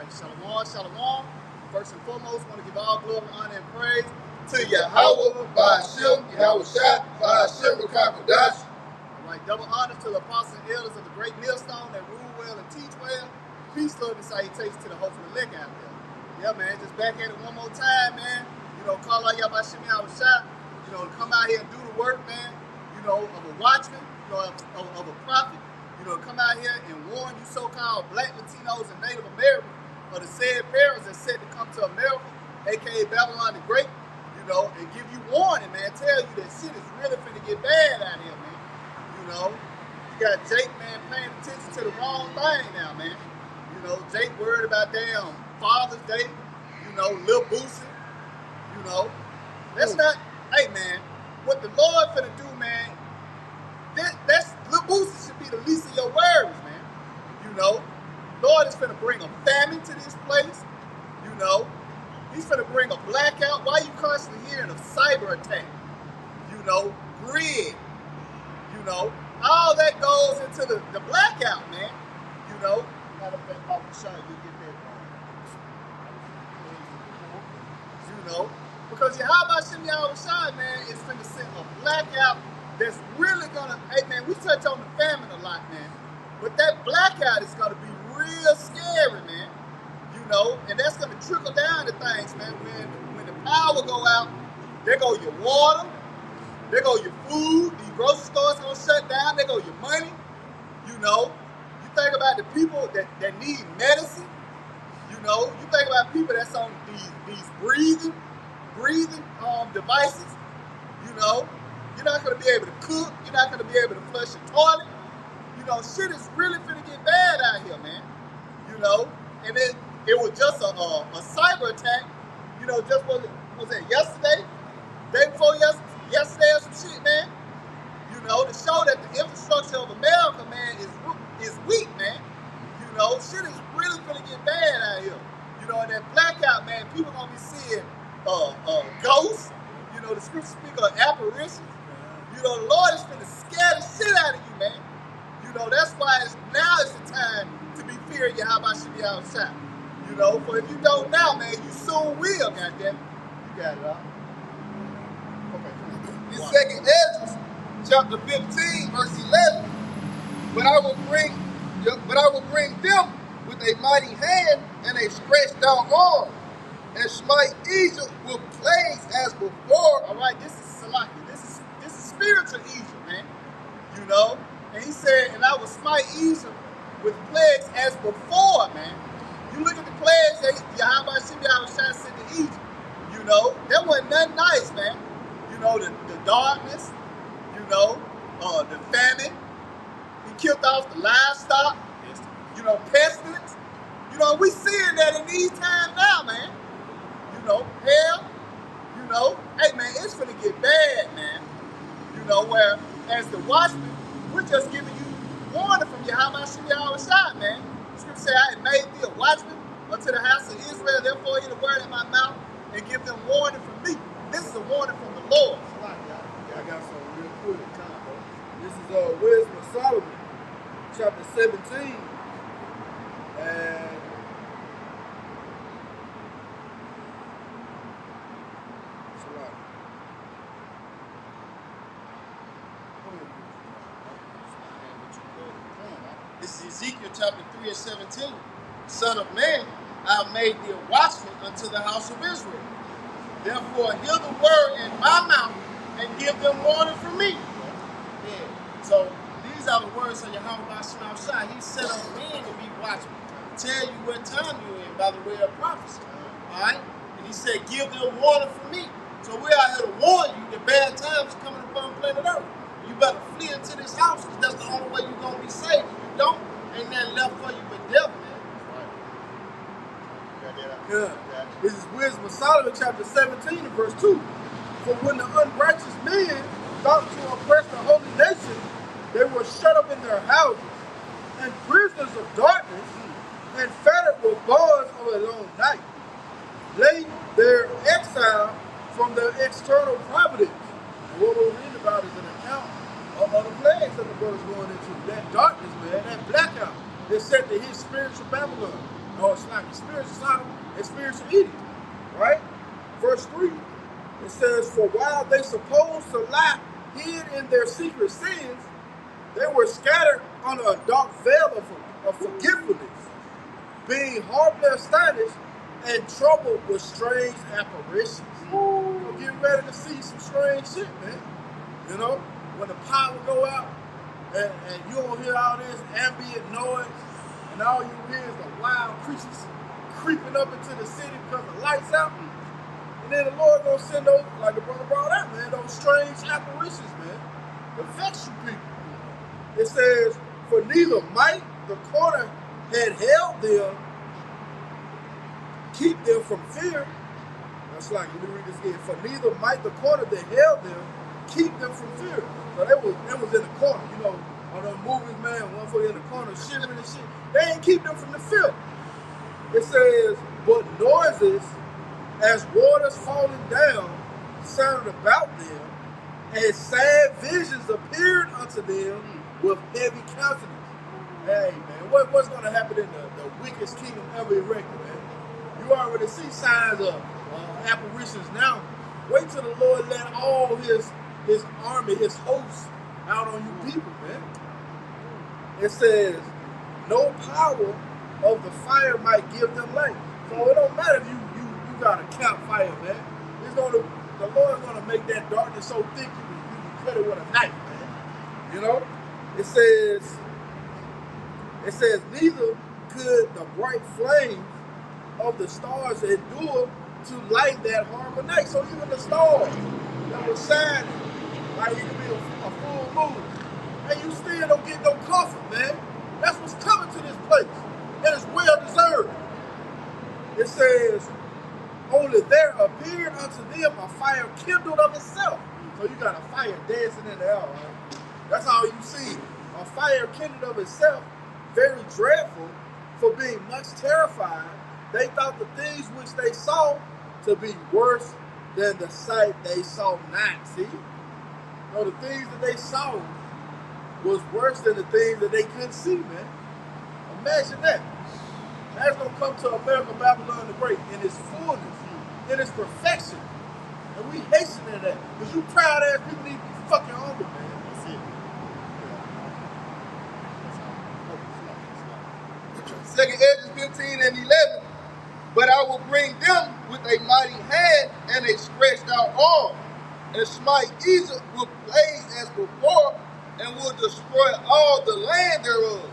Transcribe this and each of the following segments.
right, shalom, shalom. First and foremost, want to give all glory, honor, and praise to Yahawah, bahasham, Rawchaa Qadash, Rawchaa Qadash. All right, double honor to the apostles and elders of the great millstone that rule well and teach well. Peace, love, and salutations to the hopeful elect out there. Yeah, man, just back at it one more time, man. You know, call out Yahawashi, you know, to come out here and do the work, man. You know, of a watchman, you know, of a prophet. You know, come out here and warn you so-called black Latinos and Native Americans of the said perils that's set to come to America, aka Babylon the Great, you know, and give you warning, man. Tell you that shit is really finna get bad out here, man. You know, you got Jake, man, paying attention to the wrong thing now, man. You know, Jake worried about damn Father's Day, you know, Lil Boosie, you know. That's not, hey, man, what the Lord finna do, man, that's Lil Boosie should be the least of your worries, man. You know, Lord is finna bring a famine to this place. You know, He's finna bring a blackout. Why you constantly hearing of cyber attack? You know, grid. You know, all that goes into the blackout, man. You know, matter of fact, I'll show you get that wrong. You know, because Yahawashi, man, is finna send a blackout that's really gonna, hey man, we touch on the famine a lot, man. But that blackout is gonna be real scary, man. You know, and that's gonna trickle down to things, man. When the power go out, there go your water, there go your food, these grocery stores gonna shut down, there go your money. You know, you think about the people that need medicine, you know, you think about people that's on these breathing devices, you know. You're not going to be able to cook. You're not going to be able to flush your toilet. You know, shit is really finna get bad out here, man. You know, and it was just a cyber attack. You know, just was it yesterday? Day before yesterday or some shit, man. You know, to show that the infrastructure of America, man, is weak, man. You know, shit is really finna get bad out here. You know, and that blackout, man, people gonna be seeing ghosts. You know, the scripture speak of apparitions. You know, the Lord is finna scare the shit out of you, man. You know, that's why now is the time to be fearing Yahawashi outside. You know, for if you don't now, man, you soon will, goddamn. You got it, all. Okay. In second Ezra, chapter 15, verse 11. But I will bring them with a mighty hand and a stretched out arm, and smite Egypt with plagues as before. All right, this is Salaki. This is spiritual Egypt, man. You know, and he said, and I will smite Egypt with plagues as before, man. You look at the plagues that Yahawashi sent to Egypt. You know, that wasn't nothing nice, man. You know, the darkness. You know, the famine. He killed off the livestock. You know, pestilence. You know, we seeing that in these times now, man. You know, hell, you know, hey man, it's gonna get bad, man. You know, where as the watchman, we're just giving you warning from Yahawashi, man. The scripture say, I had made thee a watchman unto the house of Israel, therefore hear the word in my mouth and give them warning from me. This is a warning from the Lord. I got something real quick. This is Wisdom of Solomon, chapter 17, and this is Ezekiel chapter 3 and 17. Son of man, I have made thee a watchman unto the house of Israel. Therefore, hear the word in my mouth and give them warning from me. Yeah. So these are the words of Yahawashi. He set up men to be watchmen, tell you what time you're in by the way of prophecy. All right? And he said, give them warning from me. So we're out here to warn you that bad times are coming upon planet Earth. You better flee into this house because that's the only way you're going to be saved. If you don't, ain't nothing left for you but death, man. Yeah. This is Wisdom of Solomon, chapter 17, and verse 2. For when the unrighteous men thought to oppress the holy nation, they were shut up in their houses, and prisoners of darkness, and fettered with bonds of a long night. Lay their exile from their external providence. And what we're reading about is an account of other plagues that the brother's going into. That darkness, man, that blackout, is set to his spiritual Babylon. No, it's like spiritual Sodom and spiritual Eden, right? Verse 3, it says, for while they supposed to lie hid in their secret sins, they were scattered under a dark veil of forgetfulness, being horribly astonished and troubled with strange apparitions. You're getting ready to see some strange shit, man. You know, when the power go out and you don't hear all this ambient noise, and all you hear is the wild creatures creeping up into the city because the lights out. And then the Lord gonna send those, like the brother brought out, man, those strange apparitions, man, to vex you people. It says, for neither might the corner had held them, keep them from fear. That's like, let me read this again. For neither might the corner that held them, keep them from fear. So they was in the corner, you know, on those movies, man, one foot in the corner, shivering and shit. They ain't keep them from the fear. It says, but noises as waters falling down sounded about them, and sad visions appeared unto them with heavy countenance. Hey, man, what's going to happen in the wickedest kingdom ever erected, man? You already see signs of apparitions now. Wait till the Lord let all his army, his hosts, out on you people, man. It says, no power of the fire might give them light. So it don't matter if you got a campfire, man. The Lord's gonna make that darkness so thick you can cut it with a knife, man. You know? It says, neither could the bright flames of the stars endure to light that horrible night. So even the stars that were shining, like it could be a full moon, and you still don't get no comfort, man. That's what's coming to this place. And it's well deserved. It says, only there appeared unto them a fire kindled of itself. So you got a fire dancing in the air, right? That's all you see. A fire kindled of itself, very dreadful, for being much terrified. They thought the things which they saw to be worse than the sight they saw not. See? So the things that they saw was worse than the things that they couldn't see, man. Imagine that. That's going to come to America, Babylon the Great in its fullness, in its perfection. And we hastening that. Because you proud ass people need to be fucking humble, man. That's it. Second Edges 15 and 11. But I will bring them with a mighty hand and a stretched out arm, and smite Egypt with plagues as before, and will destroy all the land thereof.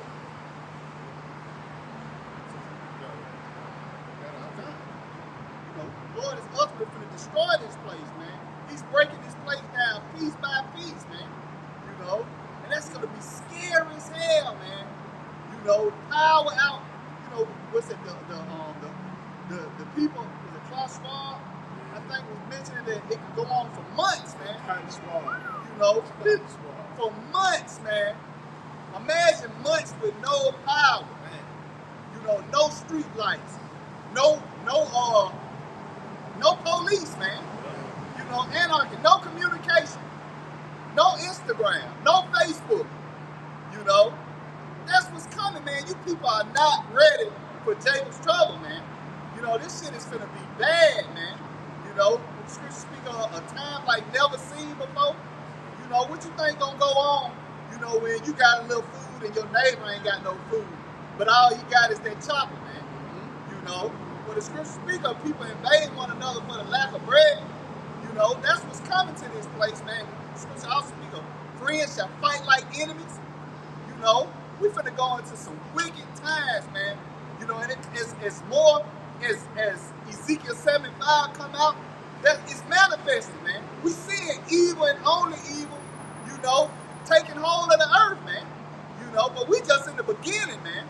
Lord is ultimately going to destroy this place, man. He's breaking this place down piece by piece, man. You know, and that's going to be scary as hell, man. You know, power out. You know, what's it? The people, the Klaus Schwab, I think was mentioning that it could go on for months, man. You know, for months, man. Imagine months with no power, man. You know, no street lights, no police, man. You know, anarchy, no communication, no Instagram, no Facebook. You know, that's what's coming, man. You people are not ready for Jacob's trouble, man. You know, this shit is gonna be bad, man. You know, the scriptures speak of a time like never seen before. You know, what you think gonna go on, you know, when you got a little food and your neighbor ain't got no food, but all you got is that chopper, man. You know, when the scriptures speak of people invading one another for the lack of bread, you know, that's what's coming to this place, man. The scriptures also speak of friends shall fight like enemies. You know, we finna go into some wicked times, man. You know, and it's more as Ezekiel 75 come out, that it's manifesting, man. We seeing evil and only evil, you know, taking hold of the earth, man. You know, but we just in the beginning, man.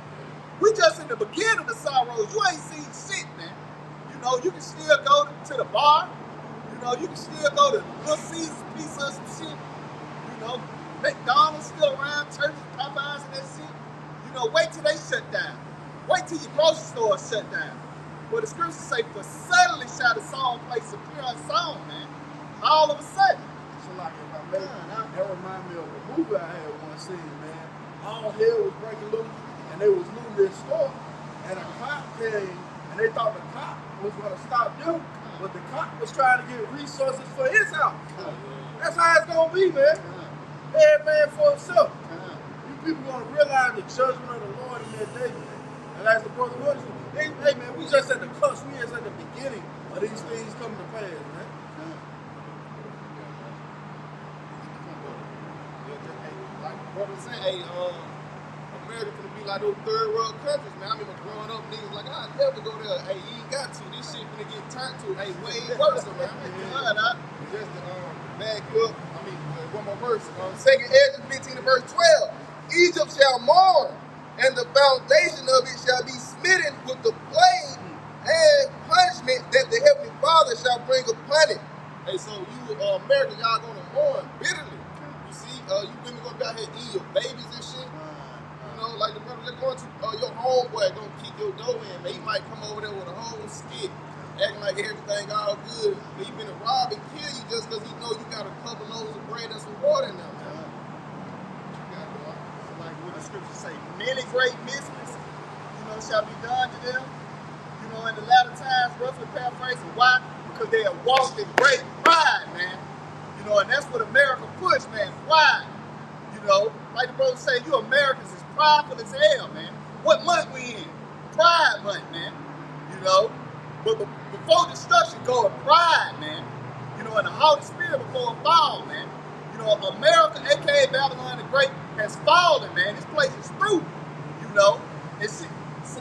We just in the beginning of the sorrows. You ain't seen shit, man. You know, you can still go to the bar. You know, you can still go to Little Caesar's Pizza or some shit. You know, McDonald's still around, churches, Popeyes and that shit. You know, wait till they shut down. Wait till your grocery store shut down. But the scriptures say, for suddenly shall the song place appear unsown, man. All of a sudden. So like if I make that remind me of a movie I had once seen, man. All hell was breaking loose and they was looting their store. And a cop came, and they thought the cop was going to stop them, but the cop was trying to get resources for his house. That's how it's going to be, man. Every man for himself. You people going to realize the judgment of the Lord in that day, man. And as the brother was, hey man, we just at the cusp, we just at the beginning of these things coming to pass, man. Like brother said, hey, America gonna be like those third world countries, man. I remember growing up, niggas like, I'd never go there. Hey, you ain't got to. This shit gonna get turned to, hey, way worse, man. Just to back you up, I mean, one more verse. 2nd Ezra 15 and verse 12. Egypt shall mourn, and the foundation of it shall be smitten with the plague and punishment that the Heavenly Father shall bring upon it. Hey, so you, America, y'all gonna mourn bitterly. You see, you women gonna be out here eating your babies and shit. You know, like the brother they're going to, your homeboy gonna kick your door in, man. He might come over there with a whole stick, acting like everything all good. But he finna rob and kill you just because he know you got a couple loaves of bread and some water in there, man. Like what the scriptures say, many great mysteries, shall be done to them. In the latter times, roughly paraphrasing, why? Because they have walked in great pride, man. And that's what America push, man, pride. Like the brother say, you Americans is prideful as hell, man. What month we in? Pride month, man. But before destruction go in pride, man. And the Holy Spirit before a fall, man. America, aka Babylon the Great, has fallen, man. This place is through. It's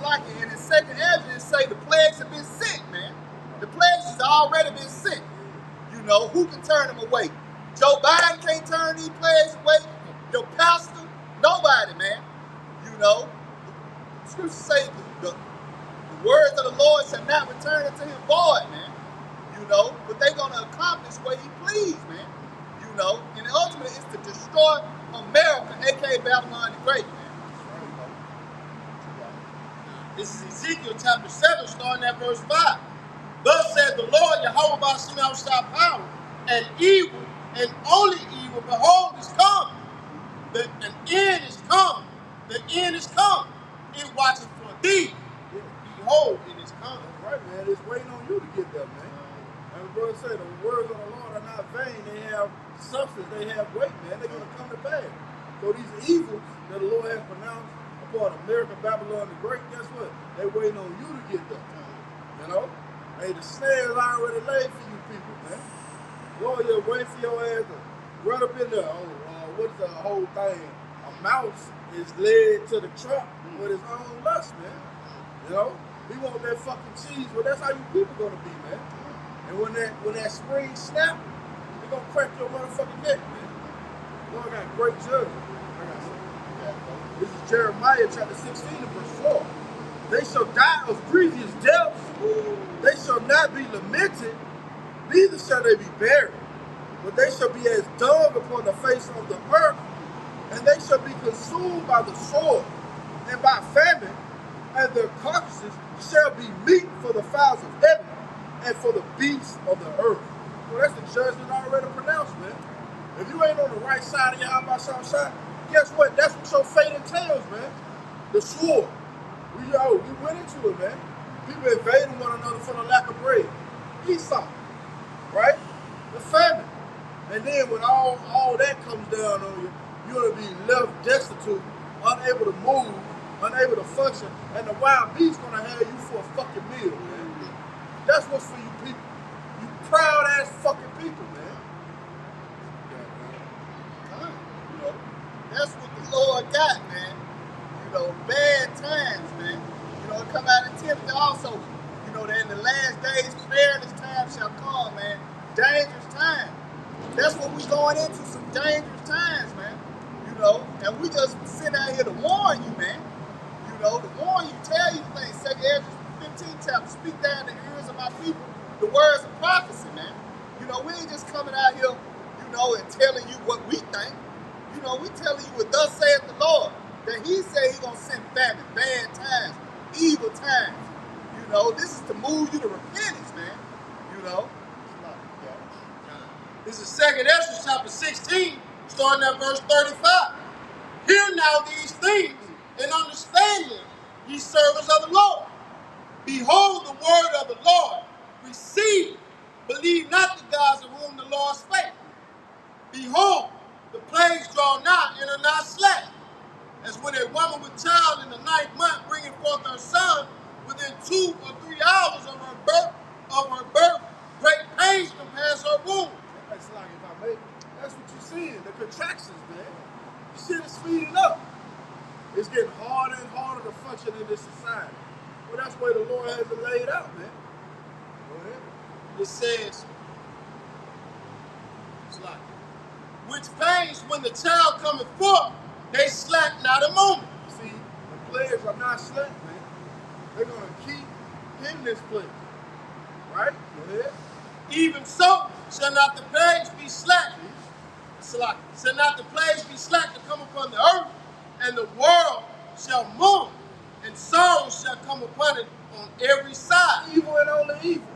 like in the 2nd Ezra, it say the plagues have been sent, man. The plagues has already been sent. Who can turn them away? Joe Biden can't turn these plagues away. Your pastor, nobody, man. The scriptures say the words of the Lord shall not return unto him void, man. But they're gonna accomplish what he please, man. And ultimately it's to destroy America, aka Babylon the Great, man. This is Ezekiel chapter 7, starting at verse 5. Thus said the Lord, Yahawah bahasham power, and evil, and only evil, behold, is come. An end is come. The end is come. It watches for thee. Behold, it is come. That's right, man. It's waiting on you to get there, man. And the brother said, the words of the Lord are not vain. They have substance. They have weight, man. They're going to come to pass. So these evils that the Lord has pronounced upon America, Babylon the Great, guess what? They're waiting on you to get there. Hey, the snare is already laid for you people, man. Lord, you're waiting for your ass to run up in there. What's the whole thing? A mouse is led to the trap with his own lust, man. We want that fucking cheese, but that's how you people gonna be, man. And when that spring snap, they gonna crack your motherfucking neck, man. Lord got great judgment. This is Jeremiah chapter 16 and verse 4. They shall die of grievous deaths. They shall not be lamented, neither shall they be buried. But they shall be as dung upon the face of the earth, and they shall be consumed by the sword and by famine, and their carcasses shall be meat for the fowls of heaven and for the beasts of the earth. Well, that's the judgment already pronounced, man. If you ain't on the right side of Yahawashi, guess what? That's what your fate entails, man. The sword. We went into it, man. People invading one another for the lack of bread. Esau, right? The famine. And then when all that comes down on you, you're going to be left destitute, unable to move, unable to function, and the wild beast's going to have you for a fucking meal, man. That's what's for you people. You proud-ass fucking people, man. That's what the Lord got, man. Bad times, man. It come out in Timothy also. That in the last days, perilous times shall come, man. Dangerous times. That's what we going into, some dangerous times, man. And we just sit out here to warn you, man. To warn you, tell you things. 2 Ezra 15 chapter, speak down the ears of my people the words of prophecy, man. We ain't just coming out here, and telling you what we think. We telling you what thus saith the Lord. That he said he gonna send famine, bad times, evil times. This is to move you to repentance, man. This is 2nd Ezra chapter 16, starting at verse 35. Hear now these things and understand them, ye servants of the Lord. Behold the word of the Lord. Receive. Believe not the gods of whom the Lord spake. Behold, the plagues draw nigh and are not slack. As when a woman with child in the 9th month bringing forth her son, within 2 or 3 hours of her birth, great pains compass her womb. That's like, if I may, that's what you're seeing, the contractions, man. Shit is speeding up. It's getting harder and harder to function in this society. Well, that's where the Lord has it laid out, man. Go ahead. It says, which pains when the child cometh forth, they slack not a moment. See, the plagues are not slack, man. They're going to keep hitting this place. Right? Go ahead. Even so, shall not the plagues be slack. Shall not the plagues be slack to come upon the earth, and the world shall mourn, and sorrow shall come upon it on every side. Evil and only evil.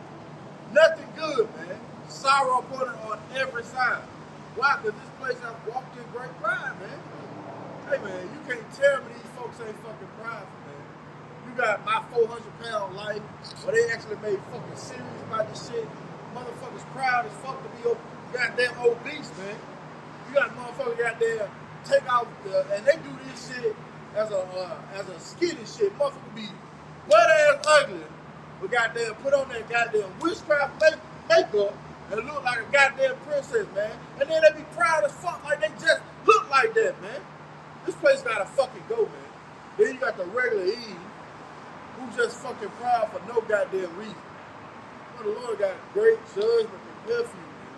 Nothing good, man. Sorrow upon it on every side. Why? Because this place has walked in great pride, man. Hey, man, you can't tell me these folks ain't fucking prideful, man. You got My 400-Pound Life, where they actually made fucking series about this shit. Motherfuckers proud as fuck to be goddamn obese, man. You got motherfuckers goddamn take off, and they do this shit as a skinny shit. Motherfuckers be butt-ass ugly, but goddamn put on that goddamn witchcraft makeup and look like a goddamn princess, man. And then they be proud as fuck like they just look like that, man. This place gotta fucking go, man. Then you got the regular Eve, who just fucking proud for no goddamn reason. But the Lord got great judgment prepared for you, man.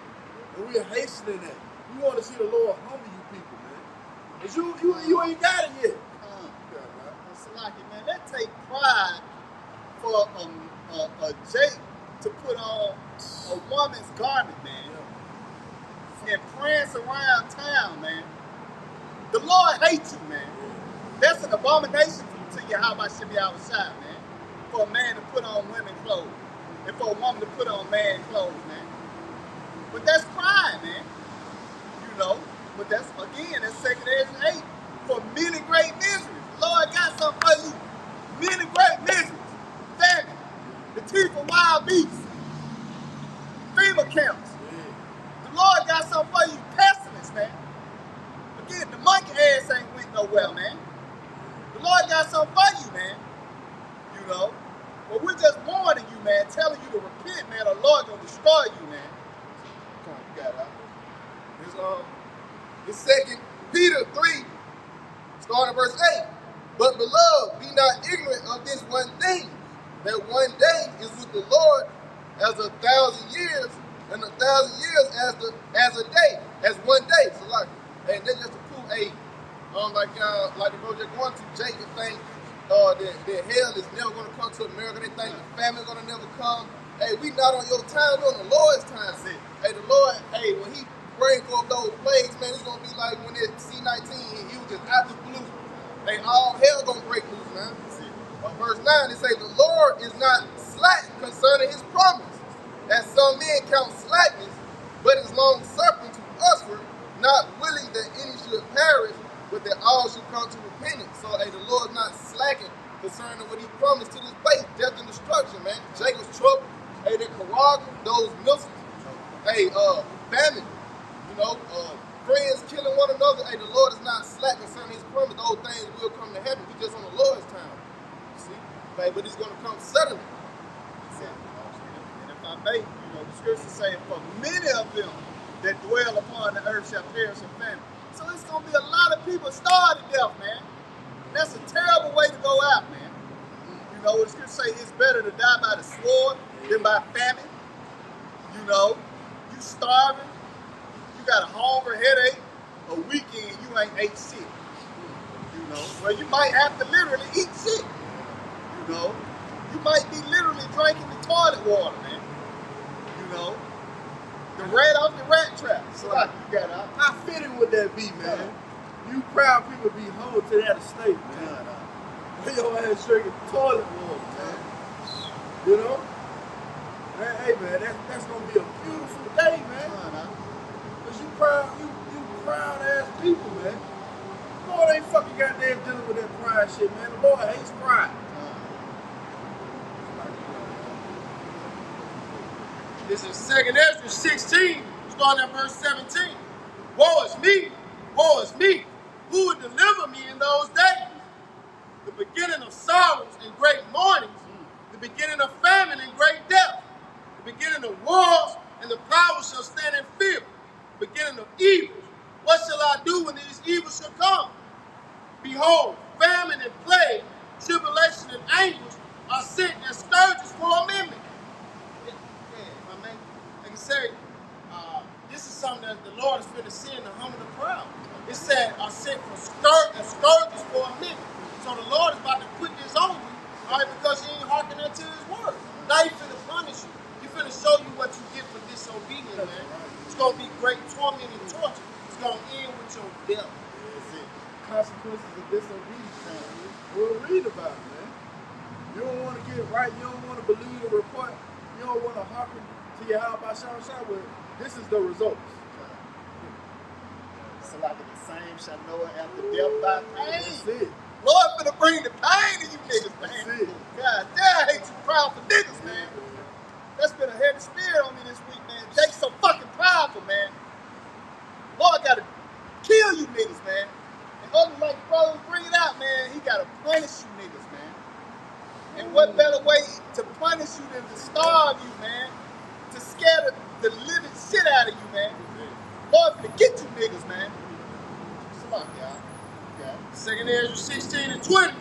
And we are hastening that. We want to see the Lord humble you people, man. Cause you ain't got it yet. It's like it, man. That take pride for a Jake to put on a woman's garment, man. Yeah. And prance around town, man. The Lord hates you, man. That's an abomination to Yahawashi, man. For a man to put on women's clothes. And for a woman to put on man's clothes, man. But that's pride, man. You know? But that's, again, that's 2nd Ezra 8. For many great miseries. The Lord got something for you. Many great miseries. Famine. The teeth of wild beasts. FEMA camps. The Lord got something for you. Pestilence, man. Again, the monkey ass ain't went nowhere, man. The Lord got something for you, man. You know? But we're just warning you, man, telling you to repent, man, the Lord gonna destroy you, man. Come on, you got it out. It's 2 Peter 3, starting verse 8. But beloved, be not ignorant of this one thing, that one day is with the Lord as 1,000 years, and 1,000 years as a day, as one day. So like, and that's just to prove like the project going to Jacob think that hell is never gonna come to America. They think the famine gonna never come. Hey, we not on your time, we're on the Lord's time. Hey, the Lord, when he bring forth those plagues, man, it's gonna be like when that C-19 he was just out the blue. They all hell gonna break loose, man. Verse 9, it say, the Lord is not slack concerning his promise, as some men count slackness, but is long suffering to usward, not willing that any should perish, but that all should come to repentance. So, the Lord's not slacking concerning what he promised to this place, death and destruction, man. Jacob's trouble, the Karag, those missiles, famine, friends killing one another. The Lord is not slack concerning his promise. Those things will come to heaven. We just on the Lord's time. See? But it's going to come suddenly. And if I may, the scriptures say, for many of them that dwell upon the earth shall perish in famine. So it's going to be a lot of people starved to death, man. And that's a terrible way to go out, man. The scriptures say it's better to die by the sword than by famine. You starving, you got a hunger, headache, a weekend, you ain't ate shit. Well, you might have to literally eat shit. You might be literally drinking the toilet water, man. The rat off the rat trap. So you got out. How fitting would that be, man? You proud people be home to that estate, man. Your ass drinking toilet water, man. Hey, man, that's gonna be a beautiful day, man. Cause you proud ass people, man. The Lord ain't fucking goddamn dealing with that pride shit, man. The Lord hates pride. This is 2nd Ezra 16, starting at verse 17. Woe is me, woe is me. Who would deliver me in those days? The beginning of sorrows and great mournings, the beginning of famine and great death, the beginning of wars, and the proud shall stand in fear, the beginning of evils. What shall I do when these evils shall come? Behold, famine and plague, tribulation and anguish are sent as scourges for a amendment. Yeah, if I may, like I say, this is something that the Lord is going to see in the hum of the crowd. It said, are sent for scourges for a minute. So the Lord is about to put this on you, all right, because you ain't hearkening unto his word. Now he's finna punish you. He's finna show you what you get for disobedience, man. It's going to be great torment and torture. It's going to end with your death. That's it. Consequences of disobedience, man. We'll read about it, man. You don't want to get right. You don't want to believe the report. You don't want to hearken to Yahawashi. Well, this is the results. It's like the same shall know it after death by pain. That's it. Lord finna bring the pain to you niggas, man. That's it. God damn, I hate you proud for niggas, man. That's been a heavy spirit on me this week, man. Jake's so fucking prideful, man. Lord gotta kill you niggas, man. And others like brothers bring it out, man. He gotta punish you niggas, man. And what better way to punish you than to starve you, man? To scare the living shit out of you, man. Lord finna get you niggas, man. Come on, y'all. 2nd Ezra 16 and 20.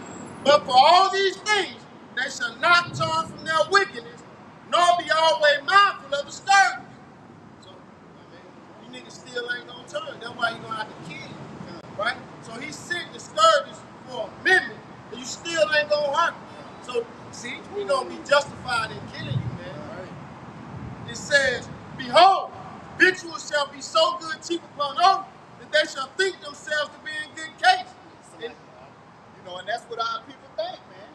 But for all these things, they shall not turn from their wickedness, nor be always mindful of the scourges. So, I mean, you niggas still ain't gonna turn. That's why you're gonna have to kill you, right? So he sent the scourges for a minute, and you still ain't gonna hurt. So, see, you're gonna be justified in killing you, man. It says, behold, victuals shall be so good cheap upon earth that they shall think themselves to be in good case. You know, and that's what our people think, man.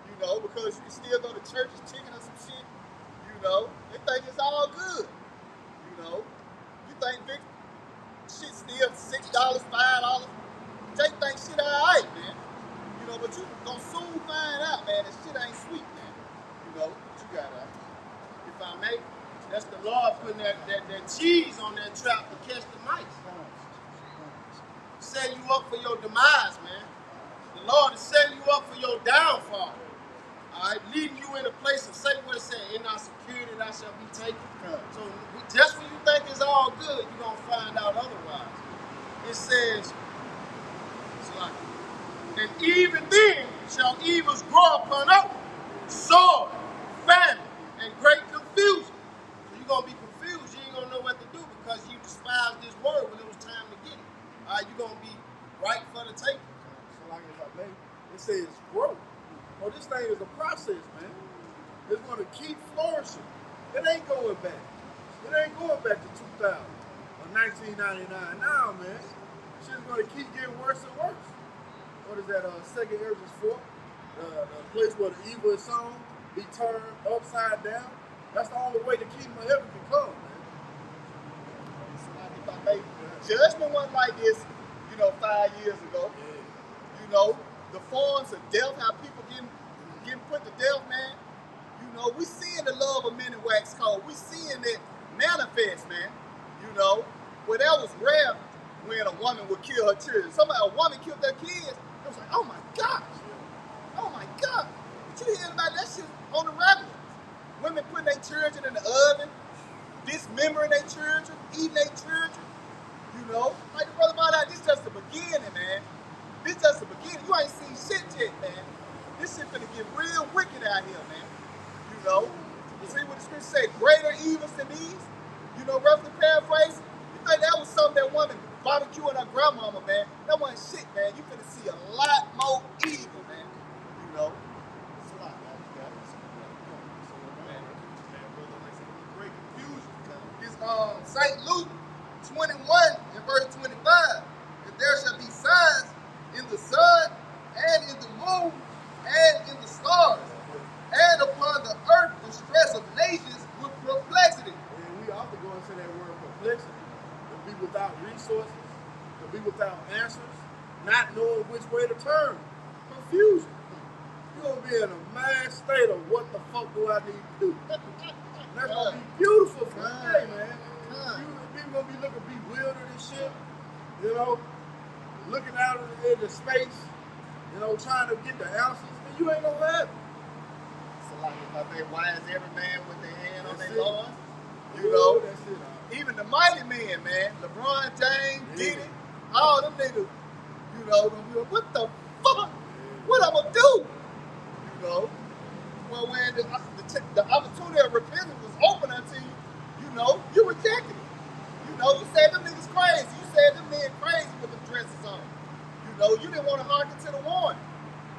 You know, because you can still go to church and chicken or some shit. You know, they think it's all good. You know, you think big shit still $6, $5. Jake thinks shit all right, man. You know, but you gonna soon find out, man, that shit ain't sweet, man. You know, what you got out. If I may, that's the Lord putting that cheese on that trap to catch the mice. Setting you up for your demise, man. The Lord is setting you up for your downfall. All right, leading you in a place of safety where it said, in our security thou shalt be taken. So just when you think it's all good, you're going to find out otherwise. It says, and even then shall evils grow upon earth, sword, famine, and great confusion. So you're going to be confused. You ain't going to know what to do because you despised this word when it was time to get it. All right, you're going to be right for the taking. So like if I may, it says growth. Well, this thing is a process, man. It's going to keep flourishing. It ain't going back. It ain't going back to 2000 or 1999 now, man. Shit's going to keep getting worse and worse. What is that, 2nd Ezra 4? The place where the evil is sown, be turned upside down. That's the only way the kingdom of heaven can come, man. So like if I may, judgment wasn't like this, you know, 5 years ago. You know, the forms of death, how people getting put to death, man. You know, we seeing the love of men in wax cold. We seeing it manifest, man. You know, where that was rare when a woman would kill her children. A woman killed their kids. It was like, oh my gosh. Oh my God. But you hear about that shit on the regular. Women putting their children in the oven, dismembering their children, eating their children. You know, like the brother about that, this just the beginning, man. This just the beginning. You ain't seen shit yet, man. This shit finna get real wicked out here, man. You know? You see what the scripture say? Greater evils than these? You know, roughly paraphrasing? You think that was something that woman barbecuing her grandmama, man? That wasn't shit, man. You finna see a lot more evil, man. You know? It's a lot, man. Great confusion. This St. Luke 21 and verse 25. And there shall be signs in the sun, and in the moon, and in the stars, and upon the earth distress of nations with perplexity. And we often go into that word perplexity. To be without resources, to be without answers, not knowing which way to turn. Confusion. You're going to be in a mad state of what the fuck do I need to do. And that's going to be beautiful Hey, man. People gonna be looking bewildered and shit. You know, looking out into space. You know, trying to get the answers. And you ain't gonna have it. So like if I say, why is every man with their hand on That's their it. loins? You know, That's it. even the mighty men, man, LeBron James, Diddy, all them niggas, you know, gonna be like, what the fuck? What I'm gonna do? You know, well, when the opportunity of repentance was open unto you, you know, you rejected it. You know, you said them niggas crazy. You said them men crazy with them dresses on. You know, you didn't want to hearken to the warning.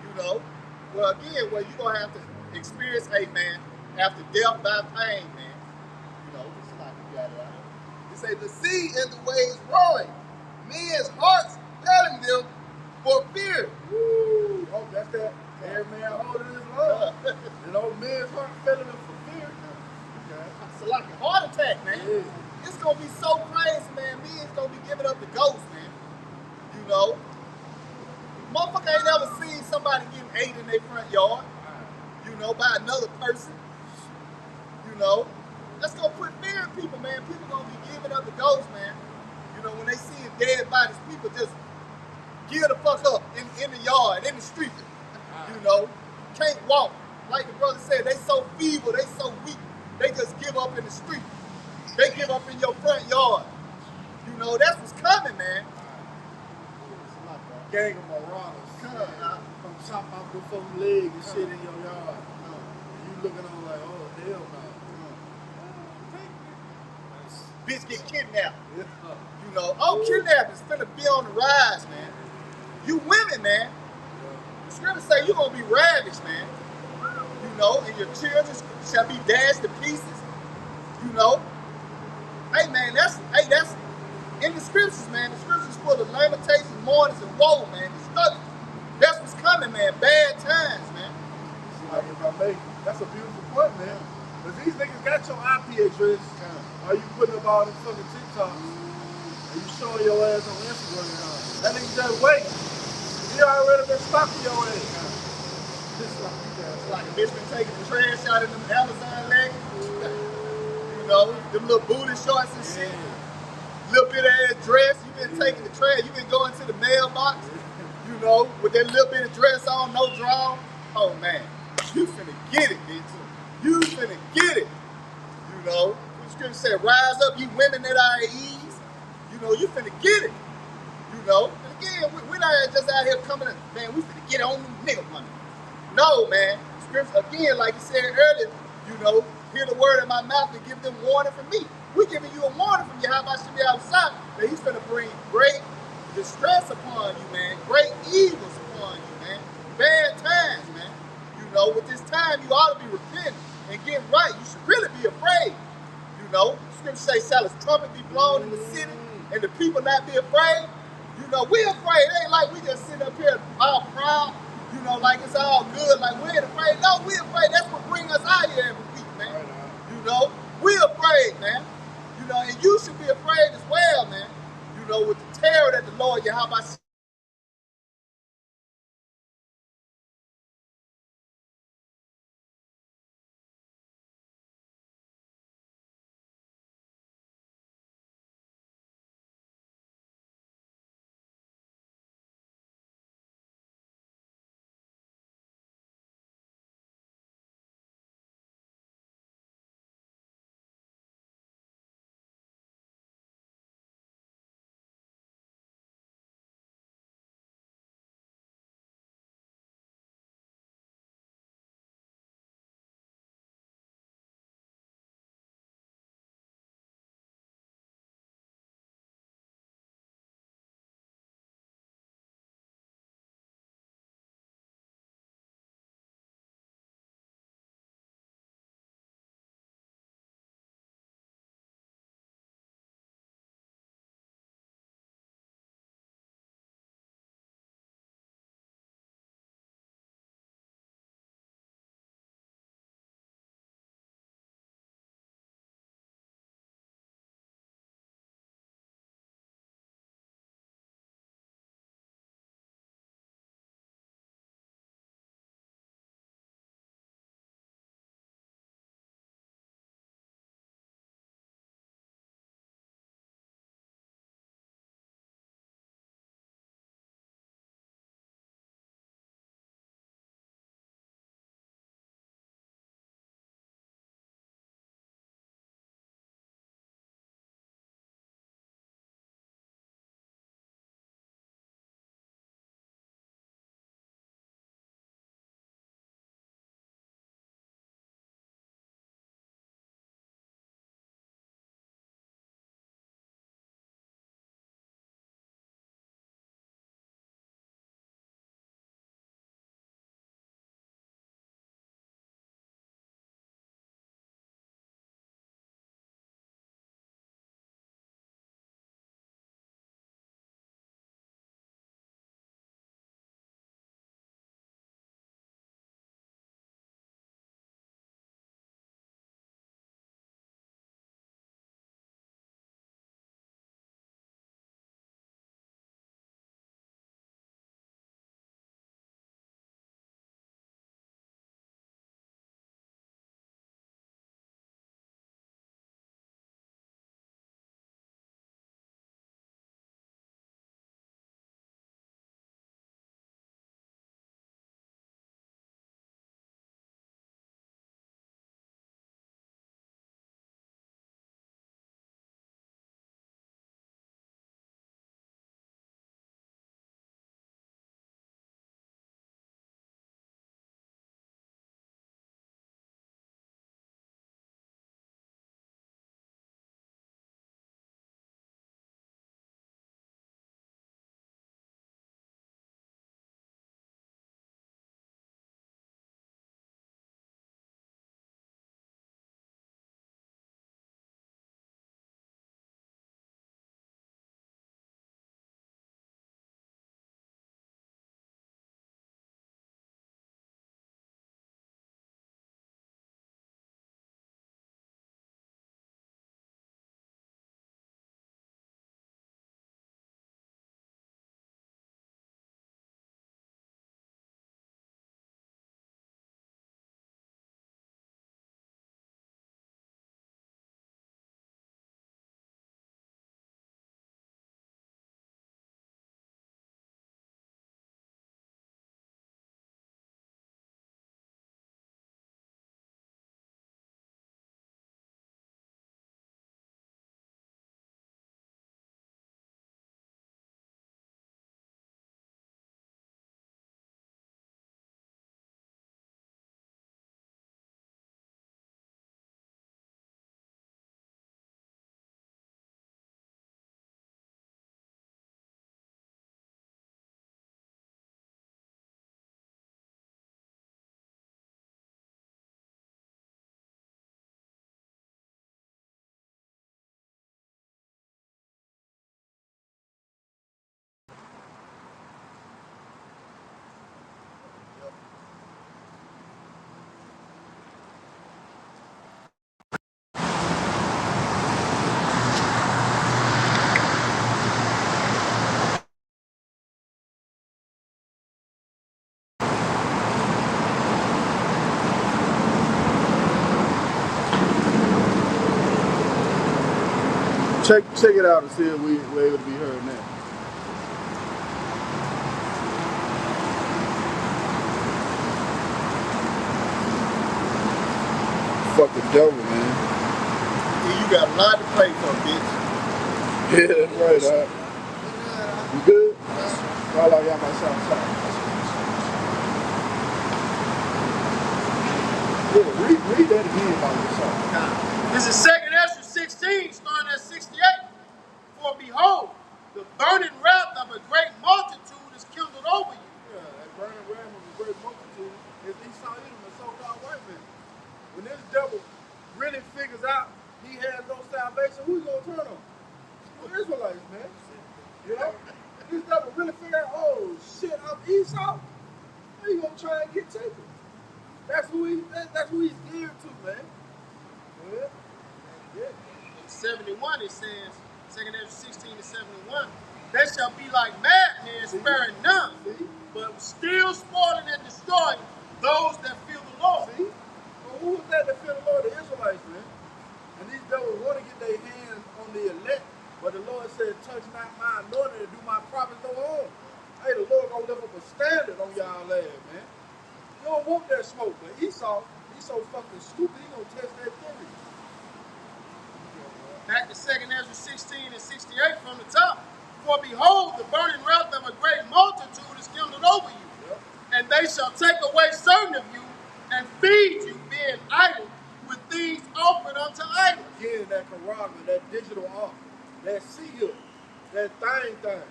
You know, well, again, well, you're gonna have to experience, hey, man, after death by pain, man. You know, it's like you got it out. It say the sea and the waves roaring, men's hearts telling them for fear. Woo! Oh, that's that. Every man holding his love. You know, men's heart failing them for fear. It's like a heart attack, man. Yeah. It's gonna be so crazy, man. Men's gonna be giving up the ghost, man. You know, motherfucker ain't never seen somebody getting ate in their front yard. You know, by another person. You know, that's gonna put fear in people, man. People gonna be giving up the ghost, man. You know, when they see dead bodies, people just give the fuck up in the yard, in the street. You know, can't walk. Like the brother said, they so feeble, they so weak, they just give up in the street. They give up in your front yard. You know, that's what's coming, man. Gang of marauders. Come chop off your fucking leg and shit in your yard. And you looking on like, oh, hell no. Bitch get kidnapped. You know, oh, kidnapping's finna be on the rise, man. You women, man. The scripture say you're gonna be ravished, man. You know, and your children shall be dashed to pieces. You know. Hey, man, that's in the scriptures, man. The scriptures full of lamentations, mournings, and woe, man. Destruction. That's what's coming, man. Bad times, man. Like if I make, that's a beautiful point, man. But these niggas got your IP address. Are you putting up all them fucking TikToks? And you showing your ass on Instagram? That nigga just wait. He already been stalking your ass. It's like a bitch been taking the trash out of them Amazon leggings. You know, them little booty shorts and shit. Little bit of ass dress. You been taking the trash. You been going to the mailbox. You know, with that little bit of dress on, no draw. Oh man, you finna get it, bitch. You finna get it. You know, the scripture said, rise up, you women that are at ease. You know, you finna get it. You know, and again, we're not just out here coming in, man, we finna get on them nigga money. No, man. Scripture, again, like you said earlier, you know, hear the word in my mouth and give them warning from me. We're giving you a warning from Yahawashi outside that he's finna bring great distress upon you, man. Great evils upon you, man. Bad times, man. You know, with this time, you ought to be repenting and getting right. You should really be afraid. You know, scripture say, shall his trumpet be blown in the city and the people not be afraid? You know, we're afraid. It ain't like we just sitting up here all proud, you know, like it's all good, like we ain't afraid. No, we're afraid. That's what brings us out here every week, man. You know, we're afraid, man. You know, and you should be afraid as well, man. You know, with the terror that the Lord Yahawashi Check it out and see if we're able to be heard now. Fucking devil, man. Yeah, you got a lot to pray for, bitch. Yeah, that's right, huh? You good? Halalyam. Yeah, read that again about yourself. This is 2nd Ezra 16, starting at 68. For behold, the burning wrath of a great multitude is kindled over you. Yeah, that burning wrath of a great multitude is Esau, the so-called white man. When this devil really figures out he has no salvation, who he gonna turn on? The Israelites, man. You know? This devil really figure out, oh shit, I'm Esau. He gonna try and get taken. That's who he's geared to, man. Yeah. In 71, it says, 2nd Ezra 16 to 71, they shall be like madmen, sparing none, but still spoiling and destroying those that fear the Lord. See? Well, who was that fear the Lord? The Israelites, man. And these devils want to get their hands on the elect, but the Lord said, touch not my anointing and do my prophets no harm. Hey, the Lord gonna lift up a standard on y'all land, man. You don't want that smoke, but Esau, he's so fucking stupid, he gonna test that theory. Back to 2nd Ezra 16 and 68 from the top. For behold, the burning wrath of a great multitude is kindled over you. Yep. And they shall take away certain of you and feed you, being idle, with things offered unto idols. Again, that Quran, that digital art, that seal, that thing, man.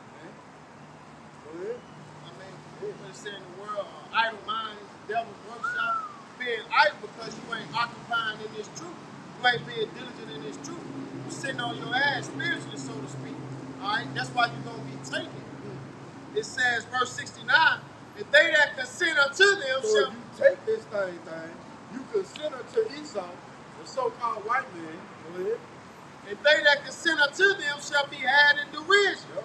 Go ahead. I mean, what it said in the world, idle minds, devil's workshop, being idle because you ain't occupying in this truth. You ain't being diligent in this truth. You sitting on your ass spiritually, so to speak. All right, that's why you're gonna be taken. It says, verse 69, if they that consent unto them so shall. if you take this thing, you consent unto Esau, the so-called white man. Go ahead. If they that consent unto them shall be had in derision,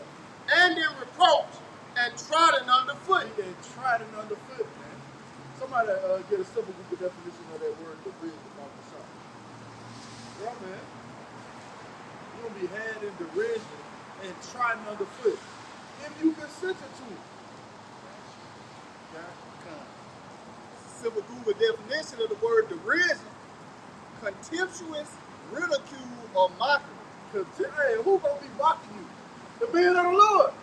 and in reproach, and trodden underfoot. And trodden underfoot, man. Somebody get a simple Google definition of that word, derision, off the shop. Yeah, man. You're going to be had in derision and trodden underfoot if you consent to it. Simple Google definition of the word derision: contemptuous ridicule or mockery. Hey, who gonna be mocking you? The man of the Lord.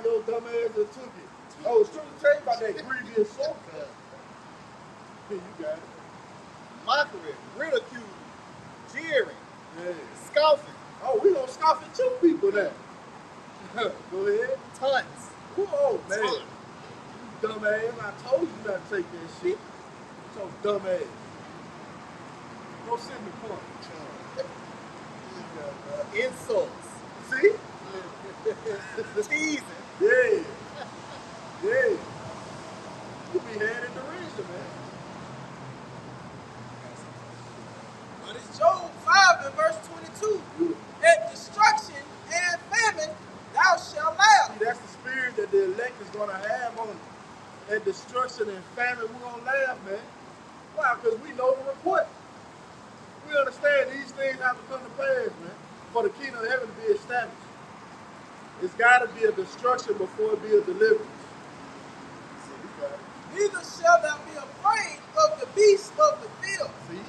Your dumb ass that took it. Oh, it's true to tell you about that grievous soul. Here, you got it. Mockery, ridicule, jeering, Yeah. scoffing. Oh, we gonna scoff at you people now. Go ahead. Taunts. Whoa, man. You dumb ass. I told you not to take that shit. So dumb ass. Go sit in the corner. Insults. See? Teasing. Yeah. Yeah. You be had in derision, man. But it's Job 5 and verse 22. At destruction and famine thou shalt laugh. See, that's the spirit that the elect is going to have on it. At destruction and famine, we're going to laugh, man. Why? Because we know the report. We understand these things have to come to pass, man, for the kingdom of heaven to be established. It's got to be a destruction before it be a deliverance. Neither shalt thou be afraid of the beasts of the field. See?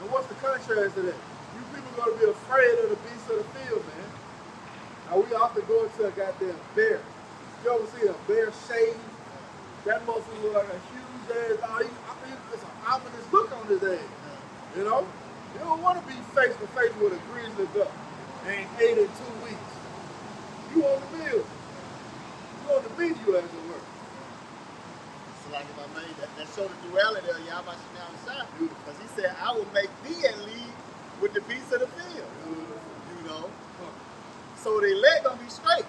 And what's the contrast to that? You people going to be afraid of the beasts of the field, man. Now, we often go into a goddamn bear. You ever see a bear shave? That motherfucker look like a huge ass. I mean, it's an ominous look on his ass. You know? You don't want to be face to face with a grizzly bear. Ain't 8 in 2 weeks. You on the mill. You on the meat, you as it were. It's like if I made that showed the duality of Yahawashi down south. Because he said, I will make thee a lead with the beasts of the field. You know? So the leg gonna be straight.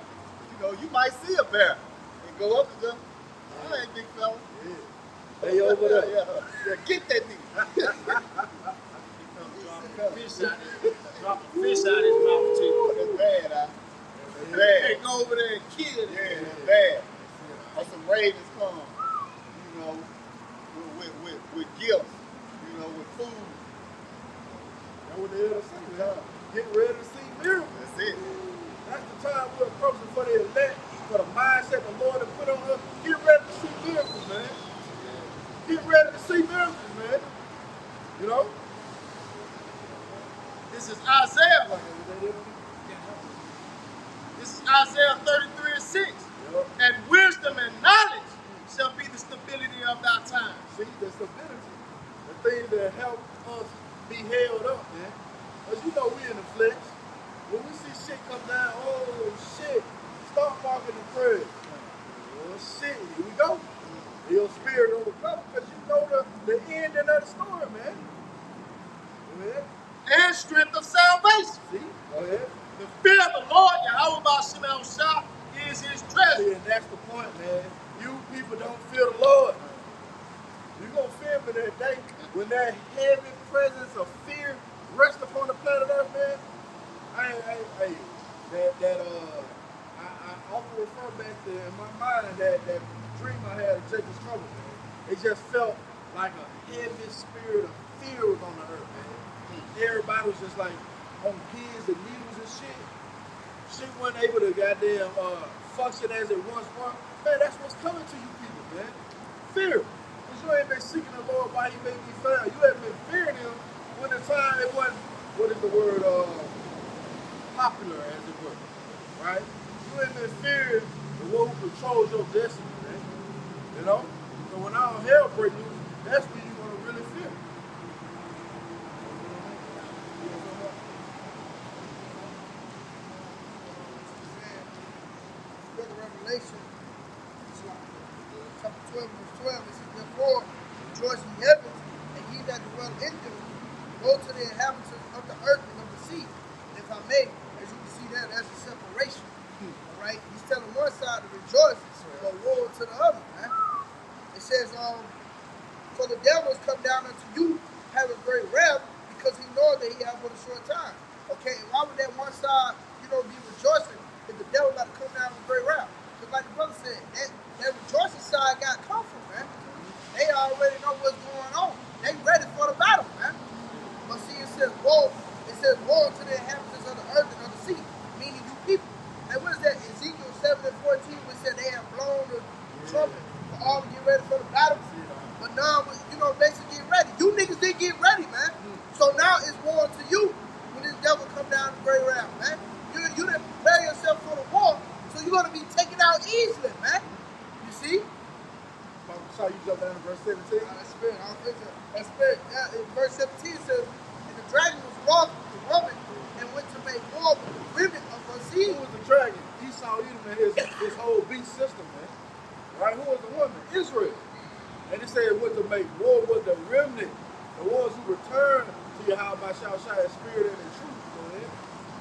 You know, you might see a bear and go up to them. All right, big fella. Yeah. Hey, over there. Yeah, get that thing. Drop a fish out his mouth too. That's bad, huh? That's bad. Hey, go over there and kill it. Yeah, that's bad. Or some ravens come, you know, with gifts, you know, with food. That's what the hell is saying. Get ready to see miracles. That's it. That's the time we're approaching for the elect, for the mindset the Lord has put on us. Get ready to see miracles, man. Get ready to see miracles, man. You know? This is Isaiah. This is Isaiah 33:6. Yep. And wisdom and knowledge shall be the stability of thy time. See, the stability. The things that help us be held up, man. Because you know we in the flesh. When we see shit come down, oh shit, start marking the prayer. Oh shit, here we go. Your spirit overcome because you know the ending of the story, man. Go ahead. And strength of salvation. See? Go ahead. The fear of the Lord, Yahawah bahasham, is his treasure. See, and that's the point, man. You people don't fear the Lord. You're going to fear him in that day. When that heavy presence of fear rests upon the planet Earth, man, I often refer back to, in my mind, that dream I had of Jacob's trouble, man. It just felt like a heavy spirit of fear was on the earth, man. Everybody was just like on pins and needles and shit. Shit wasn't able to goddamn function as it once was. Man, that's what's coming to you people, man. Fear. Because you ain't been seeking the Lord while he may be found. You haven't been fearing him when the time it wasn't, what is the word, popular as it were, right? You ain't been fearing the one who controls your destiny, man. You know? So when all hell breaks loose, that's when you're going to really fear. Revelation, chapter 12, verse 12, it says, therefore, rejoice in heaven, and ye that dwell in them, go to the inhabitants of the earth and of the sea. And if I may, as you can see there, there's a separation. All right? He's telling one side to rejoice, but woe to the other, man. It says, for the devil has come down unto you, having great wrath, because he knows that he has but a short time. Okay, and why would that one side, be rejoicing if the devil about to come down with great wrath? Because like the brother said, that rejoicing side got comfort, man. They already know what's going on. They ready for the battle, man. But see, it says woe to the inhabitants of the earth and of the sea, meaning you people. And what is that? Ezekiel 7:14, we said they have blown the trumpet for all to get ready for the battle. But now, basically get ready. You niggas didn't get ready, man. So now it's war to you when this devil come down the great wrath, man. You didn't prepare yourself for the war, so you're going to be taken out easily, man. You see? I saw you jump down to verse 17. That's spirit. I don't think so. That's spirit. Yeah, in verse 17 it says, and the dragon was wroth with the woman and went to make war with the women of her seed. Who was the dragon? Esau, Edom, and his whole beast system, man. Right? Who was the woman? Israel. And it said it was to make war with the remnant, the ones who return to Yahawah in spirit and in truth. Go ahead.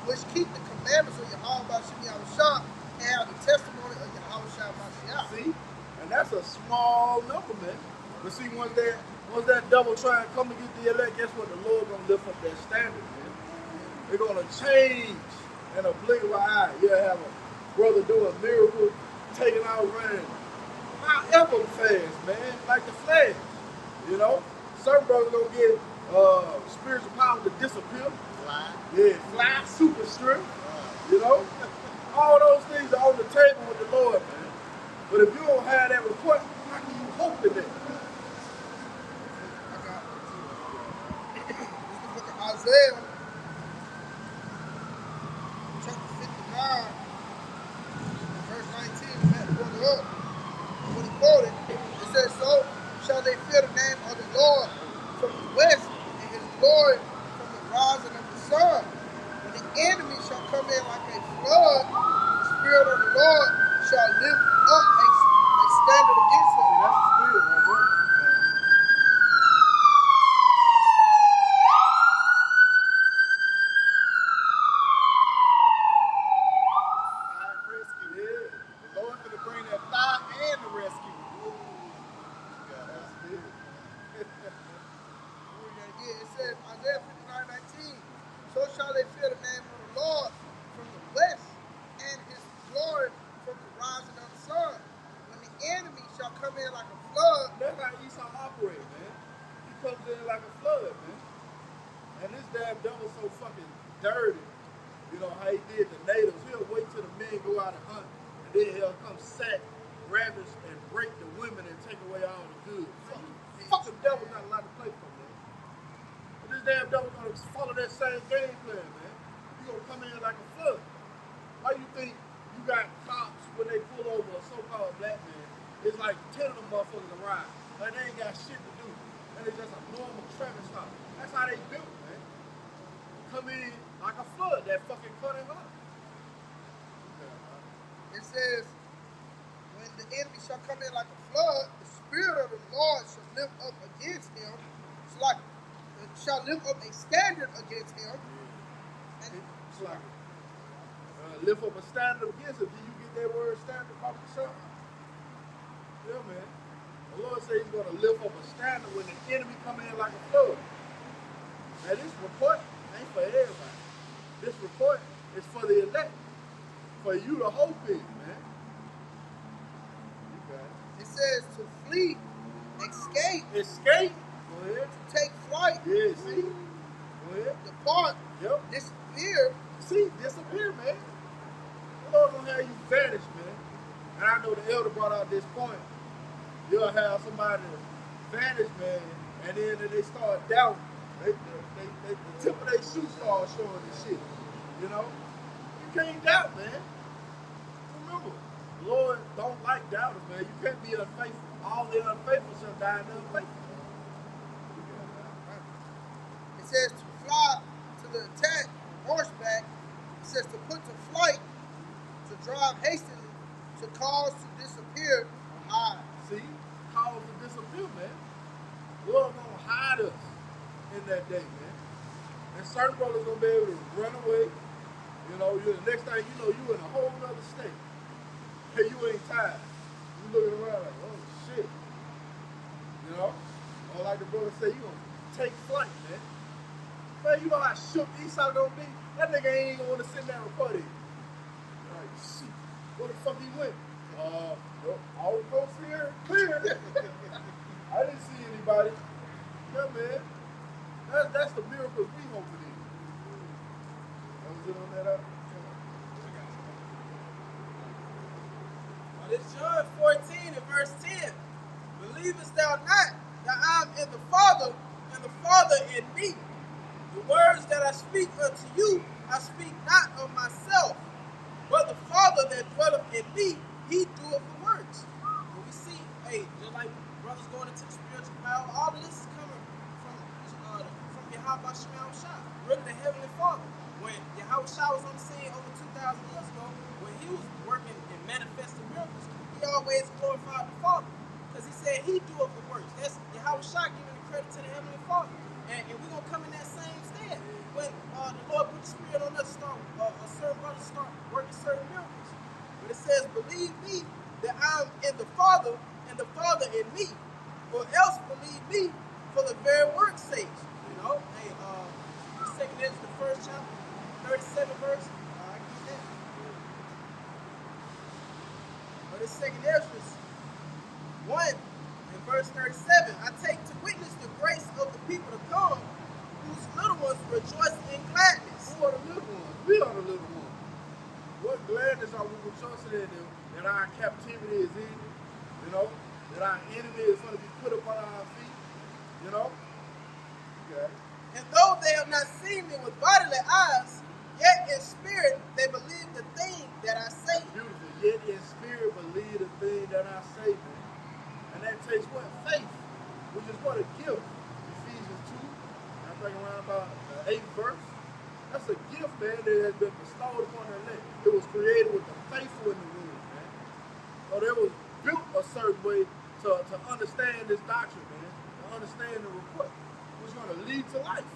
Which keep the commandments of Yahawah and have the testimony of Yahawah. See? And that's a small number, man. But see, once that double try and come to get the elect, guess what? The Lord gonna lift up that standard, man. They're gonna change in a blink of an eye. You'll have a brother do a miracle, taking out running. However fast, man, like the flash. Certain brothers gonna get spiritual power to disappear. Fly. Yeah, fly, super strength. All those things are on the table with the Lord, man. But if you don't have that report, how can you hope in that? This is the book of Isaiah, chapter 59, verse 19. Matt brought it up. When he quoted, it says, so shall they fear the name of the Lord from the west, and his glory from the rising of the sun. When the enemy shall come in like a flood, the Spirit of the Lord shall lift up a standard against him. That's the spirit, right, bro? Rescue. Yeah. The Lord gonna bring that fire and the rescue. It says, Isaiah 59:19, so shall they fear the name of the Lord from the west, and his glory from the rising of the sun. When the enemy shall come in like a flood. That's how Esau operates, man. He comes in like a flood, man. And this damn devil's so fucking dirty. You know, how he did the natives. He'll wait till the men go out and hunt, and then he'll come sack, ravage, and break the women and take away all the goods. Fucking devil's not allowed to play for, man. But this damn devil's gonna follow that same game plan, man. He gonna come in like a flood. Why you think you got cops when they pull over a so-called black man? It's like 10 of them motherfuckers arrive. Like they ain't got shit to do. And it's just a normal traffic stop. That's how they built, man. Come in like a flood, that fucking cut him up. It says, when the enemy shall come in like a flood, the Spirit of the Lord shall lift up against him. It's like, shall lift up a standard against him. Yeah. And it's like, lift up a standard against him. Did you get that word standard, Papa Shah? Yeah, man. The Lord said he's going to lift up a standard when the enemy come in like a flood. Now this report ain't for everybody. This report is for the elect. For you to hope in, man. Okay. It says to flee, escape. Escape. Go ahead. To take flight. Yeah, see? Go ahead. Depart. Yep. Disappear. See, disappear, man. The Lord gonna have you vanish, man. And I know the elder brought out this point. You'll have somebody vanish, man, and then they start doubting. The tip of their shoe start showing this shit. You know? You can't doubt, man. Remember, the Lord don't like doubters, man. You can't be unfaithful. All the unfaithful shall die in the unfaithful. It says to fly to the attack, horseback. It says to put to flight, to drive hastily, to cause to disappear, or hide. See? Cause to disappear, man. The Lord gonna hide us in that day, man. And certain brothers gonna be able to run away. You know, the next thing you know, you in a whole other state. Hey, you ain't tired. You looking around like, oh shit. You know? Or like the brother say, you gonna take flight, man. Man, you know how shook Esau gonna be? That nigga ain't even gonna want to sit down and report it. Like, shit, where the fuck he went? All the folks here, clear. I didn't see anybody. Yeah, man. That's the miracles we hoping in. On that up. Well, it's John 14 and verse 10. Believest thou not that I am in the Father, and the Father in me? The words that I speak unto you, I speak not of myself, but the Father that dwelleth in me, he doeth the works. When we see, hey, just like brothers going into the spiritual battle, all of this is coming from Yahawashi, really the Heavenly Father. When Yahawashi was on the scene over 2,000 years ago, when he was working and manifesting miracles, he always glorified the Father. Because he said he doeth the works. That's Yahawashi giving the credit to the Heavenly Father. And we're going to come in that same stand. When the Lord put the Spirit on us, a certain brother start working certain miracles. But it says, believe me that I am in the Father, and the Father in me. Or else believe me for the very work's sake. You know, hey, second is the first chapter. 37 verse. I get that. But it's second Ezra 1 and verse 37. I take to witness the grace of the people to come, whose little ones rejoice in gladness. Who are the little ones? We are the little ones. What gladness are we rejoicing in them? That our captivity is in, you know? That our enemy is going to be put upon our feet, you know? Okay. And though they have not seen me with bodily eyes, yet in spirit they believe the thing that I say. Beautiful. Yet in spirit believe the thing that I say, man. And that takes what? Faith. Which is what? A gift. Ephesians 2. I think around about the 8th verse. That's a gift, man, that has been bestowed upon the elect. It was created with the faithful in the room, man. So they was built a certain way to understand this doctrine, man. To understand the report. Which is going to lead to life.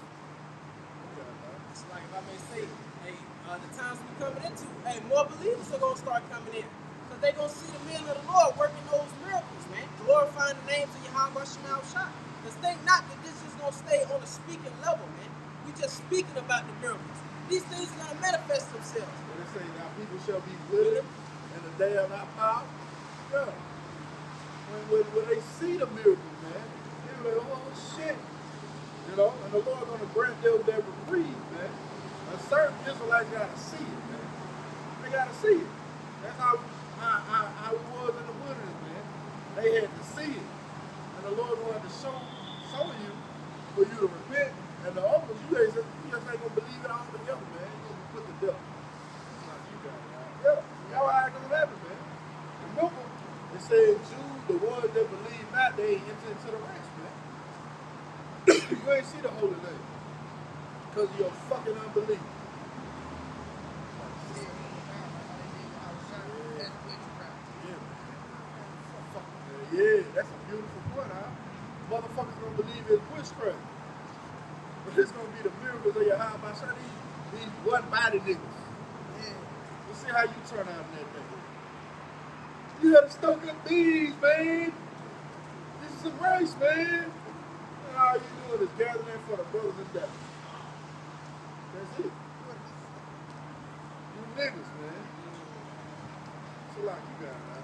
It's like if I may say, hey, the times we're coming into, hey, more believers are going to start coming in. Because they're going to see the men of the Lord working those miracles, man. Glorifying the names of Yahawashi. Because think not that this is going to stay on a speaking level, man. We just speaking about the miracles. These things are going to manifest themselves. When they say, now people shall be willing in the day of our power. Yeah. When they see the miracles, man, they be like, oh, shit. You know, and the Lord going to grant them their request. certain Israelites gotta see it, man. They gotta see it. That's how it was in the wilderness, man. They had to see it. And the Lord wanted to show some of you for you to repent. And the others, you just ain't gonna believe it all together, man. You're gonna put the devil. It's like you got it, man. Yeah, y'all how it gonna happen, man. Remember, it said Jews, the ones that believe not, they ain't enter into the rest, man. You ain't see the holy name. Because of your fucking unbelief. Yeah, that's a beautiful point, huh? Motherfuckers gonna believe it's witchcraft. But it's gonna be the miracles of Yahawashi, these one-body niggas. Yeah. We'll see how you turn out in that thing. You had to stuck up bees, man. This is a race, man. And all you doing is gathering for the brothers and death. That's it. You niggas, man. So like you got it, huh?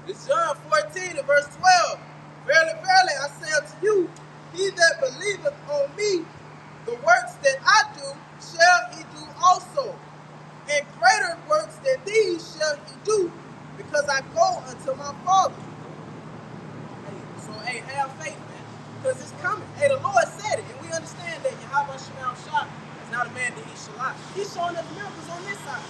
It's John 14 and verse 12. Verily, verily, I say unto you, he that believeth on me, the works that I do, shall he do also. And greater works than these shall he do, because I go unto my Father. So, have faith, man, because it's coming. The Lord said it, and we understand that Yahawashi is not a man that he shall lie. He's showing us miracles on this side.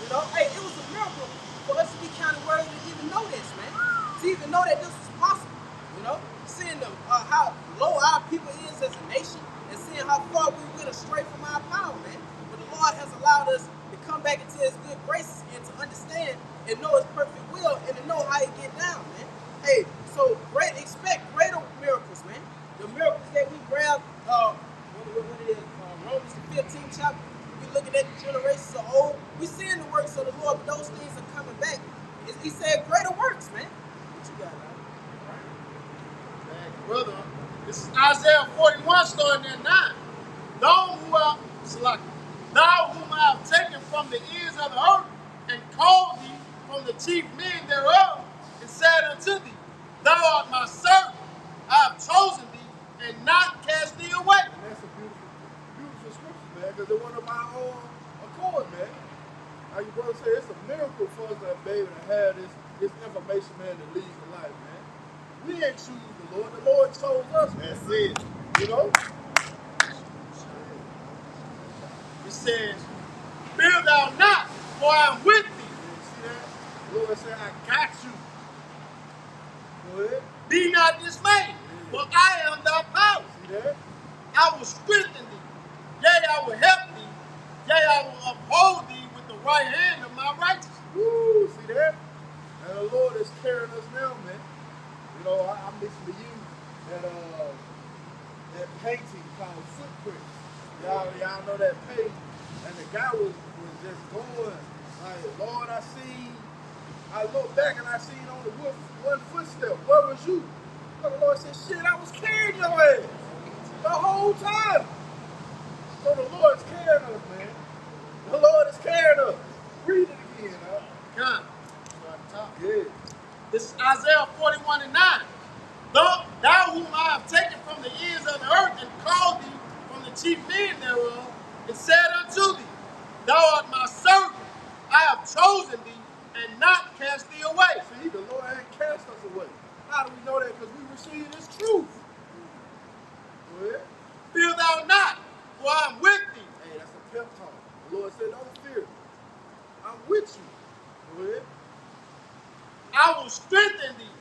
You know, it was a miracle for us to be counted worthy to even know this, man. To even know that this is possible. You know, seeing how low our people is as a nation, and seeing how far we went astray from our power, man. But the Lord has allowed us to come back into his good graces and to understand and know his perfect will and to know how he get down, man. So expect greater miracles, man. The miracles that we grab, what it is, Romans the 15th chapter. We looking at the generations of old. We seeing the works of the Lord, but those things are coming back. He said greater works, man. What you got, man? Brother, this is Isaiah 41 starting at 9. Thou whom I have taken from the ends of the earth and called thee from the chief men thereof, and said unto thee, thou art my servant, I have chosen thee, and not cast thee away. And that's a beautiful, beautiful scripture, man, because it wasn't of my own accord, man. Like your brother said, it's a miracle for us to be able to have this information, man, to lead the life, man. We ain't choose the Lord. The Lord chose us, man. That's it. You know? It says, fear thou not, for I am with thee. See that? The Lord said, I got you. Go ahead. Be not dismayed, for I am thy power. See that? I will strengthen thee. Yea, I will help thee. Yea, I will uphold thee with the right hand of my righteousness. Woo, see that? And the Lord is carrying us now, man. You know, I mentioned to you that painting called Footprints. Y'all know that page. And the guy was just going like, Lord, I looked back and I seen on the one footstep. Where was you? And the Lord said, shit, I was carrying your ass the whole time. So the Lord's carrying us, man. The Lord is carrying us. Read it again, huh? Come. Yeah. This is Isaiah 41 and 9. Thou whom I have taken from the ends of the earth and called thee from the chief men thereof, and said unto thee, thou art my servant, I have chosen thee, and not cast thee away. See, the Lord ain't cast us away. How do we know that? Because we received his truth. Go ahead. Fear thou not, for I am with thee. Hey, that's a pep talk. The Lord said, don't fear. I'm with you. Go ahead. I will strengthen thee.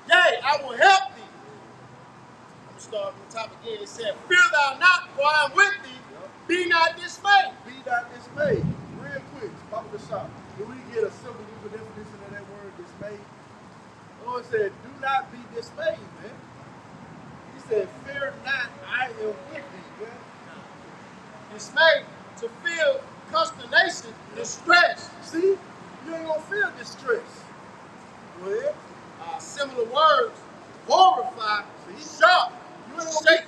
Yea, I will help thee. I'm going to start from the top again. It said, fear thou not, for I am with thee. Be not dismayed. Be not dismayed. Real quick, pop the shop. Do we get a simple definition of that word, dismayed? The Lord said, do not be dismayed, man. He said, fear not, I am with thee, man. Dismayed, to feel consternation, distress. See? You ain't gonna feel distress. Go ahead. Similar words, horrify, shock,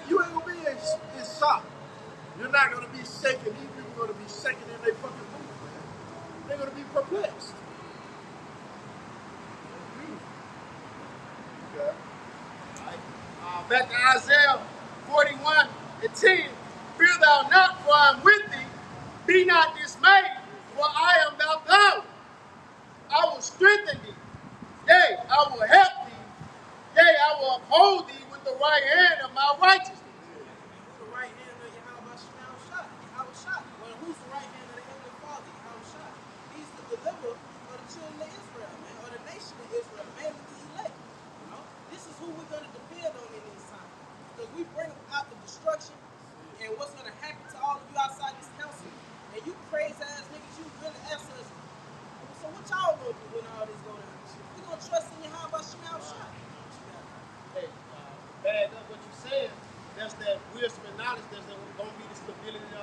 You ain't gonna be in shock. You're not gonna be shaken. These people are gonna be shaking in their fucking boots, man. They're gonna be perplexed. Okay. Back to Isaiah 41 and 10. Fear thou not, for I am with thee. Be not dismayed.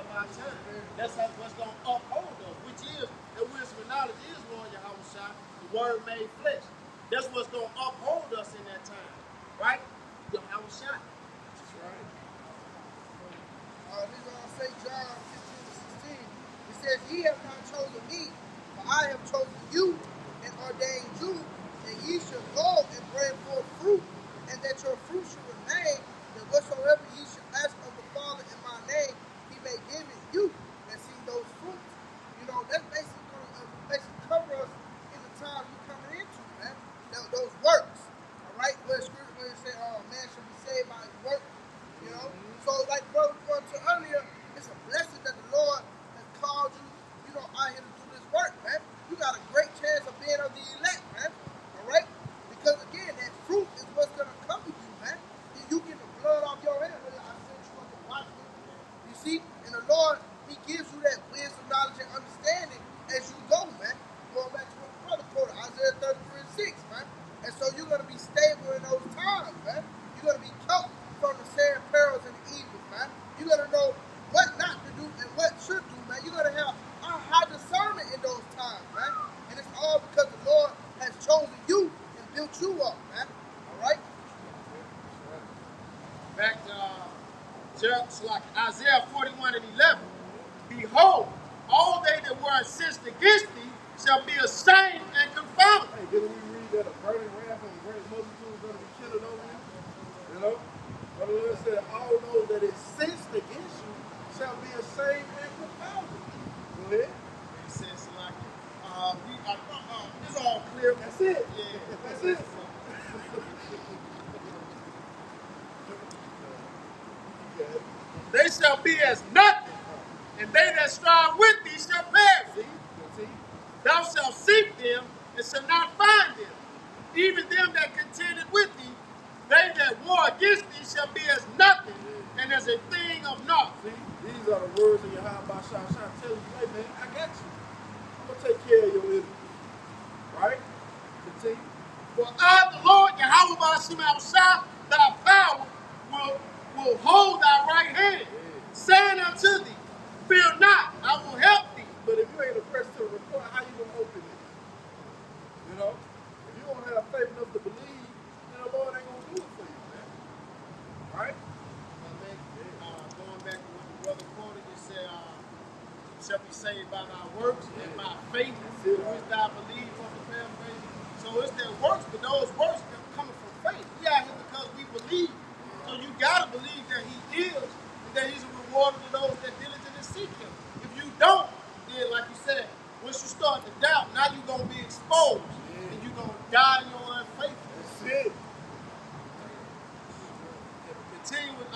by time. That's what's going to uphold us, which is the wisdom and knowledge is Lord Yahawashi, the word made flesh. That's what's going to uphold us in that time, right? Yahawashi. That's right. This is say John 15 to 16. It says, Ye have not chosen me, but I have chosen you and ordained you, that ye should go and bring forth fruit, and that your fruit should remain, that whatsoever ye should ask of the Father in my name, he may give it you, and see those fruits. You know, that's basically going to basically cover us in the time we're coming into, man. Those works, all right? Where it says, man should be saved by his work, you know? So, like brother was going to earlier, it's a blessing that the Lord has called you, you know, out here to do this work, man. You got a great chance of being of the elect, man. All right? Because again, that fruit is what's gonna come with you, man. You get the blood off your hand. I sent you up to watch me. You see? And the Lord, he gives you that wisdom, knowledge, and understanding as you go, man. Going back to what the brother quoted, Isaiah 33 and 6, man. And so you're gonna be stable in those times, man. You're gonna be kept from the sad perils and the evils, man. You're gonna know what not to do and what should do, man. You're gonna have a high discernment in those times, man. And it's all because the Lord has chosen you and built you up, man. All right? Back to like Isaiah 41 and 11. Behold, all they that were incensed against thee shall be ashamed and confounded. Hey, didn't we read that a burning wrath and a great multitude is going to be killed over you? You know? But the Lord said, all those that incensed against you shall be ashamed and confounded. Go ahead. It says like, it's all clear. That's it. Yeah, That's it. They shall be as nothing, and they that strive with thee shall perish. See? Thou shalt seek them and shall not find them. Even them that contended with thee, they that war against thee shall be as nothing and as a thing of naught. See? These are the words of Yahawah trying to tell you, hey man, I got you. I'm going to take care of your enemies. Right? Continue. For I, the Lord, Yahawashi, thy power will hold thy right hand, saying unto thee, fear not, I will help thee. But if you ain't oppressed to the report, how you going to open it? You know? If you don't have faith enough to believe, then the Lord ain't going to do it for you, man. Right? Going back to what the brother quoted, it said, shall be saved by thy works and by faith, which thou believe from the paraphrase. So it's their works, but those works are coming from faith. We out here because we believe. So you gotta believe that he is, and that he's a rewarder to those that diligently seek him. If you don't, then like you said, once you start to doubt, now you're gonna be exposed. And you're gonna die in your unfaith. That's it. Continue with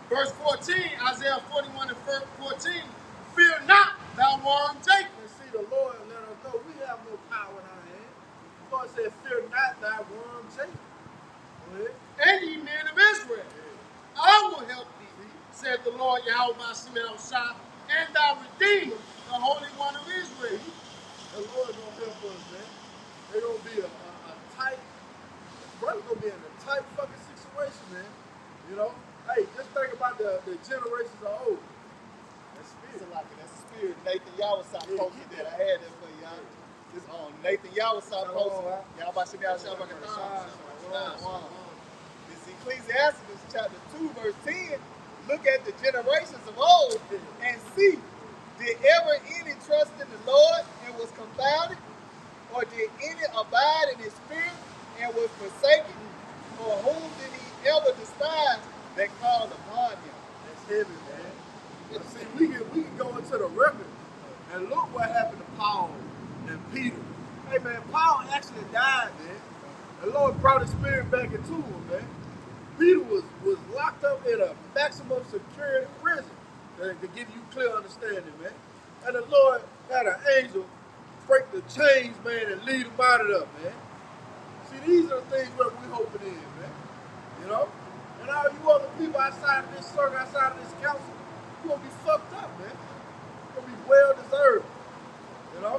verse 14, Isaiah 41 and 14. Fear not, thou worm Jacob. And see, the Lord let us know we have no power in our hand. The Lord said, fear not thy worm Jacob. Go ahead. And ye men of Israel, I will help thee, said the Lord Yahawashi, and thy Redeemer, the Holy One of Israel. The Lord gonna help us, man. They're gonna be a tight, brother gonna be in a tight fucking situation, man. You know? Hey, just think about the generations of old. That's spirit. That's the spirit. Nathan Yahawashi posted that. I had that for y'all. This on Nathan Yahawashi posted. Yahawashi This Ecclesiastes chapter 2, verse 10. Look at the generations of old and see, did ever any trust in the Lord and was confounded? Or did any abide in his spirit and was forsaken? Or whom did he ever despise that called upon him? That's heavy, man. But see, we can go into the record and look what happened to Paul and Peter. Hey, man, Paul actually died, man. The Lord brought his spirit back into him, man. Peter was locked up in a maximum security prison to give you clear understanding, man. And the Lord had an angel break the chains, man, and lead him out of there, man. See, these are the things that we're hoping in, man. You know? And all you other people outside of this circle, outside of this council, you're going to be fucked up, man. You're going to be well deserved. You know?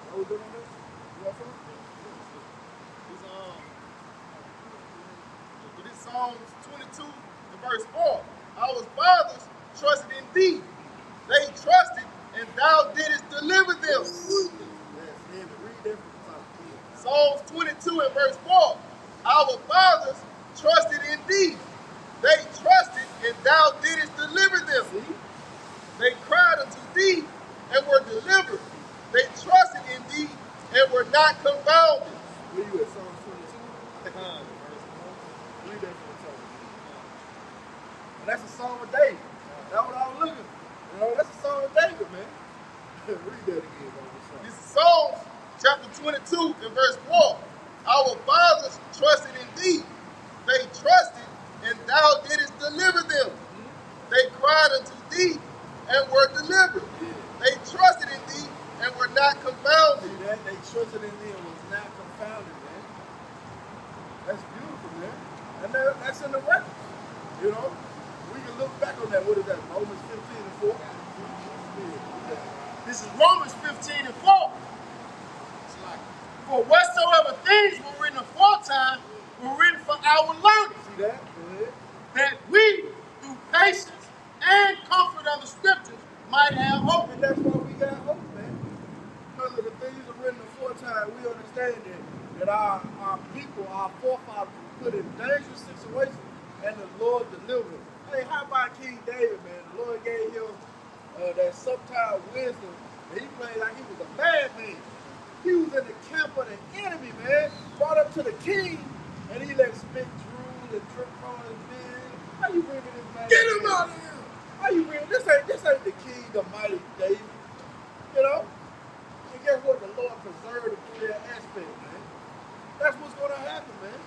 What was doing this? You want something? This Psalms 22 and verse 4. Our fathers trusted in thee. They trusted, and thou didst deliver them. Yes, man. Read that from the top. Psalms 22 and verse 4. Our fathers trusted in thee. They trusted, and thou didst deliver them. See? They cried unto thee and were delivered. They trusted in thee and were not confounded. Where you at? Psalms 22? Read that from the top. And that's a song of David. That's what I was looking for. You know, that's a song of David, man. Read that again, bro. This is Psalms chapter 22 and verse 4. Our fathers trusted in thee. They trusted, and thou didst deliver them. They cried unto thee and were delivered. They trusted in thee and were not confounded. See that? They trusted in thee and was not confounded, man. That's beautiful, man. And that's in the record. You know? We can look back on that. What is that? Romans 15 and 4? This is Romans 15 and 4. For whatsoever things were written aforetime were written for our learning. See that? Go ahead. That we, through patience and comfort of the scriptures, might have hope. And that's why we got hope, man. Because of the things that are written aforetime, we understand that our people, our forefathers, were put in dangerous situations, and the Lord delivered them. Hey, how about King David, man? The Lord gave him that subtle wisdom, and he played like he was a madman. He was in the camp of the enemy, man. Brought up to the king, and he let spit, drool, and drip on his beard. How you bringing this man? Get him out of here! How you bringing this ain't the king, the mighty David. You know? And guess what? The Lord preserved him through that aspect, man. That's what's gonna happen, man.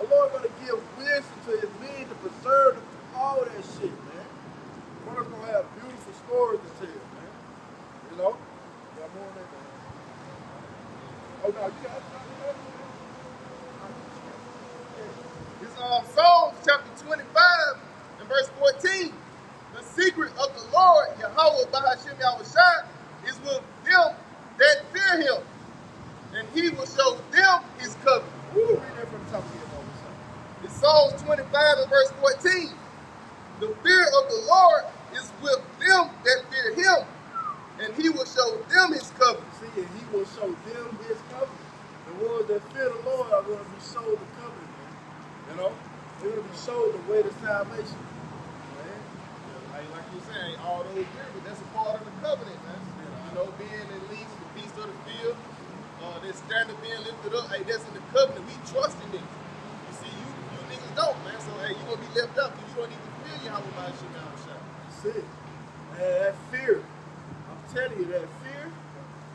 The Lord gonna give wisdom to his men to preserve them through all that shit, man. Brother's gonna have beautiful stories to tell, man. You know? Got more on that, man. Oh, no, you got it. This is Psalms chapter 25 and verse 14. The secret of the Lord, Yahawah, bahasham, Yahawashi, is with them that fear him, and he will show them his covenant. Who will read that from the top of your Bible? It's Psalms 25 and verse 14. The fear of the Lord is with them that fear him, and he will show them his covenant. See, and he will show them his covenant. The ones that fear the Lord are going to be showed the covenant, man. You know? They're going to be showed the way to salvation. Man. Like you were saying, all those years, but that's a part of the covenant, man. You know, being at least the beast of the field, that standard being lifted up, hey, that's in the covenant. We trust in it. You see, you niggas don't, man. So, hey, you're going to be left up because you don't even feel Yahawah bahasham, Yahawashi. That's it. Man, that fear. I'm telling you, that fear,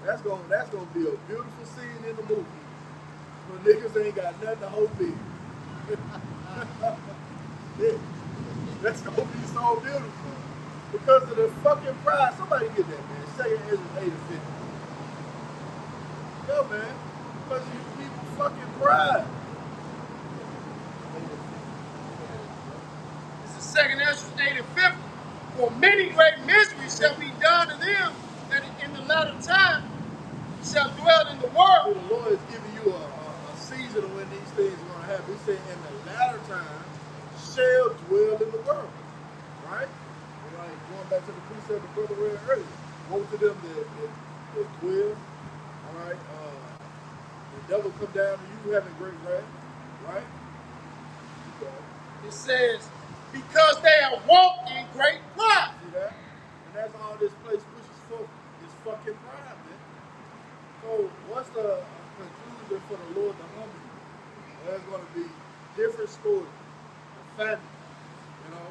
that's gonna be a beautiful scene in the movie. When niggas ain't got nothing to hope in. Yeah. That's gonna be so beautiful. Because of the fucking pride. Somebody get that, man. Second Ezra 8 and 50. Yeah, man. Because you people fucking pride. This is 2 Ezra 8 and 50. For many great miseries shall be done to them that in the latter time shall dwell in the So world. the Lord is giving you a season of when these things are going to happen. He said, in the latter time shall dwell in the world. Right? And like going back to the precept the brother read earlier. Woe to them that dwell. All right? The devil come down to you having great wrath. Right? It says, because they are walked in great pride. See that? And that's all this place pushes for. Is fucking pride, man. So what's the conclusion for the Lord to humble you? There's going to be different stories. Famine. You know,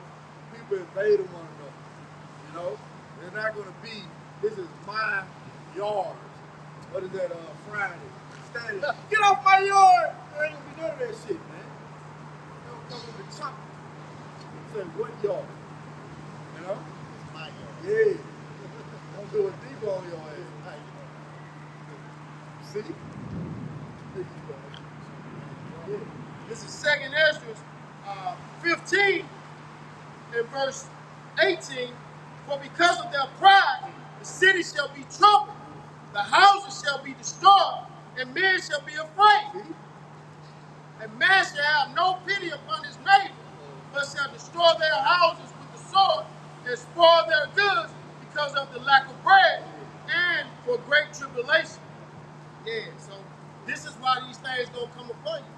people invading one another. You know, they're not going to be, this is my yard. What is that, Friday? Standing, get off my yard! There ain't going to be none of that shit, man. They don't come with the chopper. Say, what yard? You know? It's my yard. Yeah. Don't do a deep on your ass. See? Yeah. This is 2 Ezra 15 and verse 18. For because of their pride, the city shall be troubled, the houses shall be destroyed, and men shall be afraid. See? And man shall have no pity upon his neighbor, but shall destroy their houses with the sword, and spoil their goods because of the lack of bread and for great tribulation. Yeah, so this is why these things gonna come upon you.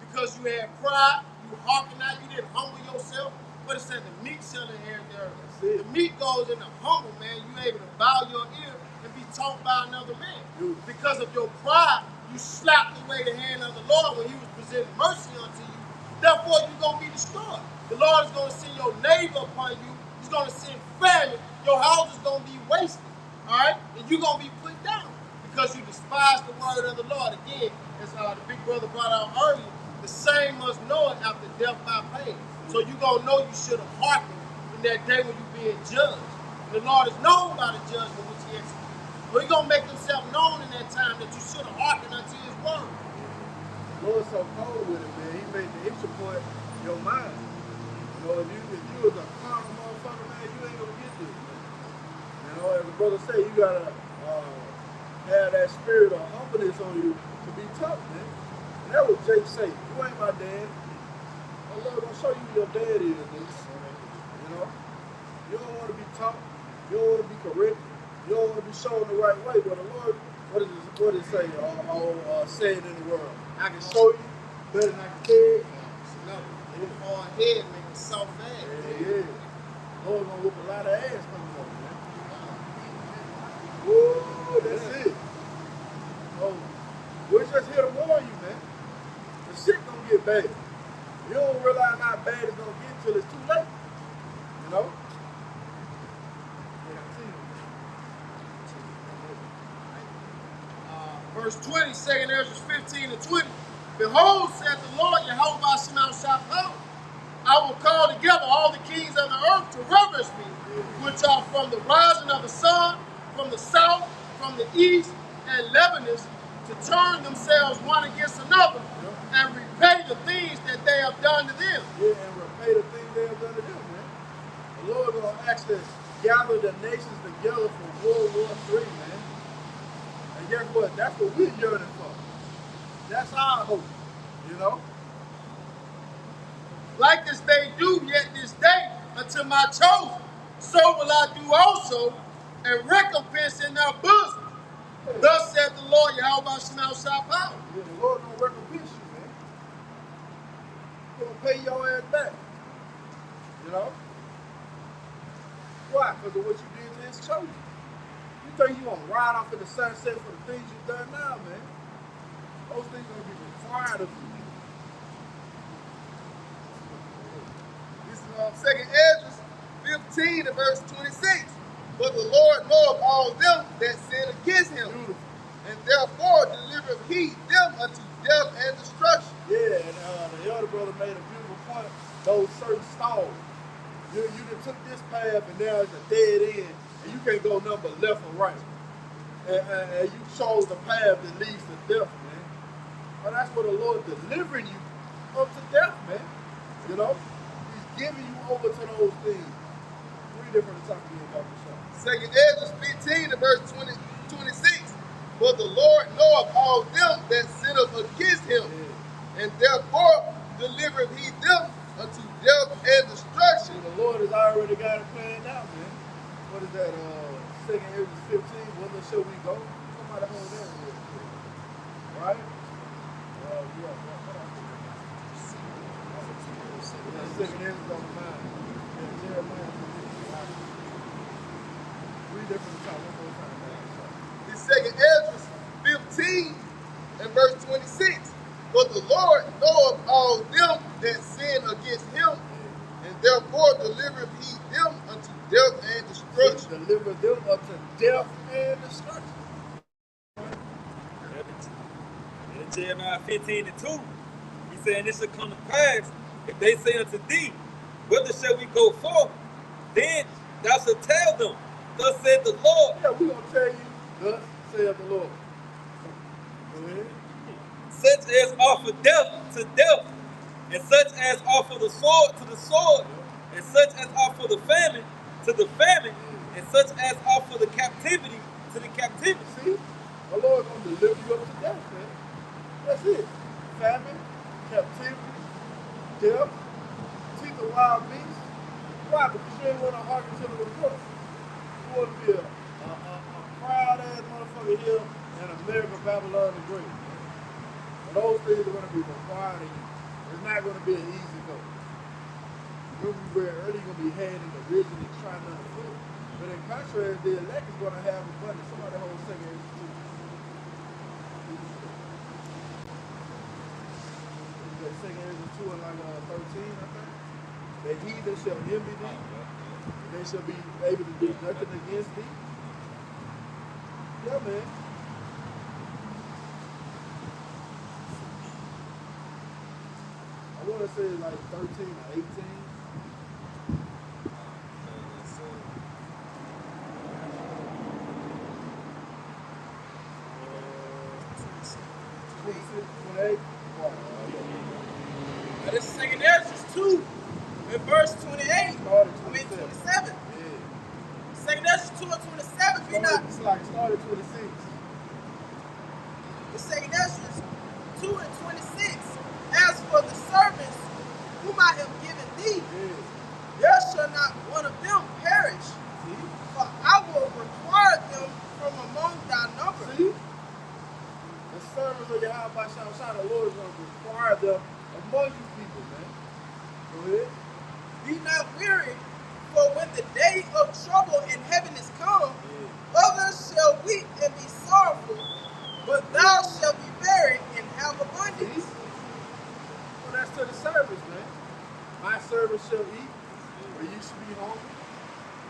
Because you had pride, you hearken out, you didn't humble yourself. But it said the meek shall inherit the earth. The meek goes in the humble, man. You able to bow your ear and be taught by another man. Because of your pride, you slapped away the hand of the Lord when he was presenting mercy unto you. Therefore, you're going to be destroyed. The Lord is going to send your neighbor upon you. He's going to send famine. Your house is going to be wasted. All right? And you're going to be put down because you despise the word of the Lord. Again, as the big brother brought out earlier, the same must know it after death by pain. So you're going to know you should have hearkened in that day when you're being judged. And the Lord is known by the judgment which he executes. But he's going to make himself known in that time that you should have hearkened unto his word. The Lord's so cold with it, man. He made the entry point your mind. You know, if you was a carnal motherfucker, man, you ain't going to get this, man. You know, as the brother say, you got to have that spirit of humbleness on you to be tough, man. And that was Jake say. You ain't my dad. The Lord gonna show you who your dad is, nigga. You know? You don't want to be taught. You don't want to be correct. You don't want to be shown the right way. But the Lord, what does it say? Say it in the world. I can show you better than I can tell you. No, hard head make a soft ass. Yeah. Lord gonna whoop a lot of ass coming up, man. Woo, that's it. Oh, we're just here to warn you, man. The shit gonna get bad. You don't realize how bad it's gonna get till it's too late. You know? Verse 20, 2nd Ezra 15 and 20. Behold, said the Lord, Yahawashi, I will call together all the kings of the earth to reverence me, which are from the rising of the sun, from the south, from the east, and Lebanus, to turn themselves one against another, and repay the things that they have done to them. Yeah, and repay the things they have done to them, man. The Lord gonna actually gather the nations together for World War III, man. And guess what? That's what we're yearning for. That's our hope, you know? Like as they do yet this day unto my chosen, so will I do also, and recompense in their bosom. Thus said the Lord, Yahawashi. Yeah, the Lord gonna recompense you, man. He's gonna pay your ass back. You know? Why? Because of what you did to his chosen. You think you gonna ride off in the sunset for the things you've done now, man? Those things gonna be required of you. This is 2nd Ezra 15 and verse 26. But the Lord knoweth all them that sin against him. Beautiful. And therefore delivereth he them unto death and destruction. Yeah, and the elder brother made a beautiful point. Those certain stalls. You just took this path and now it's a dead end, and you can't go nothing but left or right. And you chose the path that leads to death, man. But that's what the Lord delivering you up to death, man. You know? He's giving you over to those things. Three different times again, Dr. Shaw. 2nd Ezra 15 and verse 26. But the Lord knoweth all them that sinneth against him, and therefore delivereth he them unto death and destruction. And the Lord has already got it planned out, man. What is that? 2nd Ezra 15. Whither shall we go? Somebody hold that real quick. Right? Second Ezra on the mind. Yeah, Jeremiah. Three different times. One more time, man. This 2nd Ezra 15 and verse 26. But the Lord knoweth all them that sin against him, and therefore delivereth he them unto death and destruction. Deliver them unto death and destruction. In Jeremiah 15 and 2, he said, and it shall come to pass, if they say unto thee, whither shall we go forth? Then thou shalt tell them, thus said the Lord. Yeah, we're going to tell you, thus saith the Lord. Go ahead. Such as offer death to death, and such as offer the sword to the sword, and such as offer the famine to the famine, and such as offer the captivity to the captivity. See? The Lord going to deliver you up to death, man. That's it. Famine, captivity, death, teeth of wild beasts. Why? Because you ain't want to hearken to the report. You want to be a proud-ass motherfucker here in America, Babylon the Great. And those things are going to be required of you. It's not going to be an easy go. You're going to be early, you're going to be heading the vision and trying to underfoot. But in contrast, the elect is going to have abundance. Somebody hold 2 Ezra 2. That 2 Ezra 2 and like 13, I think. The heathen shall envy thee. They shall be able to do nothing against thee. Yeah, man. I want to say like 13 or 18. This is 2 Ezra 2 in verse 28. 27. Yeah. 2 Ezra 2 and 27. Be not. It's like started 26. The 2 Ezra 2 and 26. As for the servants whom I have given thee, there shall not one of them perish. See? For I will require them from among thy number. See? The servants of Yahawashi, the Lord is going to require them among you people, man. Go ahead. Be not weary, for when the day of trouble in heaven is come, others shall weep and be sorrowful, but thou shalt be buried and have abundance. Well, that's to the servants, man. My servants shall eat, but you should be hungry.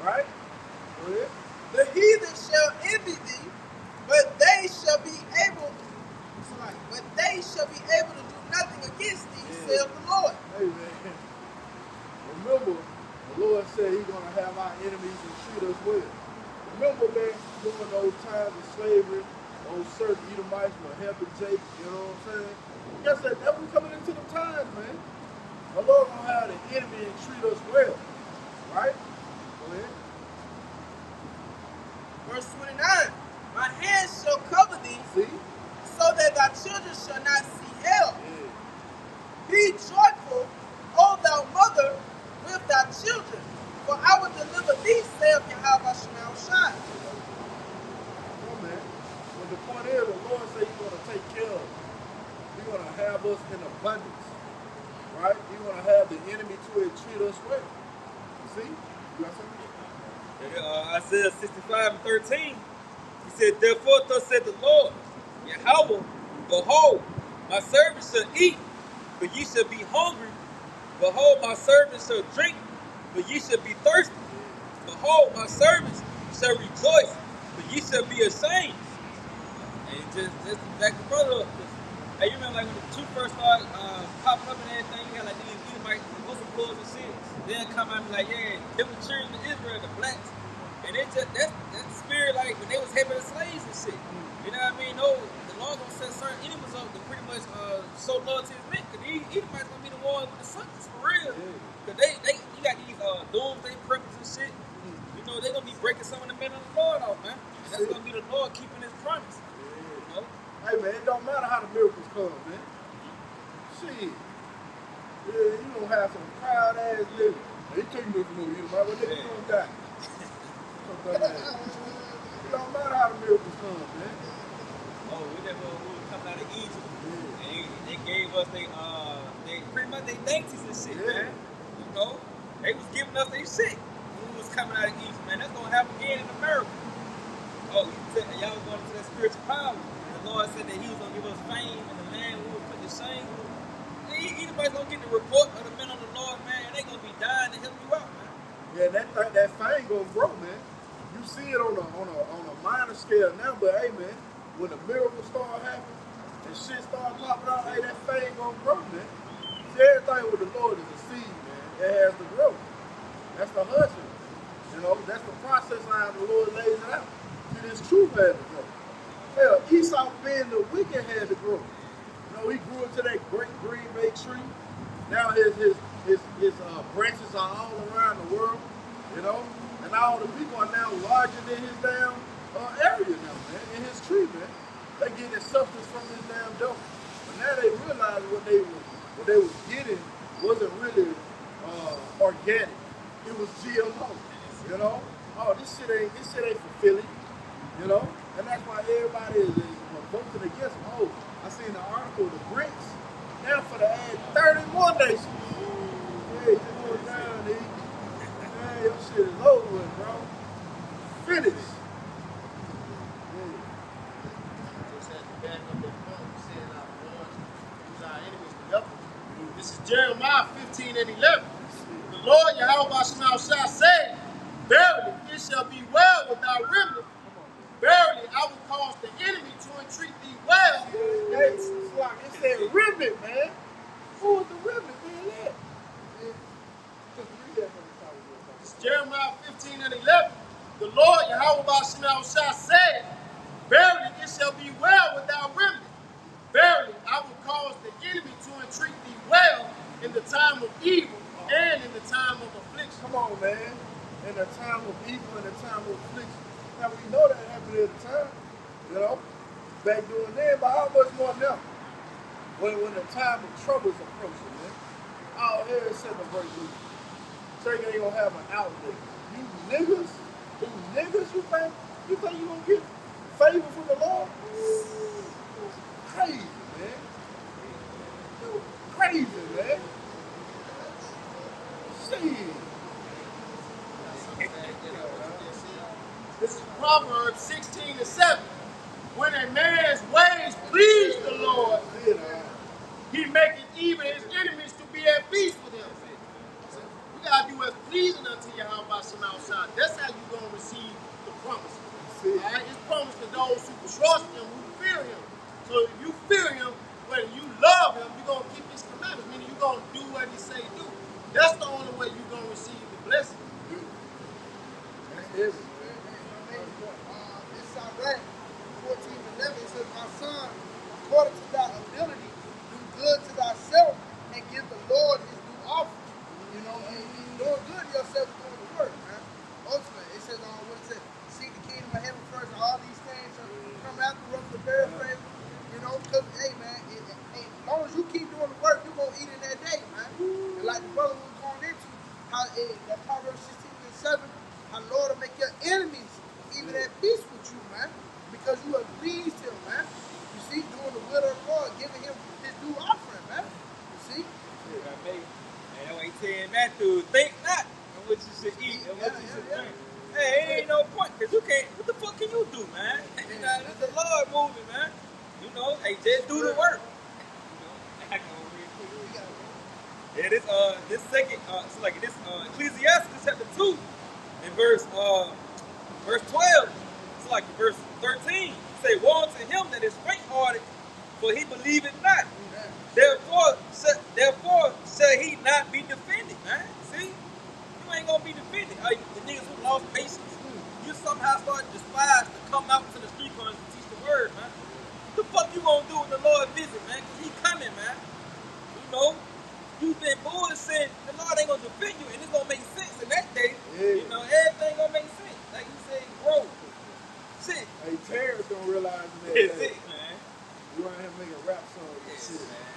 Right? Go ahead. The heathen shall envy thee, but they shall be able to do nothing against thee, saith the Lord. Hey, man. Remember, the Lord said he's going to have our enemies and treat us well. Remember, man, during those times of slavery, those certain Edomites were helping Jake, you know what I'm saying? Guess that we coming into the times, man. The Lord going to have the enemy and treat us well. Right? Go ahead. Verse 29. My hands shall cover thee, so that thy children shall not see hell. Be joyful, O thou mother, with thy children, for I will deliver thee, saith Yahawashi. Oh, man. But the point is, the Lord said he's going to take care of us. He's going to have us in abundance. Right? He's going to have the enemy to treat us well. You see? You got something? Isaiah 65 and 13. He said, therefore thus said the Lord, Yahawah, behold, my servants shall eat, but ye shall be hungry. Behold, my servants shall drink, but ye shall be thirsty. Behold, my servants shall rejoice, but ye shall be ashamed. And just to back the brother up. Hey, you remember like when the two first started popping up and everything, you had like these Edomites, the Muslim clubs and shit. They'll come out and be like, yeah, they were children of Israel, the blacks. And it just, that's the spirit, like when they was having the slaves and shit. You know what I mean? No, the Lord gonna set certain enemies up to pretty much show love to his men. Cause these Edomites gonna be the ones with the suckers for real. Cause you got these doomsday preppers and shit. You know, they gonna be breaking some of the men of the Lord off, man. And that's gonna be the Lord keeping his promise. You know? Hey, man, it don't matter how the miracles come, man. Shit. Yeah, you gonna have some proud-ass niggas. They taking me from you, but niggas gonna die. It don't matter how the miracles come, man. Oh, we were coming out of Egypt. And they gave us they pretty much they dainties and shit, man. You know? They was giving us their shit when we was coming out of Egypt, man. That's gonna happen again in America. Oh, y'all was going into that spiritual power. The Lord said that he was going to give us fame in the land we would put to shame. Anybody's going to get the report of the men of the Lord, man. They going to be dying to help you out, man. Yeah, that fame going to grow, man. You see it on a minor scale now, but hey, man, when the miracles start happening and shit start popping out, hey, that fame going to grow, man. See, everything with the Lord is a seed, man. It has to grow. That's the hustle. You know, that's the process line the Lord lays it out. See, this truth has to grow. Hell, Esau being the wicked had to grow. You know, he grew into that great green bay tree. Now his branches are all around the world, you know, and all the people are now larger than his damn area now, man, in his tree, man. They getting substance from this damn dope. But now they realize what they was getting wasn't really organic. it was GMO. You know? Oh, this shit ain't fulfilling. You know? And that's why everybody is voting against them. Oh, I seen the article, the Brits, now for the add 31 nations. Hey, you go down, E. Man, your shit is over with, bro. Finish. Just had to back up that point, saying our Lord use our enemies to help us. This is Jeremiah 15 and 11. The Lord Yahawah said, verily it shall be well with our remnant. Verily I will cause the enemy to entreat thee well. It's like it said remnant, man. Who was the remnant being led? Just read that from the top of your It's Jeremiah 15 and 11. The Lord Yahawah said, verily it shall be well with our remnant. Verily I will cause the enemy to entreat thee well in the time of evil and in the time of affliction. Come on, man. In the time of evil and the time of affliction. Now, we know that happened at the time, you know, back during then, but how much more now? When the time of trouble is approaching, man. Out here is setting a break loose. Church ain't gonna have an outlet. You niggas you think you gonna get favor from the Lord? Crazy, man. Crazy, man. Shit. This is Proverbs 16 and 7. When a man's ways please the Lord, he maketh even his enemies to be at peace with him. So you gotta do what's pleasing unto Yahawah outside. That's how you gonna receive the promise. Alright, it's promised to those who trust him, who fear him. So if you fear him, when you love him, you're gonna keep his commandments, meaning you're gonna do what he say do. That's the only way you're gonna receive the blessing. That's it. It's Iraq 14:11. It says, my son, according to thy ability, do good to thyself and give the Lord his due offering. You know, and doing good to yourself is doing the work, man. Ultimately, it says, what it says, seek the kingdom of heaven first, and all these things shall come after, rough the paraphrase. You know, because, hey, man, as long as you keep doing the work, you're going to eat in that day, man. And like the brother was going into, how that Proverbs 16 and 7, how Lord will make your enemies even at peace with you, man, because you have pleased him, man. You see, doing the will of the Lord, giving him his due offering, man. You see? And that way saying Matthew, think not of what you should eat and what you should drink. Hey, ain't no point, because you can't, what the fuck can you do, man? You know, it's the Lord moving, man. You know, hey, just do the work. You know, I can real quick. Yeah, this second, it's like this Ecclesiastes chapter 2, in verse 12, it's like verse 13. Say, woe unto him that is faint-hearted, for he believeth not. Therefore shall he not be defended, man. See? You ain't gonna be defended. The niggas who lost patience, you somehow start to despise to come out to the street corners and teach the word, man. What the fuck you gonna do when the Lord visit, man? Because he coming, man. You know? You've been bullshit. The Lord ain't gonna defend you, and it's gonna make sense in that day. Yeah. You know, everything gonna make sense. Like you said, bro. Shit. Hey, Terrence don't realize that. That's it, man. You around here making rap songs and shit. Man.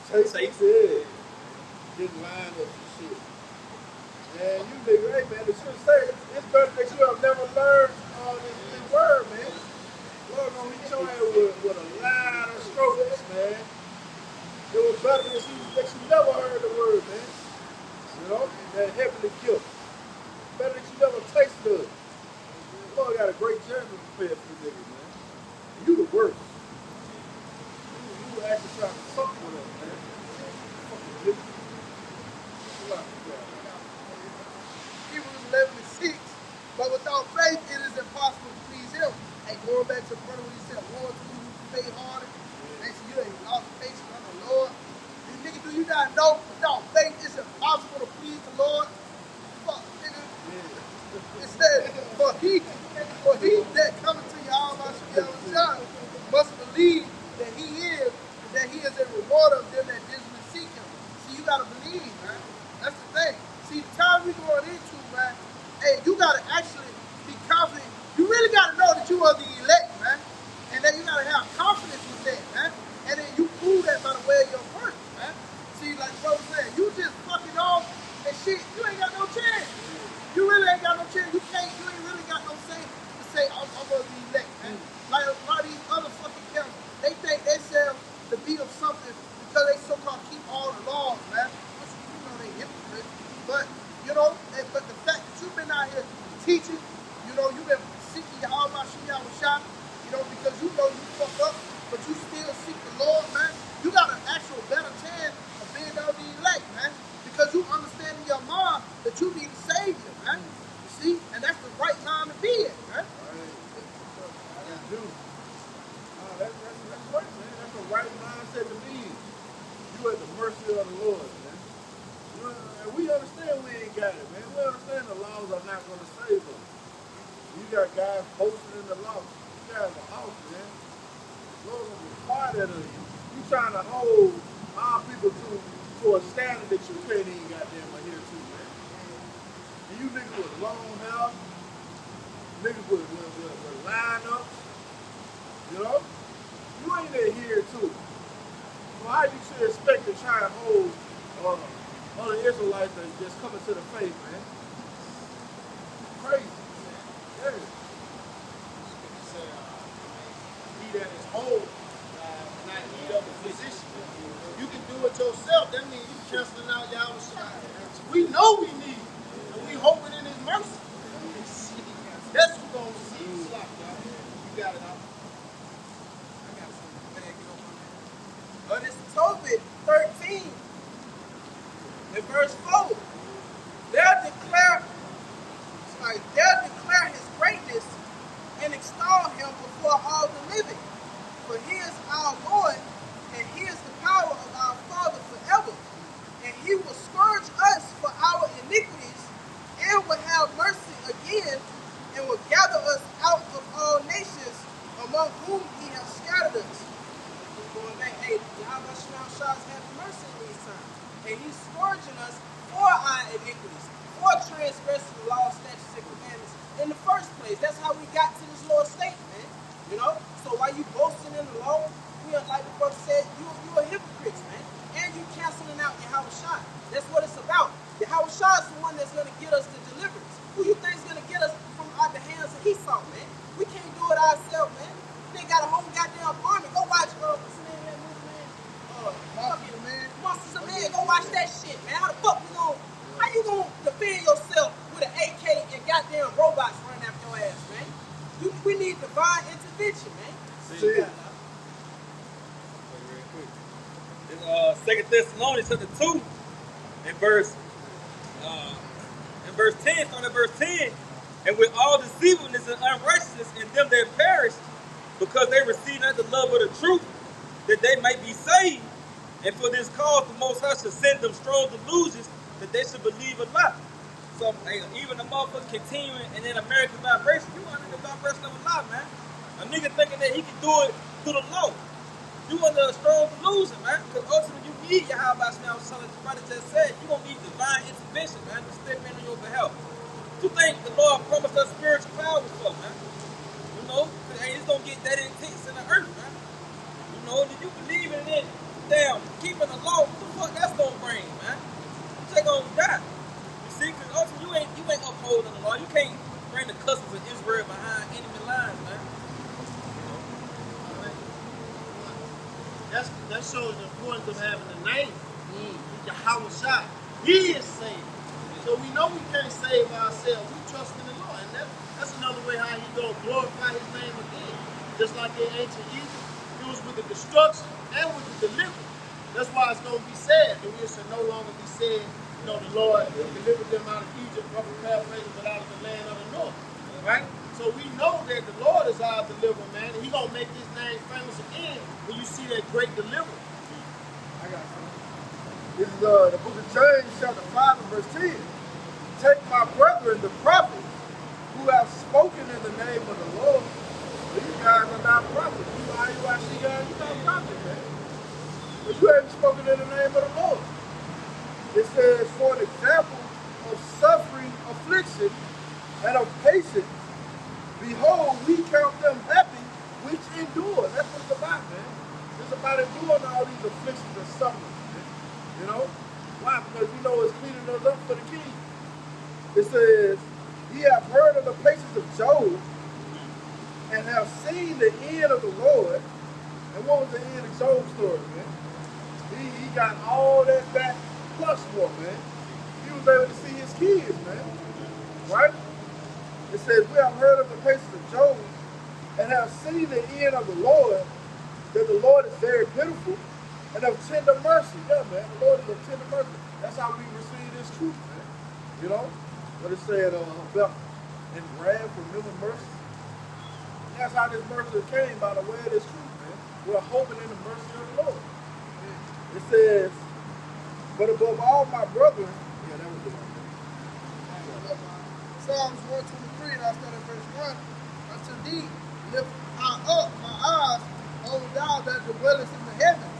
Chase said, getting lined up and shit. Man, you nigga, hey man, the truth say, it's better that you have never learned this word, man. Lord gonna hit your head with a line of strokes, man. It was better that you never heard the word, man. You know, that heavenly gift. Better that you never tasted of it. The Lord got a great journey prepared for you niggas, man. You the worst. You actually trying to suck with us, man. Fucking nigga. Hebrews 11:6. But without faith, it is impossible to please him. And going back to the brother when he said, woe to you who faint hearted. They said, you ain't lost patience on the Lord. And nigga, do you not know without faith it's impossible to please the Lord? Fuck, nigga. It said, for he that cometh to Yahawashi must believe that he is a rewarder of them that diligently seek him. See, you gotta believe, man. That's the thing. See, the time we going into, man, hey, you gotta actually be confident. You really gotta know that you are the elect, man. And then you gotta have confidence with that, man. And then you prove that by the way of your work, man. See, like bro said, you just fucking off and shit, you ain't got guys posting in the law. You guys are off, man. Lord will require that of you. You trying to hold our people to a standard that you can't even goddamn adhere to, man. And you niggas with long hair, niggas with lineups, you know? You ain't adhere to it. So how you should expect to try and hold other Israelites that just coming to the faith, man? Crazy. Yeah. He that is whole, not need of a physician. You can do it yourself. That means you canceling out Yahawashi. We know we need it, and we hoping in His mercy. That's what's going to see. You got it out. I got something bad get on my man. It's Tobit 13 in verse 4. They'll declare his greatness and extol him before all the living. For he is our Lord, and he is the power of our Father forever. And he will scourge us for our iniquities, and will have mercy again, and will gather us out of all nations among whom he has scattered us. Going back, hey, Yahawashi has having mercy in these times. And he's scourging us for our iniquities, for transgressing the law, statutes, and commandments in the first place. That's how we got to this lower state, man. You know? So while you boasting in the law, we are, like the brother said, you a hypocrite, man. And you canceling out Yahawashi. That's what it's about. Yahawashi is the one that's going to get us the deliverance. Who you think is going to get us from out the hands of Esau, man? We can't do it ourselves, man. They got a whole goddamn army. Go watch, what's the name of that movie, man? Monsters of Man. Go watch that shit, man. How the fuck how you gonna defend yourself with an AK and goddamn robots running after your ass, man? We need divine intervention, man. See? Second Thessalonians chapter 2 in verse 10, starting at verse 10, and with all deceivableness and unrighteousness in them that perish, because they receive not the love of the truth, that they may be saved. And for this cause the Most High should send them strong delusions that they should believe a lie. So even the motherfucker continuing and then American vibration, you under the vibration of a lie, man. A nigga thinking that he can do it through the law. You under a strong delusion, man. Because ultimately you need Yahawah now, son, as the brother just said, you're going to need divine intervention, man, to step in on your behalf. You think the Lord promised us spiritual power for, man? You know, because it's going to get that intense in the earth, man. You know, if you believe in it, damn, keeping the law, what the fuck that's going to bring, man? You're going to die. You see, because ultimately you ain't upholding the law. You can't bring the customs of Israel behind enemy lines, man. That shows the importance of having a name. Yahawashi. He is saved. So we know we can't save ourselves. We trust in the Lord. And that's another way how He's going to glorify His name again. Just like in ancient Egypt, it was with the destruction and with the deliverance. That's why it's going to be said that we should no longer be said, you know, the Lord delivered them out of Egypt, probably paraphrasing, but out of the land of the north. Right? So we know that the Lord is our deliverer, man. And He's going to make His name famous again when you see that great deliverance. I got something. This is the book of James, chapter 5 and verse 10. Take my brethren, the prophets, who have spoken in the name of the Lord. These guys are not prophets. You Yahawashi guys, you're not prophets, man. But you haven't spoken in the name of the Lord. It says, for an example of suffering, affliction, and of patience, behold, we count them happy which endure. That's what it's about, man. It's about enduring all these afflictions and sufferings, man. You know? Why? Because you know it's cleaning us up for the king. It says, ye have heard of the patience of Job, and have seen the end of the Lord. And what was the end of Job's story, man? He got all that back plus more, man. He was able to see his kids, man. Right? It says, we have heard of the patience of Job, and have seen the end of the Lord, that the Lord is very pitiful, and of tender mercy. Yeah, man, the Lord is of tender mercy. That's how we receive this truth, man. You know? What it said about in wrath, remember mercy. That's how this mercy came, by the way of this truth, man. We're hoping in the mercy of the Lord. It says, but above all my brethren, yeah, that was the one. Psalms 123, and I'll start at verse 1. Unto thee lift I up my eyes, O thou that dwellest in the heavens.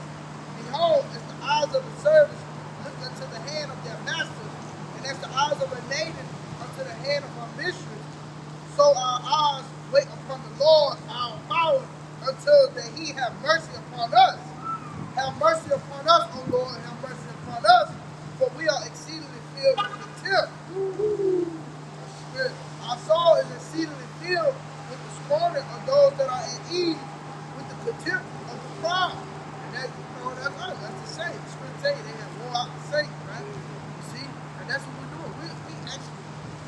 Behold, as the eyes of the servants look unto the hand of their masters, and as the eyes of a maiden unto the hand of her mistress, so our eyes wait upon the Lord our power until that he have mercy upon us. Have mercy upon us, O Lord, and have mercy upon us, for we are exceedingly filled with contempt. Our soul is exceedingly filled with the scorning of those that are at ease, with the contempt of the proud. And that, that's us. That's the saints. The scripture tell you they have wore out the saints, right? You see? And that's what we're doing. We actually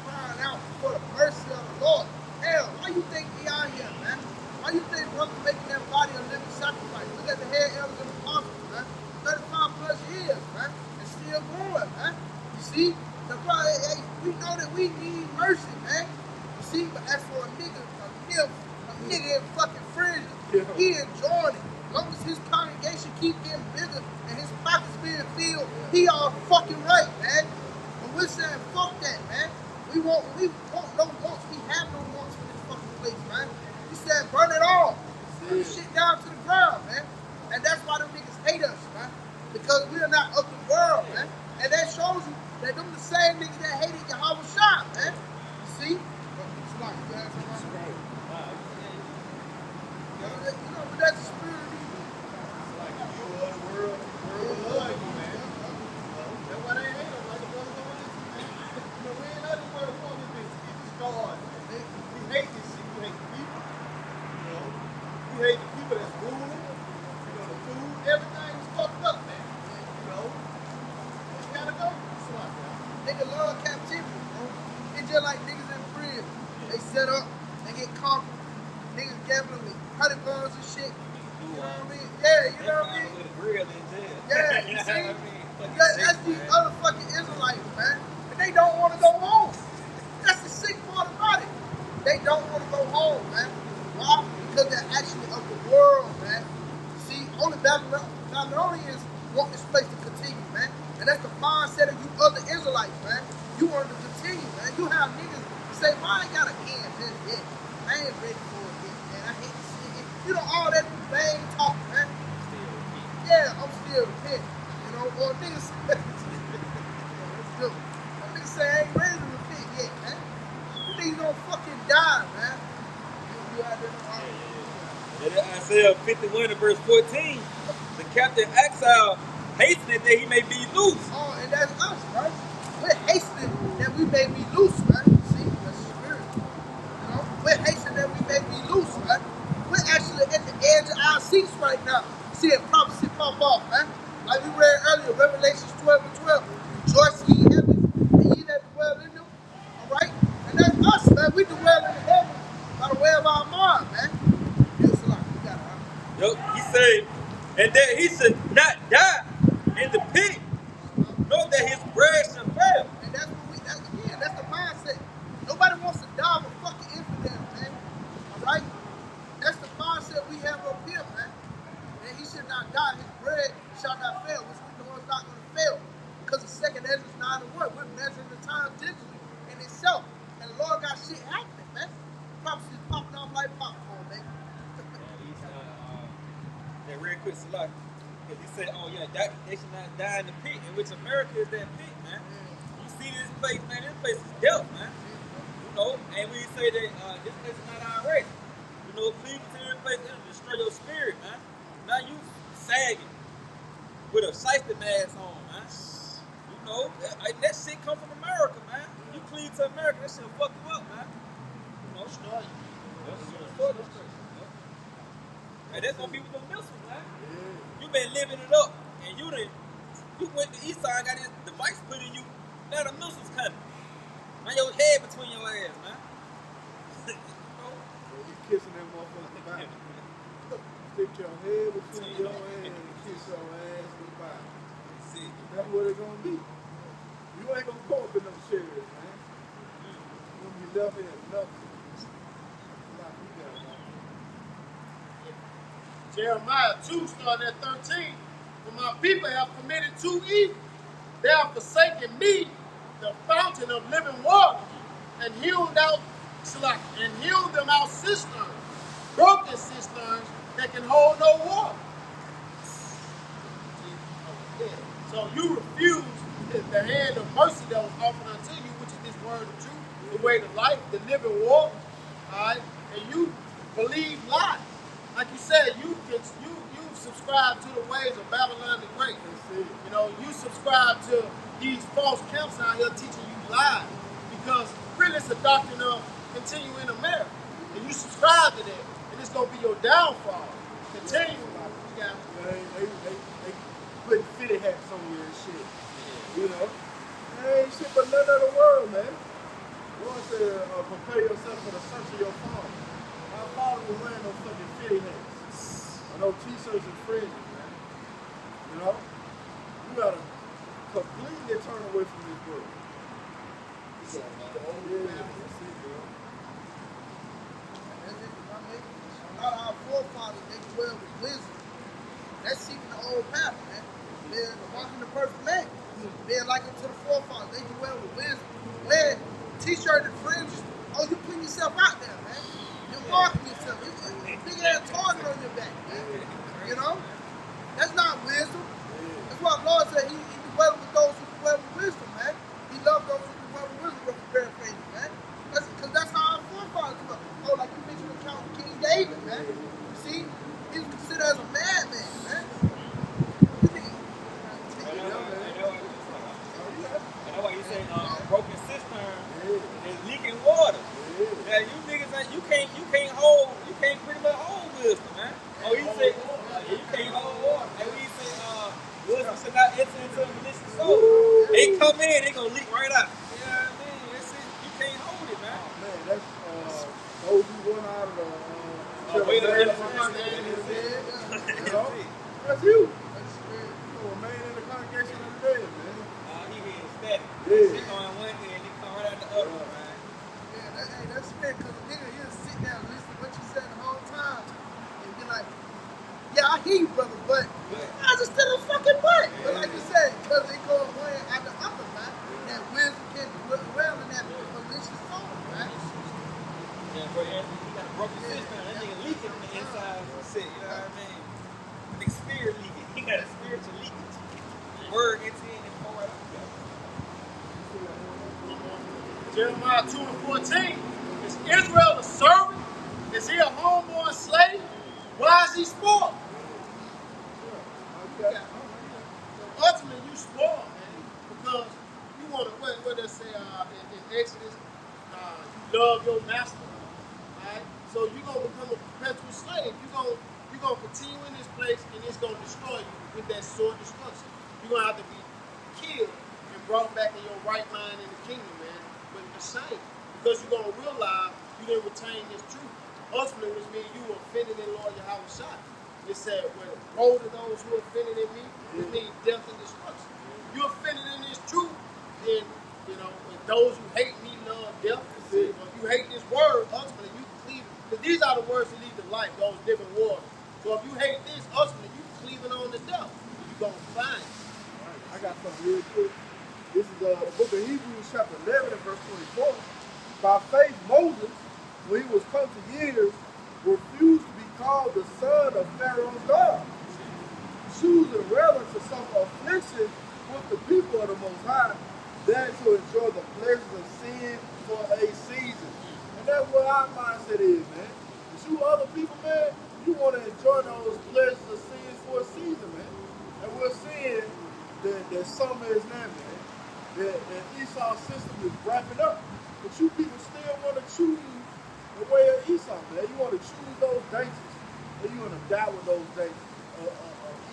crying out for the mercy of the Lord. Hell, why you think we out here, man? Why you think brothers making that body a living sacrifice? Look at the head elders and apostles, man. 35 plus years, man. And still going, man. You see? The brother, hey, we know that we need mercy, man. You see? But as for a nigga in fucking fringes, he enjoying it. As long as his congregation keep getting bigger and his pockets being filled, he all fucking right, man. But we're saying, fuck that, man. We want no wants. We have no wants for this fucking place, man. We said, burn it all. Burn the shit down to the ground, man. And that's why them niggas hate us, man. Because we are not of the world, man. And that shows you that them the same niggas that hated Yahawashi, man. You see? It's like, you know, but that's the spirit of these people. It's like you are the world love you, man. That's why they hate us, like the brother going into, man. You know, we ain't nothing where the woman is to get destroyed. We hate this shit. We hate the people. You know, we hate the people that's ruling. You know, the food, everything is fucked up, man. You know, it's gotta go. It's like that. Niggas love captivity, bro. It's just like niggas in prison. They set up, they get conquered. Niggas gambling with 100 guns and shit. You know what I mean? Yeah, you know what I mean? Yeah, you see? That's these other fucking Israelites, man. And they don't want to go home. That's the sick part about it. They don't want to go home, man. Why? Because they're actually of the world, man. See, only Babylonians want this place to continue, man. And that's the mindset of you other Israelites, man. You want to continue, man. You have niggas say, why I gotta end this yet? I ain't ready for it yet, man. I hate to see it. You know, all that vain talk, man. Yeah, I'm still pissed. You know, or niggas niggas say I ain't ready to repent yet, man. You niggas gonna fucking die, man. You out there, Isaiah 51 and verse 14, the captain exile hastening that he may be loose. Oh, and that's us, right? We're hastening that we may be loose, man. See, that's the spirit. You know, we're hastening that we may be loose, man. We're actually at the edge of our seats right now. Seeing prophecy pop off, man. Like we read earlier, Revelations 12 and 12. Rejoice ye in heaven, and ye that dwell in them. All right? And that's us, man. We dwell in heaven by the way of our mind, man. It's like, we got it. Yo, he said, and that he should not die in the pit, nor that his bread should fail. And that's what that's the mindset. Nobody wants to die of a fucking infidel, man. All right? That's the mindset we have up here, man. And he should not die. His bread shall not fail, which we know is not going to fail. Because the second Ezra 9 and 1, we're measuring the time digitally in itself. And the Lord got shit happening, man. Prophecy is popping off like popcorn, man. That real quick, Salah, because he said, oh yeah, they should not die in the pit, in which America is that pit, man. You see this place, man, this place is death, man. You know, and we say that this place is not our race. You know, please to this place, it'll destroy your spirit, man. Now you sagging with a shiesty mask on, man. You know, that shit come from America, man. You cleave to America, that shit'll fuck you up, man. You know, destroy you. And that's gonna be with the missiles, man. You been living it up, and you went to East Side and got this device put in you. Now the missiles coming. Now your head between your ass, man. You kissing that motherfucker goodbye. Stick your head between your ass and kiss your ass goodbye. See, that's what it's gonna be. You ain't gonna go up in them serious, man. You're gonna be left in nothing. Jeremiah 2, starting at 13. For my people have committed two evils. They have forsaken me, the fountain of living water, and hewn them out cisterns, broken cisterns that can hold no water. So you refuse the hand of mercy that was offered unto you, which is this word of truth, the way to life, the living water. All right, and you believe lies. Like you said, you subscribe to the ways of Babylon the Great. You know, you subscribe to these false camps out here teaching you lies, because really it's a doctrine of continuing to marry, and you subscribe to that, and it's gonna be your downfall. Continue. They putting fitty hats on you and shit. You know, they ain't shit but none of the world, man. Lord said, prepare yourself for the search of your father. My father was wearing those fucking fitty hats. I know t-shirts and fringes, man. You know? You gotta completely turn away from this world. A lot of our forefathers, they dwell with wisdom. That's seeking the old path, man. They're walking the perfect man. Being like unto the forefathers, they dwell with wisdom. Wear t-shirt and fringes. Oh, you putting yourself out there, man. You're marking yourself. You're a big ass target on your back, man. You know? That's not wisdom. That's why the Lord said he dwells with those who dwell with wisdom, man. He loves those who dwell with wisdom, with paraphrasing, man. Because that's how our forefathers do it. Oh, like you mentioned the Count King David, man. You see? He was considered as a madman, man. That's why you say broken cistern is leaking water. Now you niggas ain't you can't pretty much hold wisdom, man. Oh, you say you can't hold water. And we say wisdom should not enter into a malicious soul. They come in, they gonna leak right out. You know what I mean? That's it. You can't hold it, man. Oh, man, that's those who went out of the way to you know? That's you. Remain in the congregation of the dead, man. He being static. Yeah. He on one end, he come right out the other, man. Yeah, that's fair, because the nigga, he'll sit down and listen to what you said the whole time and be like, yeah, I hear you, brother, but I just still a fucking butt. But like you said, because it goes one out the other, man, that wisdom can dwell in that malicious soul, man. Yeah, bro, he got a broken system. That nigga leaking on the inside. You know what I mean? Big spirit leaking. He got a spiritual leakage. Word gets in and pour right out. Jeremiah 2 and 14. Is Israel a servant? Is he a homeborn slave? Why is he spoiled? Ultimately, you spoiled, man, because you want to, what they say in Exodus, you love your master, right? So you're going to become a perpetual slave. You're going to continue in this place, and it's going to destroy you with that sword destruction. You're going to have to be killed and brought back in your right mind in the kingdom, man, but the same. Because you're going to realize you didn't retain this truth. Ultimately, which means you were offended in Lord Yahawashi. It said, well, woe to those who are offended in me, it means death and destruction. You're offended in this truth, then, you know, and those who hate me love death. If you hate this word, ultimately, you cleave. Because these are the words that lead to life, those living waters. So if you hate this, ultimately, you cleaving on to death. You're going to find it. I got something real quick. This is the book of Hebrews, chapter 11, and verse 24. By faith, Moses, when he was come to years, refused to be called the son of Pharaoh's daughter, choosing rather to suffer affliction with the people of the Most High than to enjoy the pleasures of sin for a season. And that's what our mindset is, man. But you other people, man, you want to enjoy those pleasures of sin for a season, man. And we're seeing that summer is now, man. That Esau's system is wrapping up. But you people still want to choose the way of Esau, man. You want to choose those dangers. And you want to die with those dangers.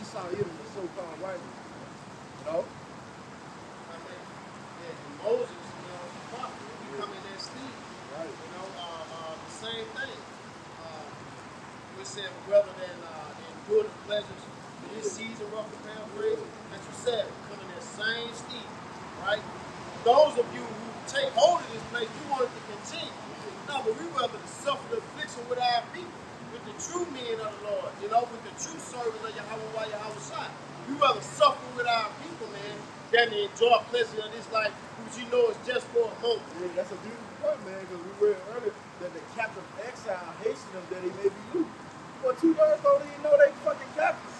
Esau eating the so-called righteousness. You know? I mean, yeah, Moses, you know, the prophet, he come in that steed. Right. You know, the same thing. We said rather than endure the pleasures in this season, rough the paraphrase, as you said, come in that same steed, right? Those of you who take hold of this place, you want it to continue. No, but we rather suffer the affliction with our people, with the true men of the Lord, you know, with the true servants of Yahawah, Yahawashi. We rather suffer with our people, man, than to enjoy pleasure of this life, which you know is just for a moment. Yeah, that's a beautiful point, man, because we read earlier that the captive exile hastened them that he may be loose. But 2/3 don't even know they fucking captive.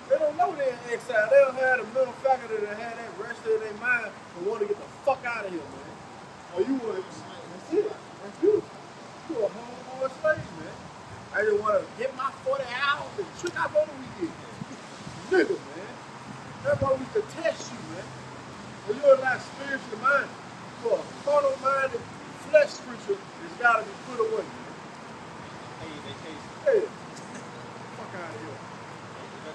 They don't know they're in exile. They don't have the mental faculty that had that rest in their mind and want to get the fuck out of here, man. Or you want to, that's it. That's you. You a homeboy slave, man. I just want to get my 40 hours and trick out on the weekend. Nigga, man. That's why we can test you, man. When you're not spiritually minded, you're a carnal-minded flesh creature that's got to be put away, man. Hey, vacation. Hey, fuck out of here.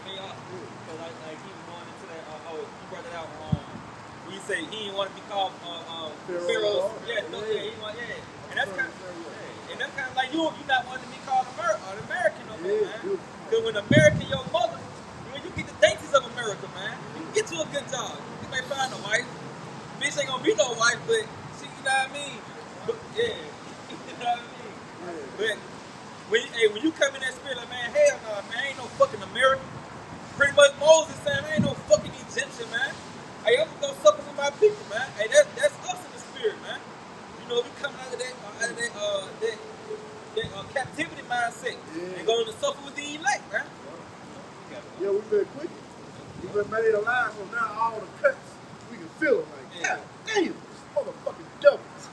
Because like he was going into that, you brought that out, when you say he didn't want to be called Pharaoh's, and that's kind of like you not wanting to be called an American no more, man. Because when American your mother, you get the dainties of America, man. You can get you a good job. You may find a wife. Bitch ain't gonna be no wife, but she, you know what I mean? But, yeah, you know what I mean? But when you come in that spirit, like, man, hell no, man, ain't no fucking American. Pretty much Moses saying, man, ain't no fucking Egyptian, man. Hey, I'm gonna suffer with my people, man. Hey, that's us in the spirit, man. You know, we coming out of that captivity mindset and going to suffer with the elect, man. Yeah, we've been quick. We've been made alive, so now all the cuts, we can feel them like, God damn, this motherfucking devils.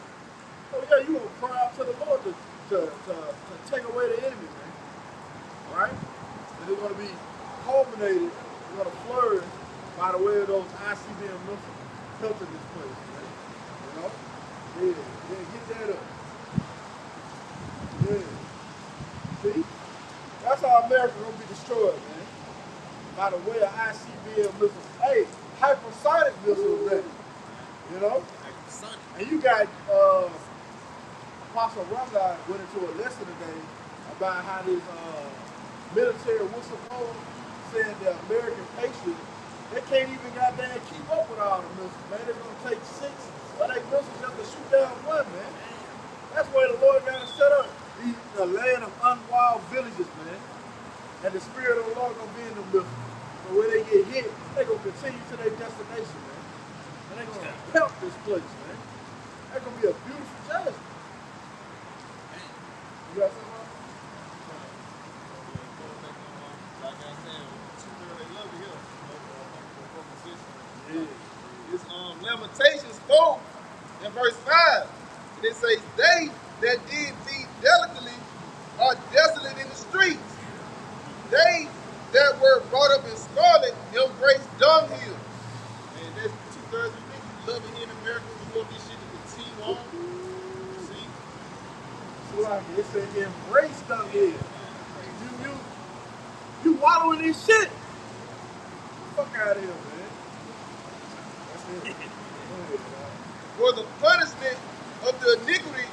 Oh yeah, you gonna cry out to the Lord to take away the enemy, man. Alright? And it's gonna be culminated, it's gonna flourish by the way of those ICBM missiles pelting this place, man. You know? Yeah, get that up. Yeah. See? That's how America gonna be destroyed, man. By the way of ICBM missiles. Hey, hypersonic missiles, man. You know? And you got Apostle Rawchaa went into a lesson today about how this military whistleblower said the American patriots, they can't even goddamn keep up with all the missiles, man. They're gonna take 6 or 8 missiles just to shoot down one, man. That's where the Lord got to set up the land of unwalled villages, man. And the spirit of the Lord gonna be in them missiles. So when they get hit, they gonna continue to their destination, man. And they gonna pelt this place, man. That's gonna be a beautiful judgment. You got something else? Like I said, 2/3 they love it here. Yeah. It's Lamentations 4 and verse 5. And it says, they that did feed delicately are desolate in the streets. They that were brought up in scarlet embrace dunghill. And that's 2/3 of the people love it here in America. We want this shit to continue on. See? So like it said, embrace dunghill. You wallow in this shit. Fuck out of here, man. That's it. For the punishment of the iniquity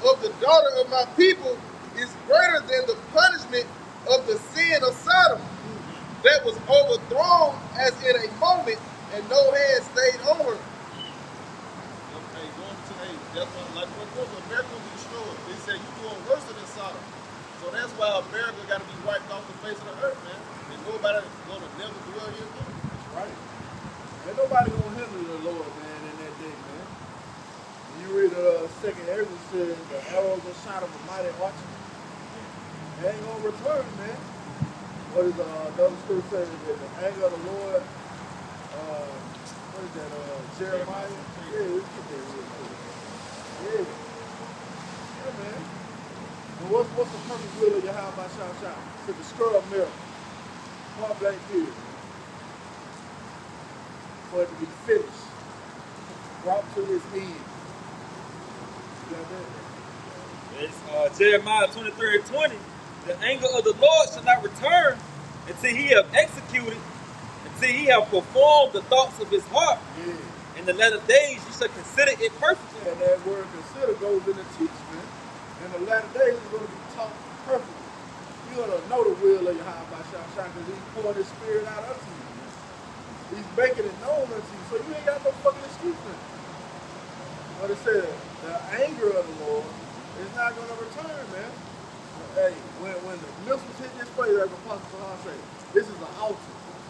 of the daughter of my people is greater than the punishment of the sin of Sodom, that was overthrown as in a moment, and no hand stayed on her. Okay, going to that's what, like what America will be destroyed. They say you're doing worse than Sodom. So that's why America got to be wiped off the face of the earth, man. And nobody is going to never dwell here again. That's right. Ain't nobody gonna hinder the Lord, man, in that day, man. When you read second Ezra says the arrows are shot of a mighty archer. They ain't gonna return, man. What is the other scripture saying? That the anger of the Lord, what is that, Jeremiah? Yeah, let's get that real quick. Yeah. Yeah, man. And what's the perfect will of Yahawashi? To destroy America. Point blank period. For it to be finished. Brought to this end. You got that? It's Jeremiah 23:20. The anger of the Lord shall not return until he have executed, until he have performed the thoughts of his heart. Yeah. In the latter days you shall consider it perfect. And that word consider goes into teach, man. In the latter days it's going to be taught perfectly. You're going to know the will of Yahawashi because he's pouring his spirit out unto you. He's making it known unto you. So you ain't got no fucking excuse, man. But it said, the anger of the Lord is not going to return, man. Hey, when the missiles hit this place, like Apostle Paul said, this is an altar.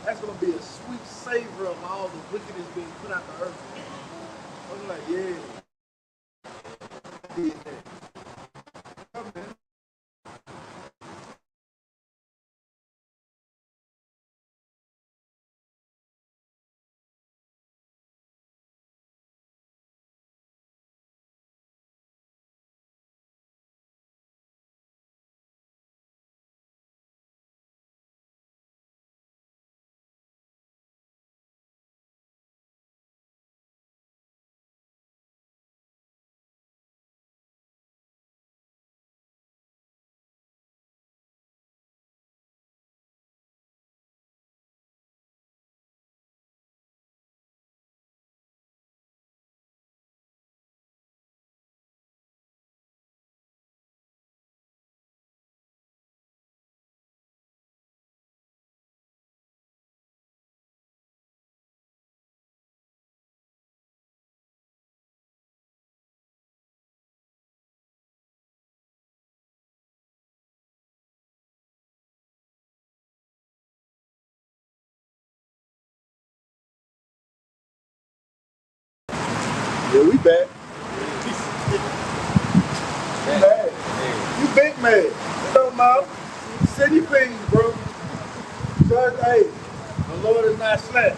That's going to be a sweet savor of all the wickedness being put out the earth. I'm like, yeah. did that. Yeah, man. Yeah, we back. You mad. You big mad. It don't matter. Send your things, bro. Judge, hey, the Lord is not slack.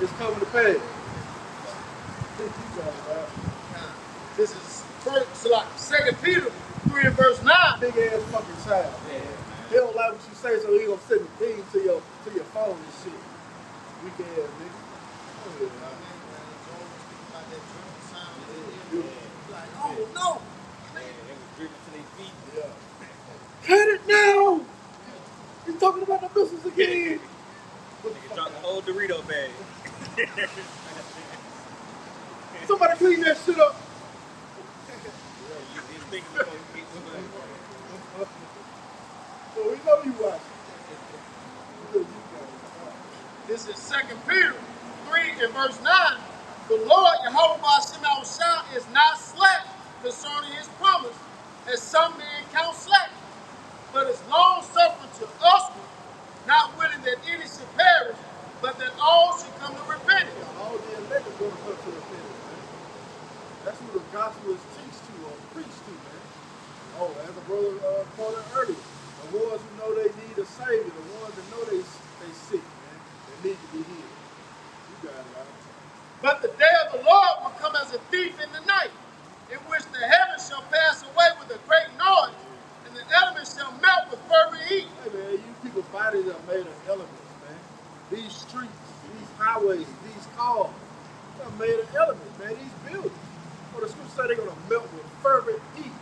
It's coming to pass. This is first, like 2 Peter 3 and verse 9. Big ass fucking child. They don't like what you say, so he gonna send the thing to your phone and shit. Weak ass nigga. Oh no! Cut it now! He's talking about the missiles again. Nigga dropped the whole Dorito bag. Somebody clean that shit up. So we know you watching. This is 2 Peter 3 and verse 9. The Lord, Yahawashi, is not slack concerning his promise, as some men count slack, but is long suffering to usward, not willing that any should perish, but that all should come to repentance. All the elect are going to come to repentance, man. That's who the gospel is teach to or preach to, man. Oh, as a brother pointed earlier, the ones who know they need a savior, the ones that know they sick, man, they need to be healed. You got it, right? But the day of the Lord will come as a thief in the night, in which the heavens shall pass away with a great noise, and the elements shall melt with fervent heat. Hey, man, you people's bodies are made of elements, man. These streets, these highways, these cars, they're made of elements, man. These buildings. Well, the scripture say they're going to melt with fervent heat.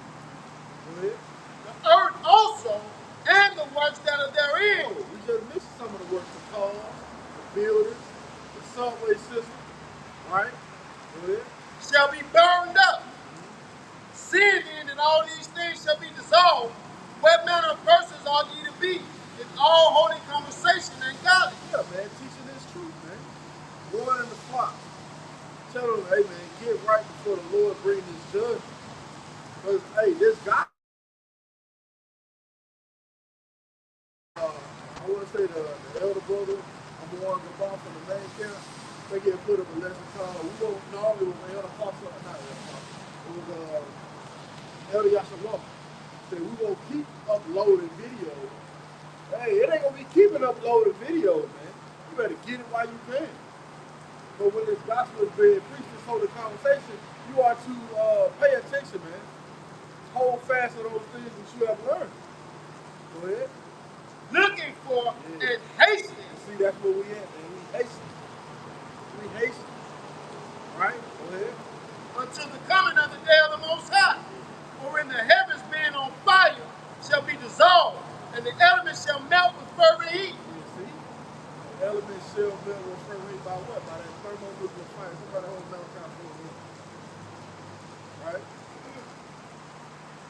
Go ahead. The earth also, and the works that are therein. Oh, we just missed some of the works of cars, the buildings, the subway system, right? Go ahead. Shall be burned up. Seeing then that all these things shall be dissolved, what manner of persons ought ye to be in all holy conversation and godly? Yeah, man, teaching this truth, man. Warning the flock. Tell them, hey, man, get right before the Lord bring his judgment. Because, hey, this guy, I want to say the elder brother, I'm one Gabon from the main camp, they get put up a lesson called, it was Elder Apostle, not Elder Apostle, it was Elder Yahawah. Said, we going to keep uploading videos. Hey, it ain't going to be keeping uploading videos, man. You better get it while you can. But when this gospel is being preached, this holy conversation, you are to pay attention, man. Hold fast to those things that you have learned. Go ahead. Looking for and hastening. See, that's where we at, man. We hasten. We hasten. Right? Go ahead. Until the coming of the day of the Most High, wherein the heavens being on fire shall be dissolved, and the elements shall melt with fervent heat. You see? The elements shall melt with fervent heat by what? By that thermonuclear fire. Somebody hold Malachi for a minute. Right?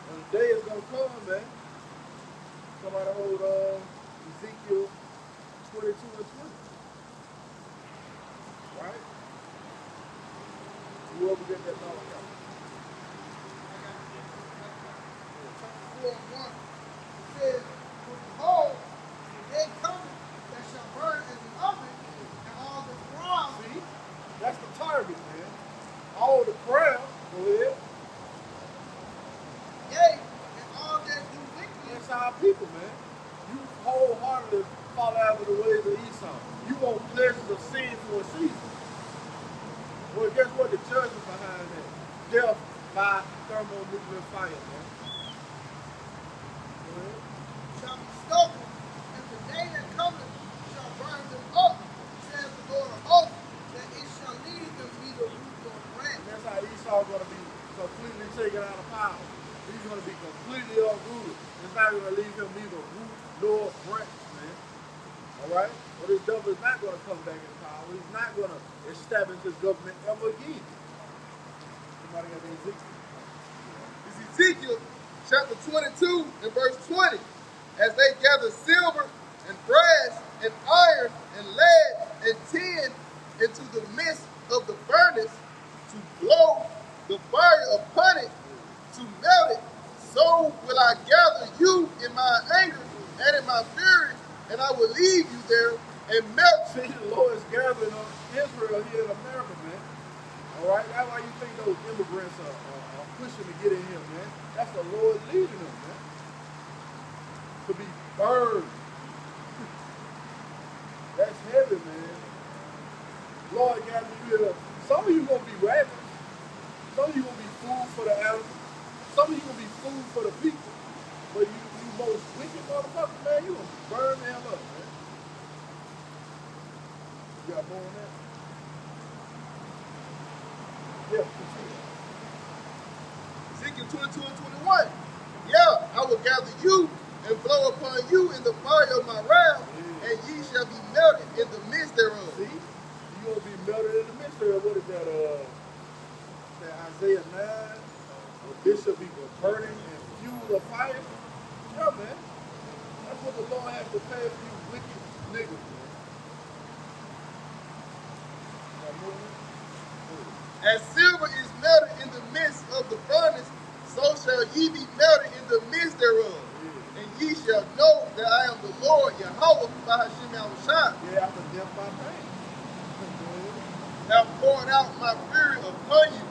And the day is going to come, man. Somebody hold Ezekiel 22 and 20. Right? Whoever get that Malachi. 4:1. It says, "For behold, the day cometh that shall burn as an oven, and all the ground." See? That's the target, man. All the crowd, go ahead. our people, man. You wholeheartedly follow after the ways of Esau. You want pleasures of sin for a season. Well, guess what? The judgment behind that. Death by thermonuclear fire, man. Shall be stolen, and the day that cometh shall burn them up, says the Lord of hosts, that it shall lead them neither root nor branch. And that's how Esau's going to be completely taken out of power. He's going to be completely uprooted. It's not going to leave him neither root nor branch, man. All right? But this devil is not going to come back in power. He's not going to establish his government ever again. Somebody got the Ezekiel? It's Ezekiel chapter 22 and verse 20. As they gather silver and brass and iron and lead and tin into the midst of the furnace to blow the fire upon it, to melt it, so will I gather you in my anger and in my fury, and I will leave you there and melt. See, the Lord is gathering on Israel here in America, man. All right? That's why you think those immigrants are pushing to get in here, man. That's the Lord leading them, man. To be burned. That's heavy, man. Lord gathered you here. Some of you going to be rabbits. Some of you going to be food for the animals. Some of you going to be food for the people. But you most wicked motherfuckers, man, you going to burn the hell up, man. You got more on that? Yeah, continue. Ezekiel 22 and 21. Yeah, I will gather you and blow upon you in the fire of my wrath, and ye shall be melted in the midst thereof. See? You going to be melted in the midst thereof. What is that? That Isaiah 9? This shall be burning and fuel of fire. Yeah, man. That's what the Lord has prepared for you wicked niggas, man. As silver is melted in the midst of the furnace, so shall ye be melted in the midst thereof. And ye shall know that I am the Lord, Yahawah, bahasham Yahawashi. Yeah, I'm the death by pain. Have poured out my fury upon you.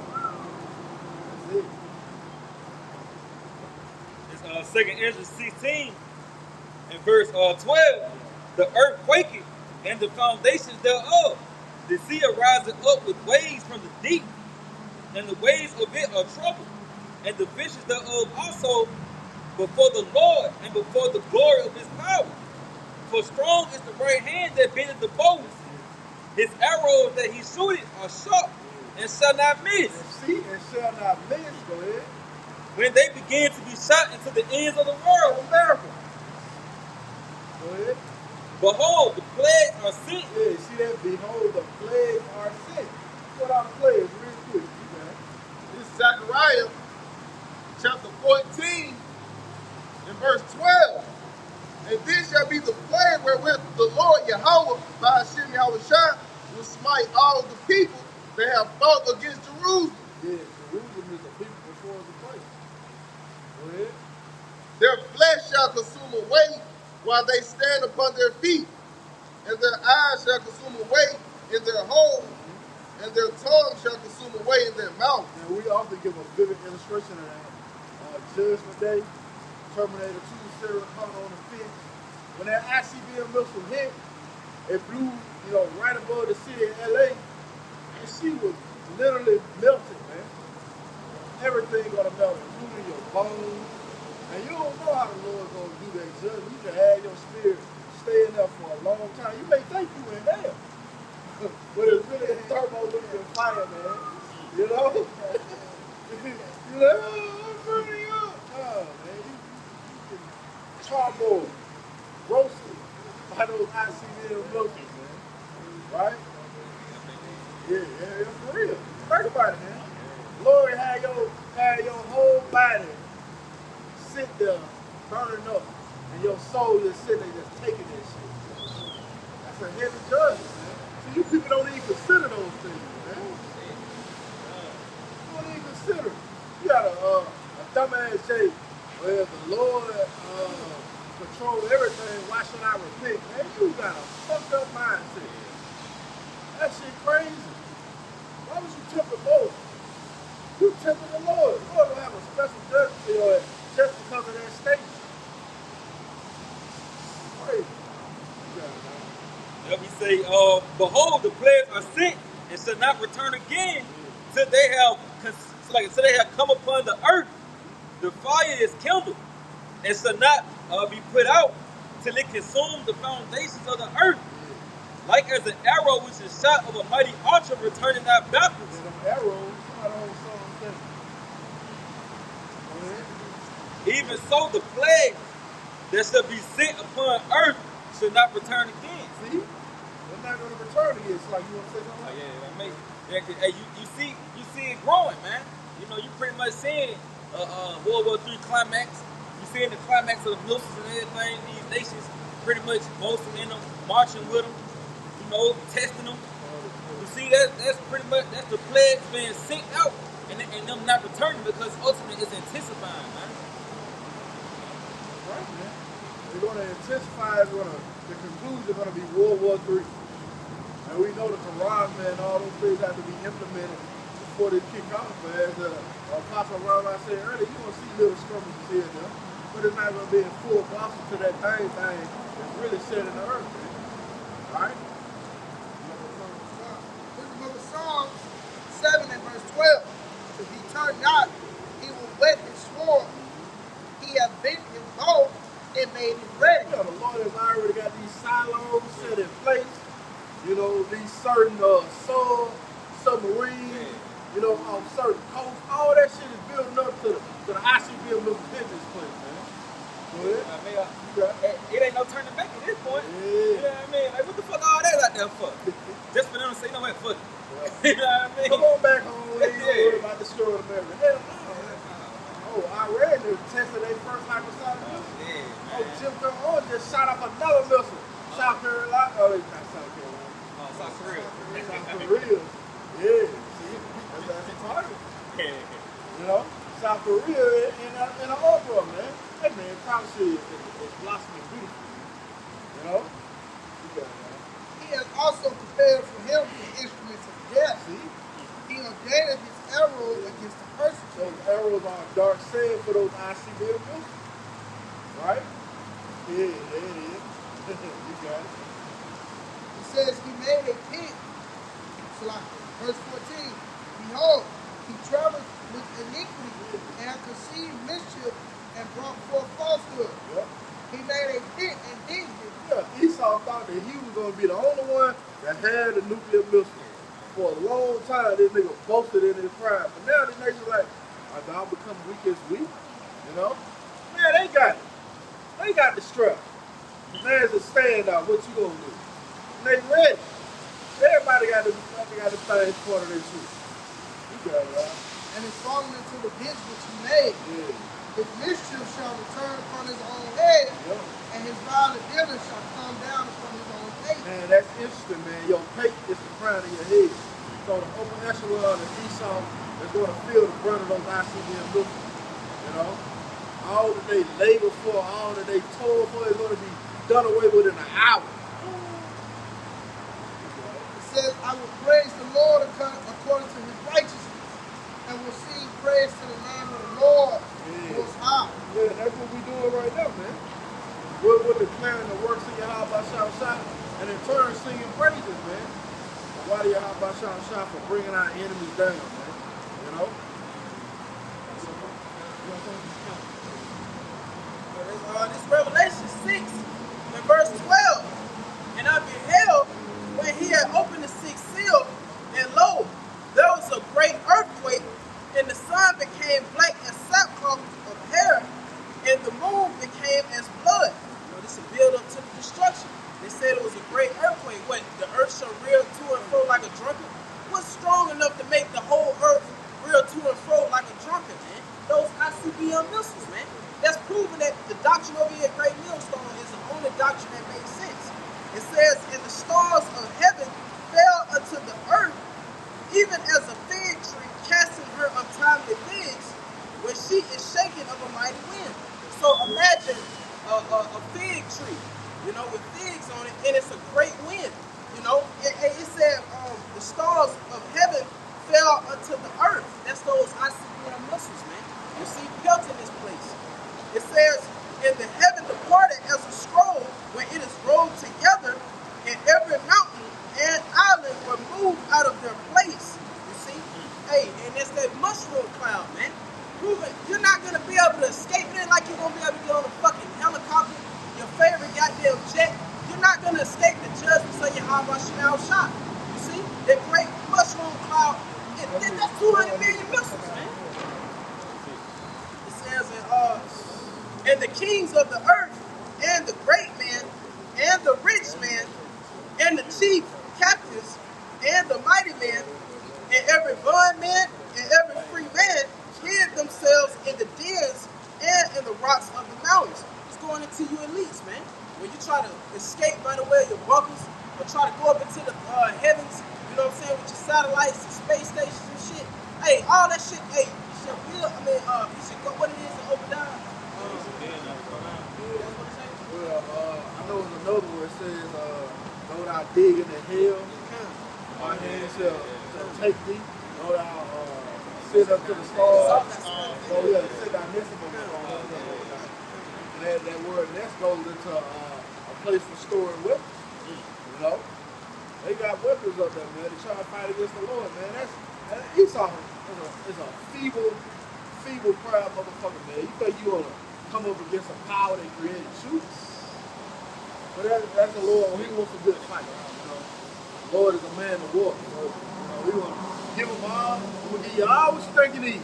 That's it. It's 2 Ezra 16 and verse 12. The earth quaketh and the foundations thereof. The sea ariseth up with waves from the deep, and the waves of it are troubled, and the fishes thereof also before the Lord and before the glory of his power. For strong is the right hand that bendeth the bow. His arrows that he shooteth are sharp and shall not miss. See, and shall not miss. Go ahead. When they begin to be shot into the ends of the world, America. Go ahead. behold, the plagues are sent. Yeah, see that? Behold, the plagues are sent. What are the plagues? Real quick, you man. This is Zechariah chapter 14 and verse 12. And this shall be the plague wherewith the Lord Yahawah, bahasham Yahawashi, will smite all the people that have fought against Jerusalem. Yeah, Jerusalem is the people before the place. Go ahead. Their flesh shall consume away while they stand upon their feet, and their eyes shall consume away in their holes, and their tongue shall consume away in their mouth. And we often give a vivid illustration of that. Judgment Day, Terminator 2, Sarah Connor on the fence. When that ICBM missile hit, it blew, right above the city of LA, and she was literally melted, man. Everything gonna melt, including your bones. And you don't know how the Lord's gonna do that judgment. You can have your spirit stay in there for a long time. You may think you in there, but it's really a thermonuclear fire, man. You know? You're like, oh, I'm burning up. Oh, man, you charboiled, roasted by those ICBM missiles, man. Right? Yeah, for real. Think about it, man. Lord had your whole body sit there burning up, and your soul is sitting there just taking that shit. That's a heavy judgment, man. So you people don't even consider those things, man. You don't even consider it. You got a dumbass say, well, the Lord control everything, why should I repent? Man, you got a fucked up mindset. That shit crazy. Why would you tempt the Lord? You tempted the Lord. The Lord don't have a special judgment for your ass just because of that statement. say, behold, the plagues are sent and shall not return again till they have come upon the earth. The fire is kindled and shall not be put out till it consume the foundations of the earth. Like as an arrow which is shot of a mighty archer returning not backwards. And them arrows, I don't know. Even so, the plague that shall be sent upon earth shall not return again. See? They're not going to return again. It's like, you want to say something? Hey, you see it growing, man. You know, you pretty much seeing World War III climax. You seeing the climax of the missiles and everything. These nations pretty much boasting in them, marching with them, you know, testing them. You see, that's pretty much, that's the plagues being sent out and them not returning because ultimately it's intensifying, man. Right, man. They're going to intensify. The conclusion is going to be World War III. And we know the Quran, man, all those things have to be implemented before they kick off. But as Apostle Rawchaa said earlier, you're going to see little skirmishes here and there. But it's not going to be in full blossom to that thing that's really set in the earth, man. All right? This is the book of Psalms 7 and verse 12. If he turn not, he will wet his sword. He hath bent his bow and made it ready. Yeah, the Lord has already got these silos set in place. You know, these certain submarines, you know, on certain coasts. All that shit is building up to the ICBM little business place, man. It ain't no turning back at this point. Yeah. You know what I mean? Like, what the fuck all that out there for? Just for them to say, no, wait, fuck it. You know what I mean? Come on back home, we ain't worried about destroying America. Hell no, man. Oh, Iran tested their first hypersonic missile. Oh, Jim Jong-un just shot up another missile. South Carolina. Oh, it's not South Carolina. South Korea. South Korea. Yeah. See, that's a target. You know, South Korea in an uproar, man. Hey, man, prophecy is blossoming beautiful. You know? He has also prepared for him the instruments of death. See? He ordained his arrows against the persecutors. Those arrows are dark sand for those ICBM missiles. Right? Yeah, there it is. You got it. He says he made a pit. So like verse 14, behold, he traveled with iniquity and conceived mischief and brought forth falsehood. Yep. He made a pit and digged it. Yeah, Esau thought that he was going to be the only one that had a nuclear missile. For a long time, this nigga boasted in his pride. But now the nation's like, I'll become weak as weak. You know? Man, they got it. They got the strap. Now it's a standout. What you gonna do? And they ready. Everybody got the thing part of their shit. You got it, right? And it's fallen into the ditch which he made. Yeah. His mischief shall return upon his own head, Yeah. and his violent dealings shall come down upon his own pate. Man, that's interesting, man. Your pate is the crown of your head. So the upper echelon of Esau is going to feel the brunt of those ICBM missiles. You know? All that they labor for, all that they toil for is going to be done away with in an hour. It says, I will praise the Lord according to his righteousness, and will sing praise to the name of the Lord Most High. Yeah, that's what we're doing right now, man. We're declaring the works of Yahawashi, and in turn singing praises, man. Why do Yahawashi for bringing our enemies down, man? You know? This Revelation 6 and verse 12. And I beheld when he had opened the sixth seal, and lo, there was a great earthquake, and the sun became black as sackcloth of hair, and the moon became as blood. You know, this is a build up to the destruction. They said it was a great earthquake. What, the earth shall reel to and fro like a drunkard? What's strong enough to make the whole earth reel to and fro like a drunkard, man? Those ICBM missiles, man. That's proving that the doctrine over here at Great Millstone is the only doctrine that makes sense. It says, and the stars of heaven fell unto the earth, even as a fig tree casting her untimely figs, when she is shaken of a mighty wind. So imagine a fig tree, you know, with figs on it, and it's a great wind. You know, it said the stars of heaven fell unto the earth. That's those ICBM missiles, man. You see, built in this place. It says, and the heaven departed as a scroll when it is rolled together, and every mountain kings of the earth, and the great man, and the rich man, and the chief captains, and the mighty man, and every bondman, and every free man hid themselves in the dens and in the rocks of the mountains. It's going into you elites, man. When you try to escape by the way of your buckles, or try to go up into the heavens, you know what I'm saying, with your satellites and space stations and shit. Hey, all that shit, hey, you should build, you should go, what it is to open down. Well, I know in another one it says, though thou dig in the hell, my hands shall take thee. Though thou sit up to the stars. So yeah, sit down next to the stars. And that word nest goes into a place for storing weapons. You know? They got weapons up there, man. They try to fight against the Lord, man. Esau is a feeble, proud motherfucker, man. You think you gonna come up against a power that created you? But that's the Lord. He wants a good fight. You know? The Lord is a man of war. So, we want to give him all. We're gonna give you all what you think you need.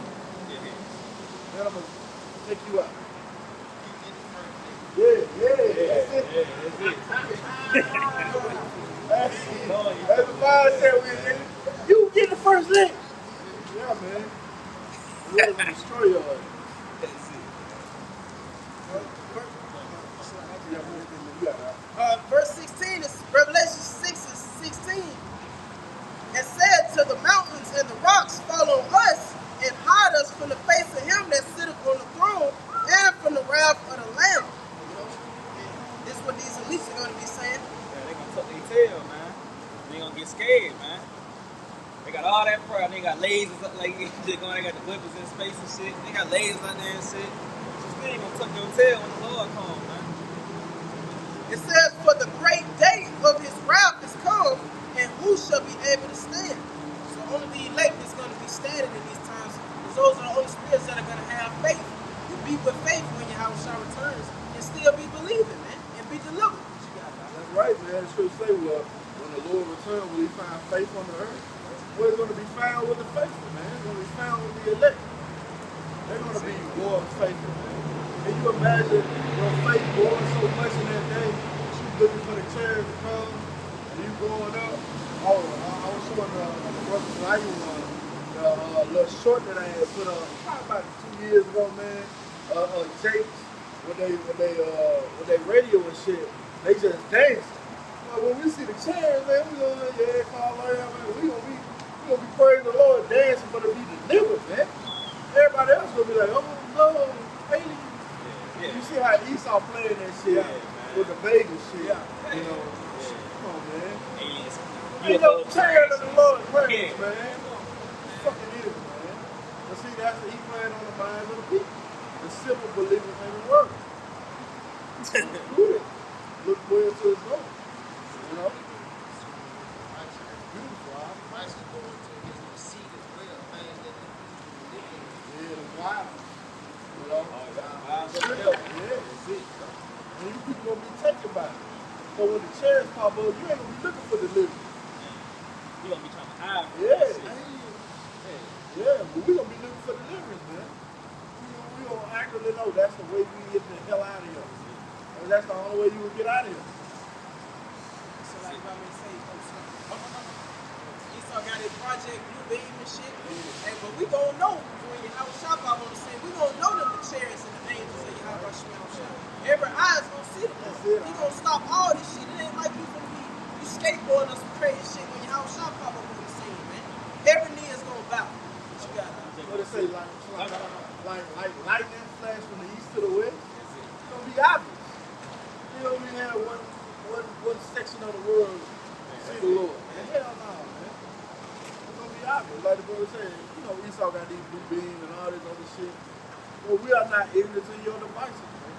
Then I'm gonna take you out. Yeah, that's it. That's the mindset we're in. You get the first lick. Yeah, man. The Lord's gonna destroy your life. Verse 16 is Revelation 6:16. And said to the mountains and the rocks, follow us and hide us from the face of him that sitteth on the throne and from the wrath of the Lamb. You know, and this is what these elites are going to be saying. Yeah, they gonna tuck their tail, man. They gonna get scared, man. They got all that pride. They got lasers up like they got the weapons in space and shit. They got lasers out there and shit. You still ain't gonna tuck your tail when the Lord comes, man. It says, for the great day of his wrath is come, and who shall be able to stand? So only the elect is going to be standing in these times, because those are the only spirits that are going to have faith. You be with faith when Yahawashi returns, and still be believing, man, and be delivered. That's right, man. The scripture say, well, when the Lord returns, will he find faith on the earth? Well, it's going to be found with the faithful, man. It's going to be found with the elect. They're going to be more faithful, man. Can you imagine your faith growing so much in that day? You looking for the chairs to come, and you going up. Oh, I was showing the brother Zion the little short that I had put on probably about 2 years ago, man. Jakes, when they radio and shit, they just dance. But when we see the chairs, man, we gonna call around, man. We gonna be praising the Lord, dancing for to be delivered, man. Everybody else gonna be like, oh no, alien. Yeah. You see how Esau playing that shit with the Vegas shit. Yeah. You know, come on, man. Aliens. Ain't no chair to the Lord praise, man. It fucking is, man. But see, that's what he playing on the minds of the people. The simple believers in the word. Look well to his Lord. You know? Beautiful, right? Might go into his seat as well, things that he Yeah, the wild. You know? Yeah, that's it. And you people gonna be taken by it. So when the chairs pop up, you ain't gonna be looking for deliverance. You gonna be trying to hide from Yeah. that shit. Yeah, but we gonna be looking for deliverance, man. We gonna accurately know that's the way we get the hell out of here. And that's the only way you will get out of here. So like if I'm gonna say, Esau got his project Blue Beam and shit. Hey, but we gonna know when Yahawashi on the scene, we gonna know them the chariots and the angels of Yahawashi. Every eye's gonna see them. He gonna stop all this shit. It ain't like you gonna be skateboarding or some crazy shit when Yahawashi pop up on the scene, man. Every knee is gonna bow. What you got? What they say, like lightning flash from the east to the west? It's gonna be obvious. You know, we have one section of the world see the Lord. And hell no, man. It's gonna be obvious. Like the brother said, you know, Esau got these blue beams and all this other shit. Well, we are not ignorant to your devices, man.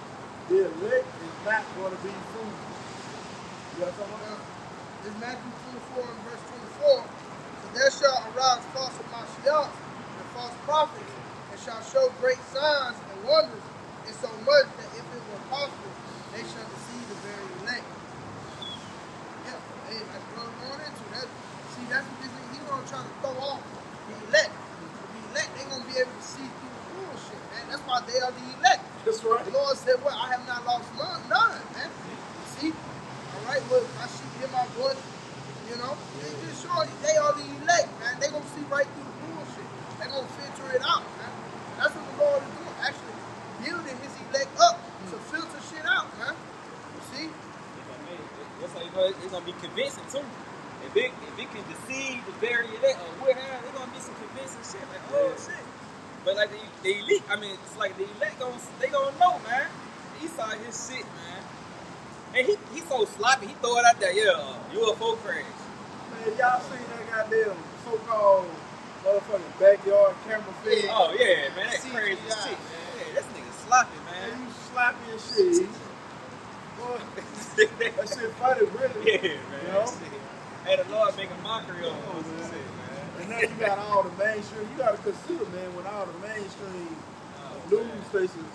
The elect is not going to be fooled. You got something else? It's Matthew 24 and verse 24. So there shall arise false Mashiachs and false prophets, and shall show great signs and wonders, and so much that if it were possible, they shall deceive the very elect. Yeah, hey, that's what I'm going into. See, that's what this he's gonna try to throw off the elect. The elect, they're gonna be able to see through the bullshit, man. That's why they are the elect. That's right. The Lord said, "What? I have See? That's how you know it's gonna be convincing too. If it can deceive the very elect or what have, it's gonna be some convincing shit. Like, oh shit. But like the elite, I mean, it's like the elect they gonna know, man. Esau his shit, man. And he so sloppy, he throw it out there, UFO crash. Man, y'all seen that goddamn so-called motherfucking backyard camera feed? Oh yeah, man, that's crazy shit, man. Yeah, this nigga sloppy, man. Man, you sloppy as shit. Boy, that shit funny, really. Yeah, man. You know? Hey, the Lord make a mockery of this shit, man. And now you got all the mainstream. You got to consider, man, when all the mainstream news stations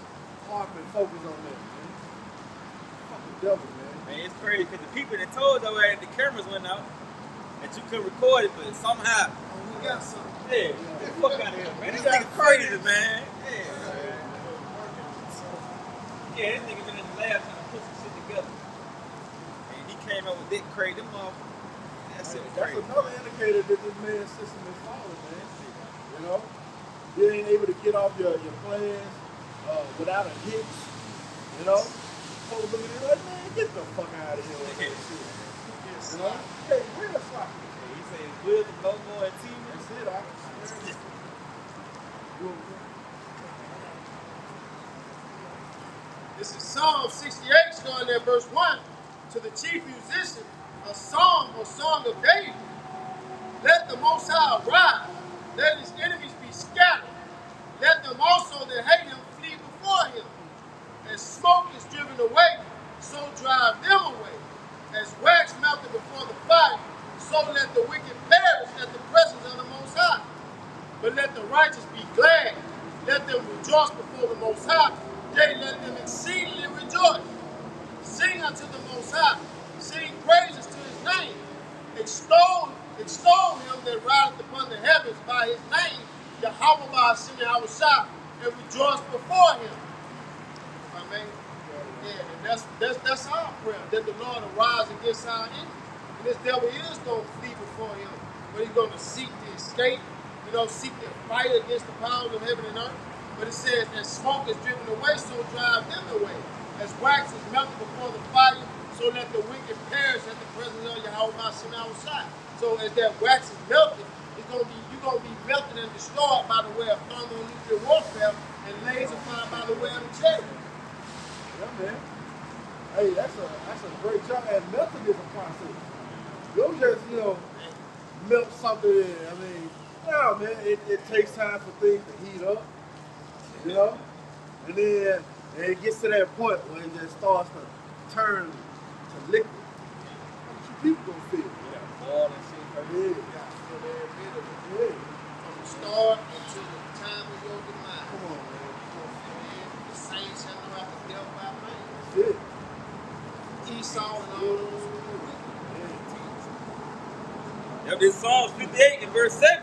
harp and focus on that, man. Fucking devil, man. Man, it's crazy because the people that told though that the cameras went out that you could record it, but somehow We got something. get the fuck out of here, man. This nigga crazy, man. Yeah, man. Yeah, this nigga been in the lab trying to put some shit together. And he came up with that crazy motherfucker. That shit was That's crazy. another indicator that this man's system is falling, man. You know? You ain't able to get off your plans without a hitch. You know? Folks look at it like, man, get the fuck out of here with that shit. You know? Hey, real sloppy. He said, "Will the no more at TV." That's it, I This is Psalm 68, starting at verse 1. To the chief musician, a song of David. Let the Most High arise. Let his enemies be scattered. Let them also that hate him flee before him. As smoke is driven away, so drive them away. As wax melted before the fire, so let the wicked perish at the presence of the Most High. But let the righteous be glad. Let them rejoice before the Most High. Yea, let them exceedingly rejoice. Sing unto the Most High. Sing praises to his name. Extol him that rideth upon the heavens by his name. Yahawah, bahasham, Yahawashi, and rejoice before him. Amen. Yeah, and that's our prayer, that the Lord arise against our enemy. And this devil is going to flee before him, but he's going to seek to escape, seek to fight against the powers of heaven and earth. But it says, as smoke is driven away, so drive them away. As wax is melted before the fire, so let the wicked perish at the presence of Yahawah, Yahawashi. So as that wax is melted, you're going to be melted and destroyed by the way of thermonuclear warfare and laser fire by the way of the cherry. Yeah, man. Hey, that's a great job. And melting is a process. You don't just, melt something in. I mean, no, man, it takes time for things to heat up, and then it gets to that point where it just starts to turn to liquid. How much you people gonna feel? Boil and shit. Yeah. Feel every bit of it. Yeah. From the start until the time of your demise. Come on, man. The saints shall know how to deal by man. That's it. Esau and all those. Yep, this Psalms 58 and verse 7.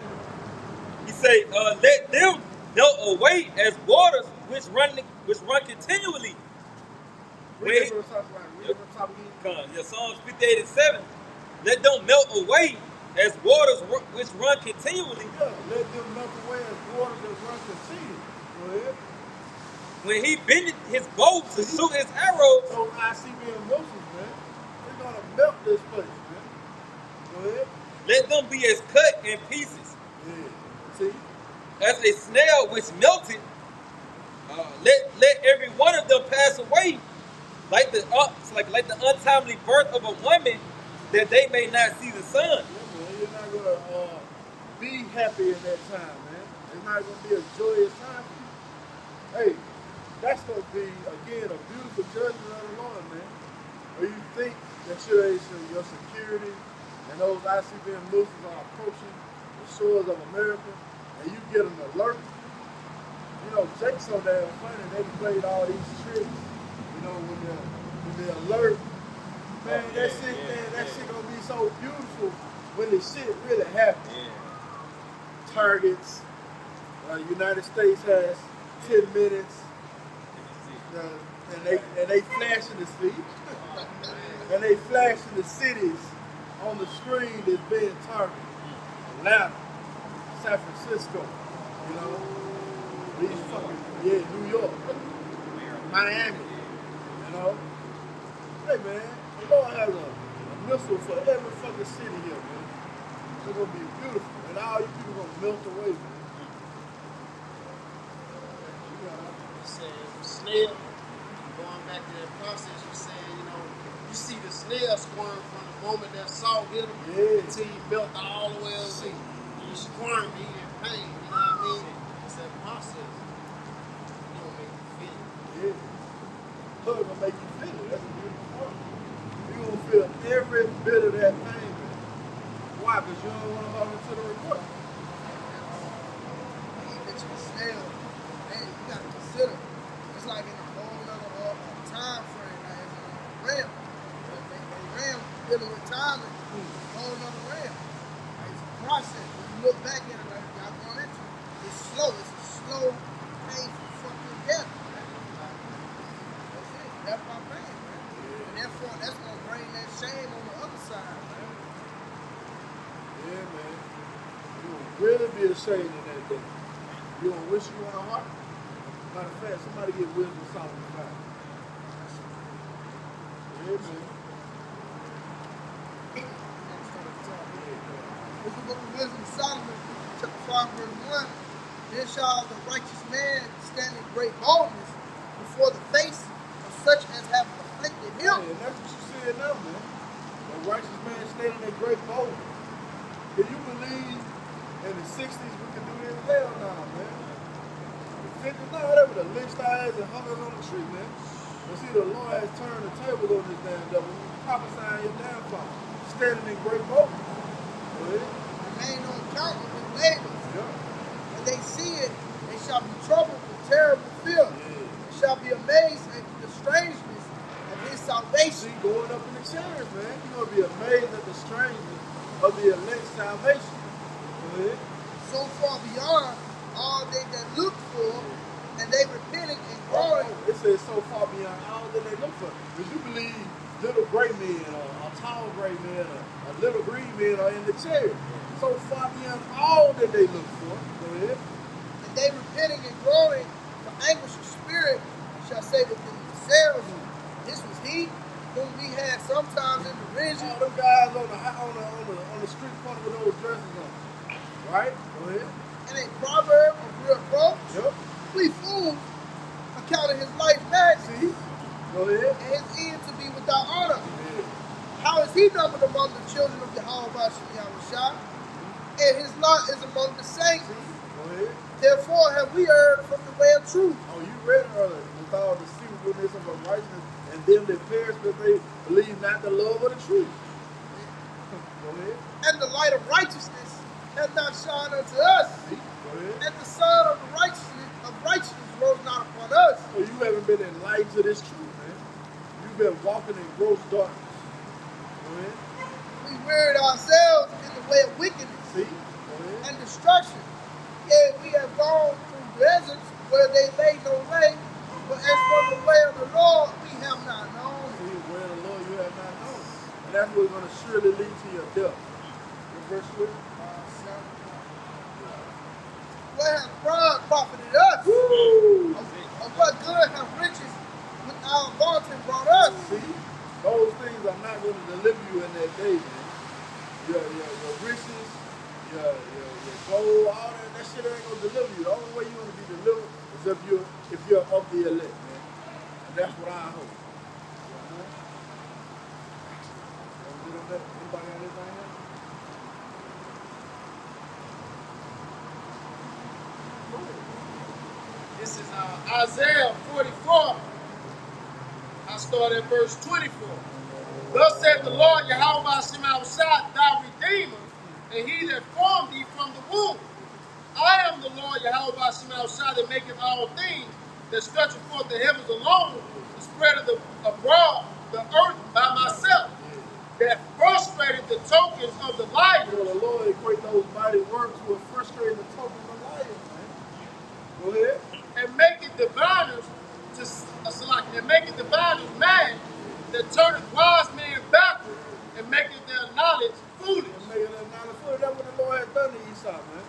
He say, let them melt away as waters which run continually. Read the verse top again. Yeah, Psalms 58 and 7. Let them melt away as waters which run continually. Yeah, let them melt away as waters that run continually. Go ahead. When he bended his bow to shoot his arrows. Those ICBM missiles, man, they're gonna melt this place, man. Go ahead. Let them be as cut in pieces. Yeah. See? As a snail which melted. Let every one of them pass away, like the untimely birth of a woman, that they may not see the sun. Yeah, man, you're not gonna be happy in that time, man. It's not gonna be a joyous time for you. Hey, that's gonna be again a beautiful judgment of the Lord, man. Where you think that your security and those ICBM missiles are approaching the shores of America, and you get an alert. Jake's so damn funny. They played all these tricks, with the alert. Man, that shit gonna be so beautiful when the shit really happens. Yeah. Targets. United States has 10 minutes. And they flashing the city. And they flashing the cities on the screen that's being targeted. Atlanta, San Francisco, these fucking, New York, Miami, Hey, man, the Lord has a missile for every fucking city here, man. It's gonna be beautiful, and all you people gonna melt away, man. You saying snail, going back to that process, you saying, you know, you see the snail squirm from the moment that salt hit him until he melt all the way away. You squirm, he in pain, you know what I mean? It's that process. It don't make you feel it. Yeah. Hug gonna make you feel it. That's a beautiful part. You gonna feel every bit of that pain, man. Why? Because you don't want to hug into the report. Even to the snail, man, you gotta consider. It's like in a whole other time frame, like in a realm. They realm dealing with time in a whole other realm. Like, it's a process. When you look back at it, like y'all going into it, it's slow. It's a slow, painful fucking death. That's it. That's my pain, man. And therefore, that's gonna bring that shame on the other side, man. Yeah, man. You gonna really be ashamed in that day. You gonna wish you on a heart. Matter of fact, somebody get wisdom Solomon 5. Yeah, man. This is the book of Wisdom of Solomon, chapter 5, verse 1. Then shall the righteous man stand in great boldness before the face of such as have afflicted him. Yeah, and that's what you said now, man. The righteous man standing in great boldness. Can you believe in the 60s we could do this? Hell no, man. The 50s, no, they would have lynched our ass and hung us on the tree, man. But see, the Lord has turned the tables on this damn devil. Prophesying your downfall. Standing in great boldness. Go ahead. Remain on account of his labors. Yeah. When they see it, they shall be troubled with terrible fear. They shall be amazed at the strangeness of his salvation. See, going up in the chairs, man. You're going to be amazed at the strangeness of the elect's salvation. Go ahead. So far beyond all they that look for, and they repenting and growing. It says so far beyond all that they look for. Because you believe little gray men or tall gray men or little green men are in the chair. So far beyond all that they look for. Go ahead. And they repenting and growing, for anguish of spirit shall say within themselves, this was he whom we had sometimes in derision. All them guys on the street corner with those dresses on. Right? Go ahead. And a proverb of reproach. Yep. We fools accounted his life vanity. See? Go ahead. And his end to be without honor. Yeah. How is he numbered among the children of Yahawah Yahawashi? And his lot is among the saints. Go ahead. Therefore have we erred from the way of truth. Oh, you read it earlier. With all the deceitfulness of unrighteousness and them that perish because they believe not the love of the truth. Go ahead. And the light of righteousness hath not shined unto us. See? Go ahead. And the sun of the righteousness rose not upon us. So you haven't been enlightened to this truth, man. You've been walking in gross darkness. Go ahead. We wearied ourselves in the way of wickedness See? Go ahead. and destruction. Yea, we have gone through deserts where they made no way. But as for the way of the Lord, we have not known. See, where the Lord you have not known. And that's what's going to surely lead to your death. Your verse 3? What has pride profited us? Woo! Of what good have riches with our vaunting brought us? See? Those things are not going to deliver you in that day, man. Your riches, your gold, all that shit ain't going to deliver you. The only way you're going to be delivered is if you're of the elect, man. And that's what I hope. Anybody got anything else? This is Isaiah 44. I start at verse 24. Thus said the Lord, Yahawashi, thy Redeemer, and he that formed thee from the womb. I am the Lord, Yahawashi, that maketh all things, that stretcheth forth the heavens alone, and spreadeth abroad the earth by myself, that frustrated the tokens of the liars. So the Lord equate those mighty works with frustrating the tokens of liars, man. Go ahead. And maketh diviners mad, that turneth wise men backward, and maketh their knowledge foolish. And making them not a fool. That's what the Lord has done to Esau, man.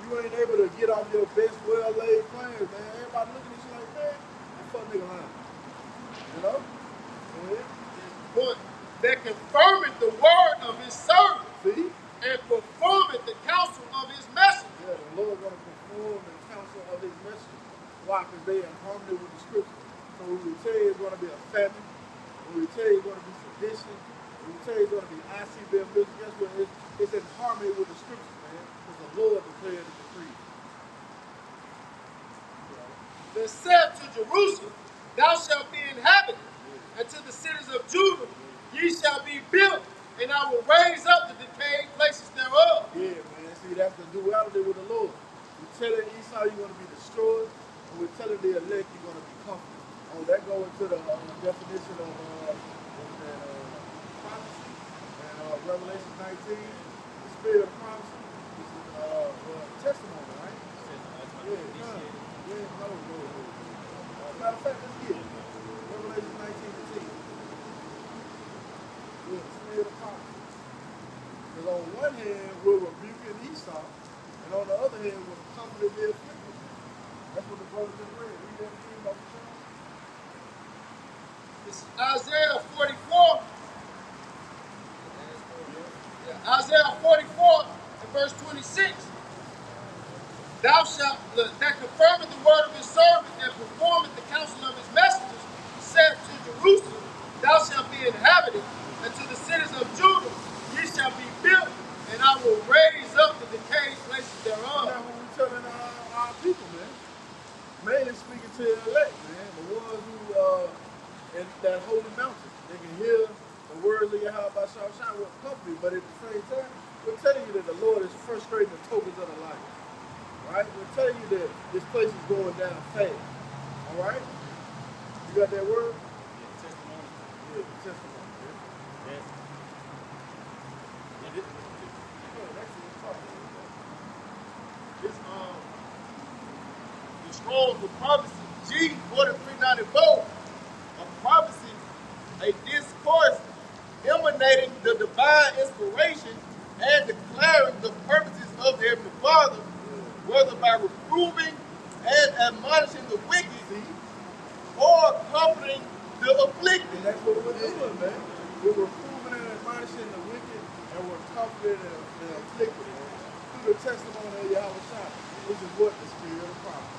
You ain't able to get off your best, well-laid plans, man. Everybody looking at you like, man, that fuck nigga lying. You know? Go ahead. 1, that confirmeth the word of his servant, See? and performeth the counsel of his message. Yeah, the Lord going to perform the counsel of his message. Why? Because they in harmony with the scripture. So when we tell you it's going to be a famine, when we tell you it's going to be sedition, when we tell you it's going to be ICB, guess what? It's in harmony with the scripture, man. Because the Lord declared the decree. That said to Jerusalem, thou shalt be inhabited, and to the cities of Judah, ye shall be built, and I will raise up the decayed places thereof. Yeah, man. See, that's the duality with the Lord. We're telling Esau you're going to be destroyed, and we're telling the elect you're going to be comforted. Oh, that goes into the definition of prophecy and Revelation 19, the spirit of prophecy. This is testimony, right? Yeah, no. Matter of fact, let's get it. Revelation 19:10. Yeah, the spirit of prophecy. Because on one hand, we're rebuking Esau, and on the other hand, we're comforting the afflicted. That's what the brother just read. Read that thing about the church. This is Isaiah 44. Yeah, Isaiah 44 and verse 26. Thou shalt, that confirmeth the word of his servant and performeth the counsel of his messengers, said to Jerusalem, thou shalt be inhabited, and to the cities of Judah ye shall be built, and I will raise up the decayed places thereof. That's what we're telling our people, man. Mainly speaking to the elect, man. The ones who in that holy mountain. They can hear the words of Yahawah with company, but at the same time, we're telling you that the Lord is frustrating the tokens of the life. Right? We're telling you that this place is going down fast. All right? You got that word? Yeah, testimony. Yeah, testimony. Yeah. Yes. This the scrolls of prophecy, G 4394, a prophecy, a discourse emanating the divine inspiration and declaring the purposes of the Heavenly Father, whether by reproving and admonishing the wicked or comforting the afflicted. And that's what we're doing, man. We're reproving and admonishing the wicked, and we're comforting the afflicted through the testimony of Yahawashi, which is what the spirit of prophecy.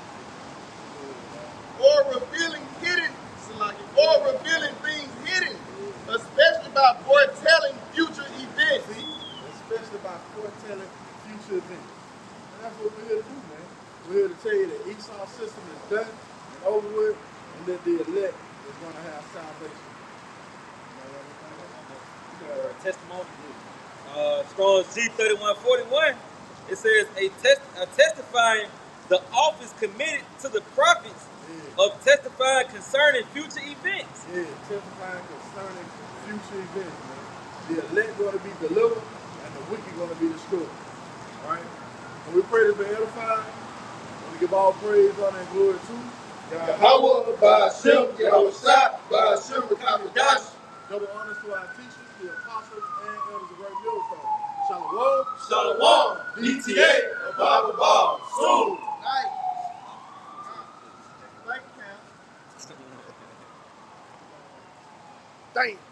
Or revealing things hidden, especially by foretelling future events. Especially by foretelling future events. And that's what we're here to do, man. We're here to tell you that Esau's system is done and over with, and that the elect is going to have salvation. Testimony. Strong's G3141. It says a testifying the office committed to the prophets of testifying concerning future events. Yeah, testifying concerning future events, man. The elect going to be delivered, and the wicked going to be destroyed. All right? And we pray to be edified. We give all praise, honor, and glory to Yahawah, bahasham, Yahawashi, bahasham, Qadash. double honors to our teachers, the apostles, and elders of Great Millstone. Shalom. Shalom, DTA, above above, soon. Nice. Thank you, Cam. Damn.